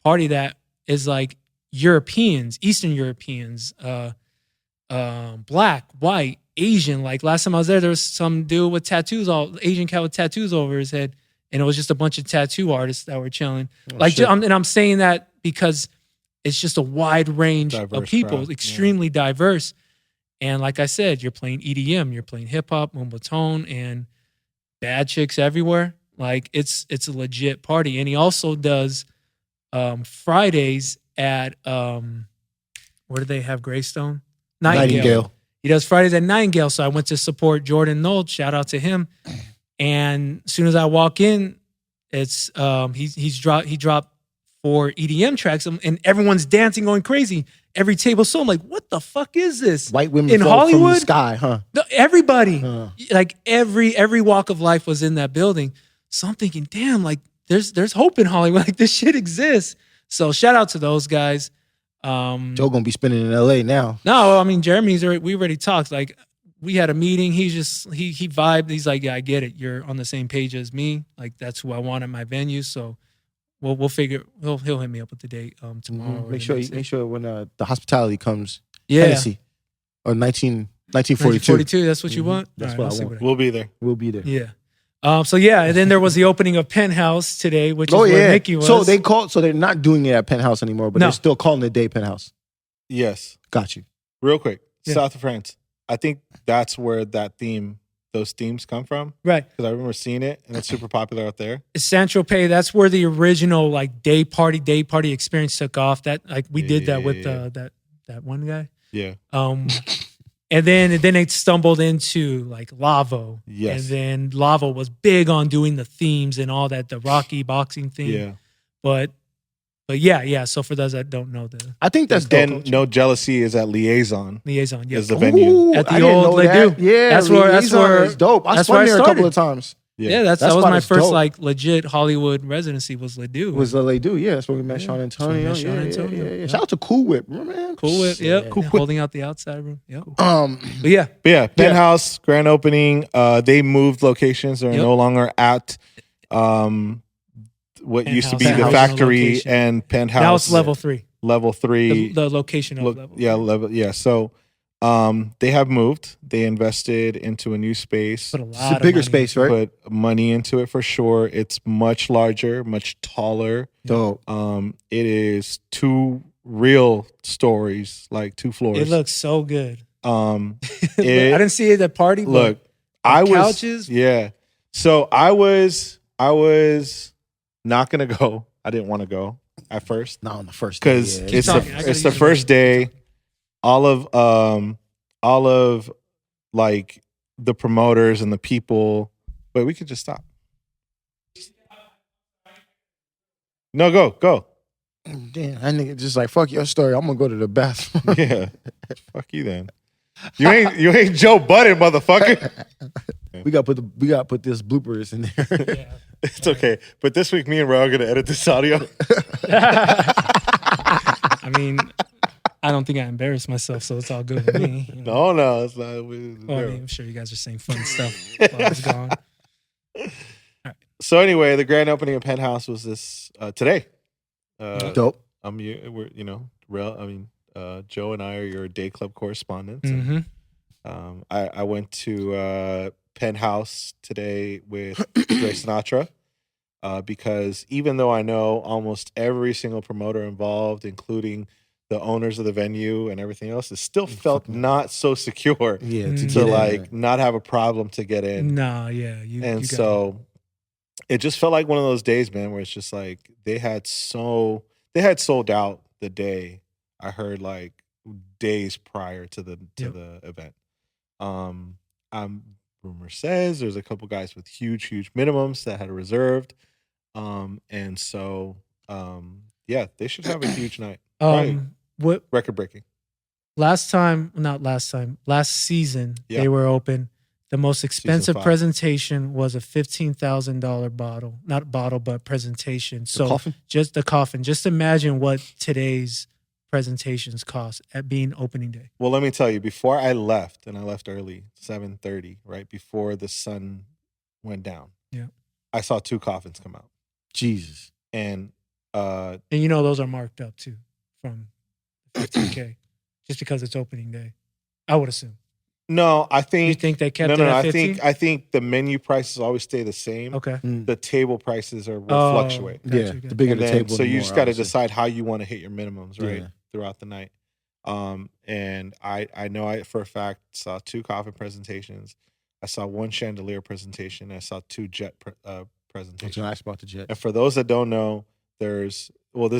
Speaker 2: party that is like Europeans, Eastern Europeans, black, white, Asian. Like last time I was there was some dude with tattoos, Asian cat with tattoos over his head. And it was just a bunch of tattoo artists that were chilling. And I'm saying that because it's just a wide range of people, crowd. Extremely diverse. And like I said, you're playing EDM, you're playing hip hop, moombahton, and bad chicks everywhere. Like it's a legit party. And he also does Fridays at where do they have Greystone? Nightingale. He does Fridays at Nightingale. So I went to support Jordan Nold. Shout out to him. And as soon as I walk in, it's he dropped for EDM tracks, and everyone's dancing, going crazy. Every table. So I'm like, what the fuck is this?
Speaker 3: White women
Speaker 2: in
Speaker 3: fall
Speaker 2: Hollywood,
Speaker 3: from the sky, huh?
Speaker 2: Everybody, like every walk of life was in that building. So I'm thinking, damn, like there's hope in Hollywood. Like this shit exists. So shout out to those guys.
Speaker 3: Joe gonna be spinning in LA now.
Speaker 2: No, I mean we already talked. Like we had a meeting. He vibed. He's like, yeah, I get it. You're on the same page as me. Like that's who I want at my venue. So we'll figure. He'll hit me up with the date tomorrow.
Speaker 3: Make sure when the hospitality comes.
Speaker 2: Yeah.
Speaker 3: Hennessy, or 1942.
Speaker 2: 1942. That's what you want.
Speaker 3: That's
Speaker 2: All
Speaker 3: what
Speaker 2: right,
Speaker 3: I want.
Speaker 1: We'll be there.
Speaker 3: We'll be there.
Speaker 2: Yeah. So yeah, and then there was the opening of Penthouse today, which is where Miki was.
Speaker 3: So they're not doing it at Penthouse anymore, but they're still calling it Day Penthouse.
Speaker 1: Yes.
Speaker 3: Got you.
Speaker 1: Real quick.
Speaker 2: Yeah.
Speaker 1: South of France. I think that's where those themes come from.
Speaker 2: Right.
Speaker 1: Because I remember seeing it and it's super popular out there.
Speaker 2: Saint-Tropez, that's where the original like day party experience took off. That like we did that with that one guy.
Speaker 1: Yeah.
Speaker 2: And then they stumbled into like Lavo.
Speaker 1: Yes.
Speaker 2: And then Lavo was big on doing the themes and all that, the Rocky boxing theme.
Speaker 1: Yeah.
Speaker 2: But yeah. So for those that don't know
Speaker 3: I think that's dope.
Speaker 1: And No Jealousy is at Liaison.
Speaker 2: yeah.
Speaker 1: Is the venue.
Speaker 3: Ooh,
Speaker 2: At the
Speaker 3: I didn't
Speaker 2: old
Speaker 3: know that.
Speaker 2: Ledoux.
Speaker 3: Yeah,
Speaker 2: That's where
Speaker 3: it's dope. I
Speaker 2: that's
Speaker 3: spun
Speaker 2: where I
Speaker 3: there a couple
Speaker 2: started.
Speaker 3: of times.
Speaker 2: Yeah, that
Speaker 3: That
Speaker 2: was
Speaker 3: spot
Speaker 2: my
Speaker 3: is
Speaker 2: first
Speaker 3: dope.
Speaker 2: like legit Hollywood residency was Ledoux.
Speaker 3: It was the Ledoux, yeah. That's where we met Sean Antonio.
Speaker 2: Sean Antonio.
Speaker 3: Yeah. Shout out to Cool Whip, man.
Speaker 2: Cool Whip, yep.
Speaker 3: Cool
Speaker 2: Holding out the outside room. Yep.
Speaker 3: Whip.
Speaker 2: But yeah.
Speaker 1: But yeah, Penthouse, grand opening. They moved locations. They're no longer at what used to be the
Speaker 2: Penthouse
Speaker 1: factory
Speaker 2: location.
Speaker 1: and Penthouse.
Speaker 2: Now it's level 3.
Speaker 1: Level 3.
Speaker 2: The location of level 3.
Speaker 1: Yeah, level. Yeah. So they have moved. They invested into a new space.
Speaker 2: Put a
Speaker 3: It's
Speaker 2: lot
Speaker 3: a
Speaker 2: of
Speaker 3: bigger
Speaker 2: money
Speaker 3: space,
Speaker 2: into
Speaker 3: right?
Speaker 1: Put money into it for sure. It's much larger, much taller.
Speaker 3: Dope.
Speaker 1: It is 2 real stories, like 2 floors.
Speaker 2: It looks so good. I
Speaker 1: it-
Speaker 2: didn't see it at party. But
Speaker 1: Look, I was
Speaker 2: couches?
Speaker 1: Yeah. So I was not gonna go. I didn't want to go at first
Speaker 3: Not on the first day.
Speaker 1: because
Speaker 3: yeah.
Speaker 1: it's
Speaker 2: talking. I gotta
Speaker 1: it's the
Speaker 2: use
Speaker 1: first day. All of like the promoters and the people. Wait, we could just stop. No, go.
Speaker 3: Damn, that nigga just like, fuck your story. I'm gonna go to the bathroom.
Speaker 1: Yeah. Fuck you then. You ain't Joe Budden, motherfucker.
Speaker 3: we gotta put this bloopers in there.
Speaker 2: Yeah.
Speaker 1: It's okay. But this week, me and Rell are gonna edit this audio.
Speaker 2: I mean, I don't think I embarrassed myself, so it's all good with me. You know?
Speaker 1: No, it's not.
Speaker 2: Well, I mean, I'm sure you guys are saying fun stuff while I was gone.
Speaker 1: So anyway, the grand opening of Penthouse was this today.
Speaker 3: Dope.
Speaker 1: We're Rell. I mean, Joe and I are your day club correspondents.
Speaker 2: Mm-hmm.
Speaker 1: And, I went to Penthouse today with Dre Sinatra because even though I know almost every single promoter involved, including the owners of the venue and everything else, it still felt not so secure
Speaker 3: Yeah,
Speaker 2: Mm.
Speaker 1: to like not have a problem to get in.
Speaker 2: Nah, yeah. You got
Speaker 1: So it just felt like one of those days, man, where it's just like they had sold out the day. I heard like days prior to the event. Rumor says there's a couple guys with huge minimums that had reserved. And so they should have a huge night.
Speaker 2: What
Speaker 1: Record breaking.
Speaker 2: last season they were open. The most expensive
Speaker 1: 5.
Speaker 2: presentation was a $15,000 bottle. Not bottle, but presentation. So
Speaker 3: coffin?
Speaker 2: just the coffin. Just imagine what today's presentations cost at being opening day.
Speaker 1: Well, let me tell you, before I left, and I left early, 7:30, right before the sun went down.
Speaker 2: Yeah.
Speaker 1: I saw 2 coffins come out.
Speaker 3: Jesus.
Speaker 1: And
Speaker 2: And you know those are marked up too from 15K. Just because it's opening day. I would assume.
Speaker 1: no, I think
Speaker 2: You think they kept it
Speaker 1: no,
Speaker 2: at
Speaker 1: I
Speaker 2: 15?
Speaker 1: think the menu prices always stay the same.
Speaker 2: Okay.
Speaker 1: The table prices will
Speaker 2: Oh,
Speaker 1: fluctuate.
Speaker 2: gotcha,
Speaker 3: Yeah,
Speaker 2: gotcha.
Speaker 3: the bigger
Speaker 1: And
Speaker 3: the
Speaker 1: then,
Speaker 3: table.
Speaker 1: so
Speaker 3: the
Speaker 1: you
Speaker 3: more,
Speaker 1: just got to
Speaker 3: obviously.
Speaker 1: decide how you want to hit your minimums, right,
Speaker 3: Yeah.
Speaker 1: throughout the night. And I know I for a fact saw 2 coffin presentations. I saw 1 chandelier presentation. I saw 2 jet
Speaker 3: What's
Speaker 1: presentations.
Speaker 3: nice about the jet?
Speaker 1: And for those that don't know, this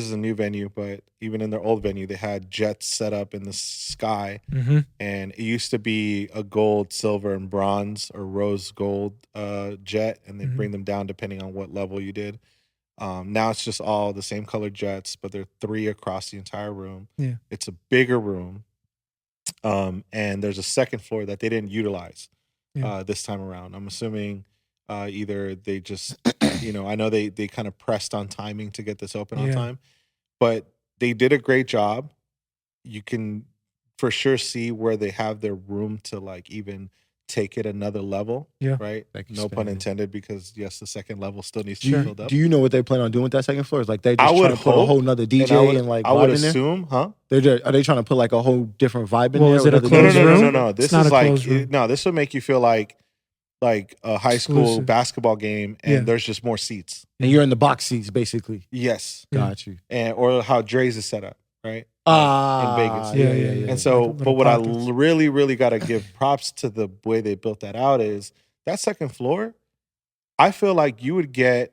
Speaker 1: is a new venue, but even in their old venue, they had jets set up in the sky.
Speaker 2: Mm-hmm.
Speaker 1: And it used to be a gold, silver, and bronze or rose gold jet, and they bring them down depending on what level you did. Now it's just all the same colored jets, but there are 3 across the entire room.
Speaker 2: Yeah.
Speaker 1: It's a bigger room. And there's a second floor that they didn't utilize this time around. I'm assuming either they just, I know they kind of pressed on timing to get this open on time, but they did a great job. You can for sure see where they have their room to like even take it another level. Yeah. Right. No pun intended, because yes, the second level still needs to be filled up.
Speaker 3: Do you know what they plan on doing with that second floor? Is like they just trying to put a whole nother DJ and like
Speaker 1: I would assume, huh?
Speaker 3: Are they trying to put like a whole different vibe in there?
Speaker 2: Is it a closed room?
Speaker 1: No. This is like this would make you feel like a high school basketball game, and there's just more seats.
Speaker 3: And you're in the box seats, basically.
Speaker 1: Yes.
Speaker 3: Got you.
Speaker 1: And or how Dre's is set up, right? In Vegas.
Speaker 3: Yeah.
Speaker 1: And so, but what I really, really got to give props to the way they built that out is that second floor, I feel like you would get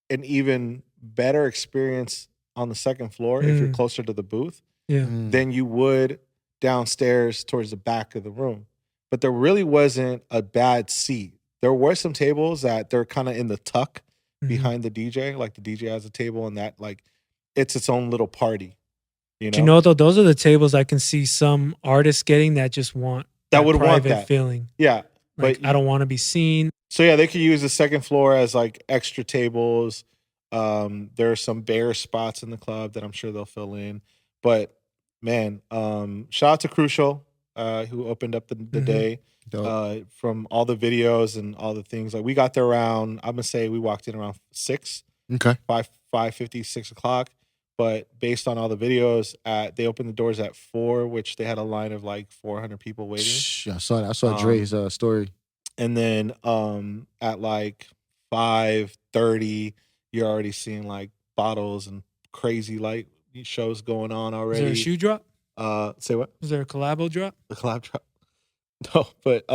Speaker 1: an even better experience on the second floor if you're closer to the booth than you would downstairs towards the back of the room. But there really wasn't a bad seat. There were some tables that they're kind of in the tuck behind the DJ. Like the DJ has a table, and that like it's its own little party. Do
Speaker 2: you know though? Those are the tables I can see some artists getting that just want
Speaker 1: that would
Speaker 2: private
Speaker 1: want that
Speaker 2: feeling.
Speaker 1: Yeah,
Speaker 2: like I don't want to be seen.
Speaker 1: So yeah, they could use the second floor as like extra tables. There are some bare spots in the club that I'm sure they'll fill in. But man, shout out to Crucial, who opened up the day. From all the videos and all the things. Like we got there around, I'm gonna say we walked in around 6.
Speaker 3: Okay.
Speaker 1: 5:50, 6 o'clock. But based on all the videos, they opened the doors at 4, which they had a line of like 400 people waiting.
Speaker 3: I saw that. I saw Dre's story.
Speaker 1: And then at like 5:30, you're already seeing like bottles and crazy light shows going on already.
Speaker 2: Is there a shoe drop?
Speaker 1: Say what?
Speaker 2: Is there a collabo drop?
Speaker 1: A collab drop? No, but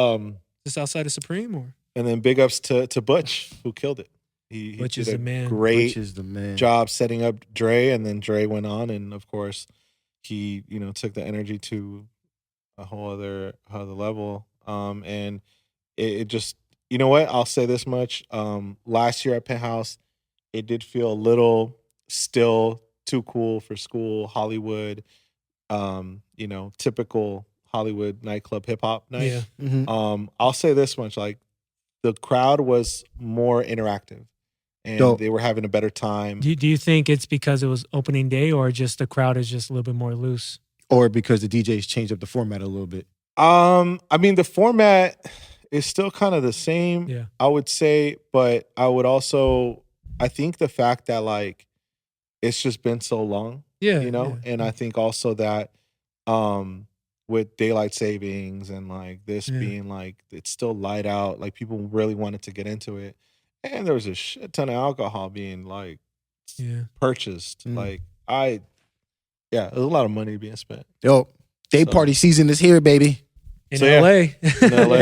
Speaker 2: just outside of Supreme, or?
Speaker 1: And then big ups to Butch, who killed it. He
Speaker 2: Butch
Speaker 1: did
Speaker 2: is the man.
Speaker 1: Great
Speaker 3: Butch is the man.
Speaker 1: Job setting up Dre, and then Dre went on, and of course, he took the energy to a whole other level. And it just, you know what? I'll say this much: last year at Penthouse, it did feel a little still too cool for school, Hollywood. Typical Hollywood nightclub hip hop night. Yeah. I'll say this much: like the crowd was more interactive. And they were having a better time.
Speaker 2: Do you think it's because it was opening day, or just the crowd is just a little bit more loose?
Speaker 3: Or because the DJs changed up the format a little bit?
Speaker 1: I mean, the format is still kind of the same, I would say. But I would also, I think the fact that like it's just been so long, and I think also that with daylight savings and like this being like it's still light out, like people really wanted to get into it. And there was a shit ton of alcohol being like purchased. Like there's a lot of money being spent.
Speaker 3: Day party season is here, baby.
Speaker 2: In LA.
Speaker 1: In LA.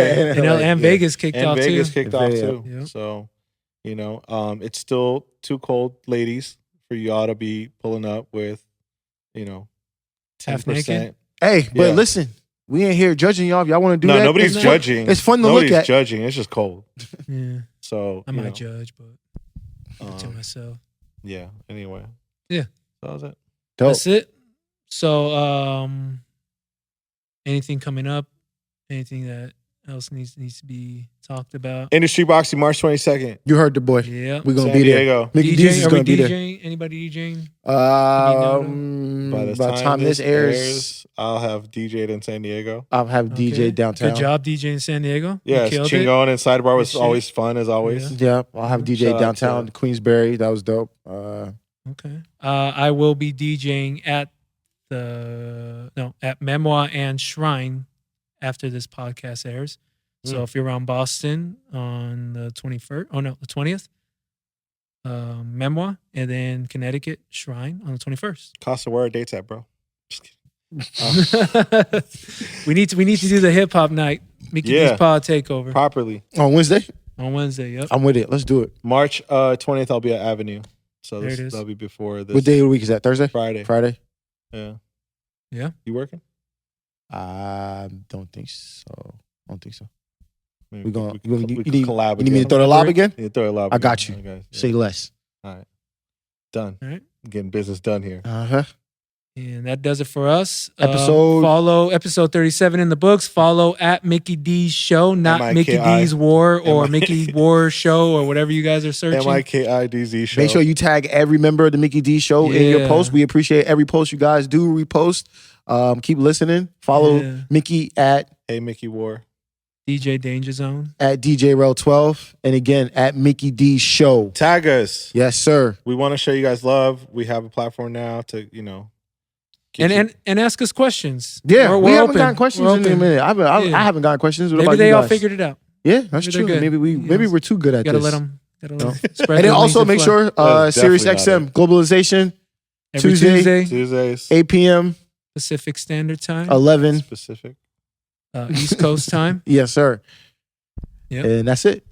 Speaker 2: And Vegas kicked off too.
Speaker 1: Yep. So, it's still too cold, ladies, for y'all to be pulling up with, 10%.
Speaker 3: Hey, but listen, we ain't here judging y'all. If y'all want to do that.
Speaker 1: No, nobody's judging.
Speaker 3: It's fun to look at.
Speaker 1: Nobody's judging. It's just cold.
Speaker 2: Yeah.
Speaker 1: So
Speaker 2: I might judge, but to myself.
Speaker 1: Yeah. Anyway.
Speaker 2: Yeah.
Speaker 1: That was it.
Speaker 2: That's it. So, anything coming up? Anything that else needs to be talked about?
Speaker 1: Industry Boxing, March 22nd.
Speaker 3: You heard the boy.
Speaker 2: Yeah.
Speaker 3: We're gonna
Speaker 1: San
Speaker 3: be
Speaker 1: Diego.
Speaker 3: there. MikiDz is gonna be there.
Speaker 2: Anybody DJing?
Speaker 3: By the time this airs,
Speaker 1: I'll have DJ'd in San Diego.
Speaker 3: I'll have DJ downtown.
Speaker 2: Good job, DJ in San Diego.
Speaker 1: Yeah, Chingon and Sidebar was always fun as always.
Speaker 3: Yeah, I'll have DJ downtown, Queensberry. That was dope.
Speaker 2: Okay. I will be DJing at MikiWAR and Shrine after this podcast airs. So if you're around Boston on the 21st, the 20th, MikiWAR, and then Connecticut, Shrine on the 21st.
Speaker 1: Casa, where are dates at, bro? Just kidding.
Speaker 2: We need to do the hip hop night. MikiDz Pod takeover
Speaker 1: properly
Speaker 3: on Wednesday.
Speaker 2: On Wednesday, yep.
Speaker 3: I'm with it. Let's do it.
Speaker 1: March 20th, I'll be at Avenue. So that'll be before this.
Speaker 3: What day of the week is that? Thursday?
Speaker 1: Friday.
Speaker 2: Yeah.
Speaker 1: You working?
Speaker 3: I don't think so.
Speaker 1: Maybe
Speaker 3: you need
Speaker 1: collab.
Speaker 3: You need me to throw the lob again?
Speaker 1: Yeah, throw a lob.
Speaker 3: I got you. Say less.
Speaker 1: All right. Done.
Speaker 2: All right.
Speaker 1: Getting business done here.
Speaker 2: And that does it for us.
Speaker 3: Episode
Speaker 2: episode 37 in the books. Follow at MikiDz Show, not MikiDz War or MikiWAR Show or whatever you guys are searching.
Speaker 1: MikiDz Show.
Speaker 3: Make sure you tag every member of the MikiDz Show in your post. We appreciate every post you guys do repost. Keep listening. Follow Miki at
Speaker 1: Hey MikiWAR.
Speaker 2: DJ Dainjazone.
Speaker 3: At DJ Rell 12. And again, at MikiDz Show.
Speaker 1: Tag us.
Speaker 3: Yes, sir.
Speaker 1: We want to show you guys love. We have a platform now to,
Speaker 2: And ask us questions.
Speaker 3: Yeah, we haven't
Speaker 2: open.
Speaker 3: gotten questions in a minute. I haven't gotten questions. What
Speaker 2: maybe
Speaker 3: about
Speaker 2: they
Speaker 3: you
Speaker 2: all
Speaker 3: guys?
Speaker 2: figured it out.
Speaker 3: Yeah, that's true. Maybe we're too good at
Speaker 2: gotta
Speaker 3: this.
Speaker 2: let them. Spread
Speaker 3: and then also make sure SiriusXM Globalization
Speaker 2: every
Speaker 3: Tuesdays 8 p.m.
Speaker 2: Pacific Standard Time.
Speaker 3: 11
Speaker 1: Pacific.
Speaker 2: East Coast time.
Speaker 3: Yes, sir.
Speaker 2: Yep.
Speaker 3: And that's it.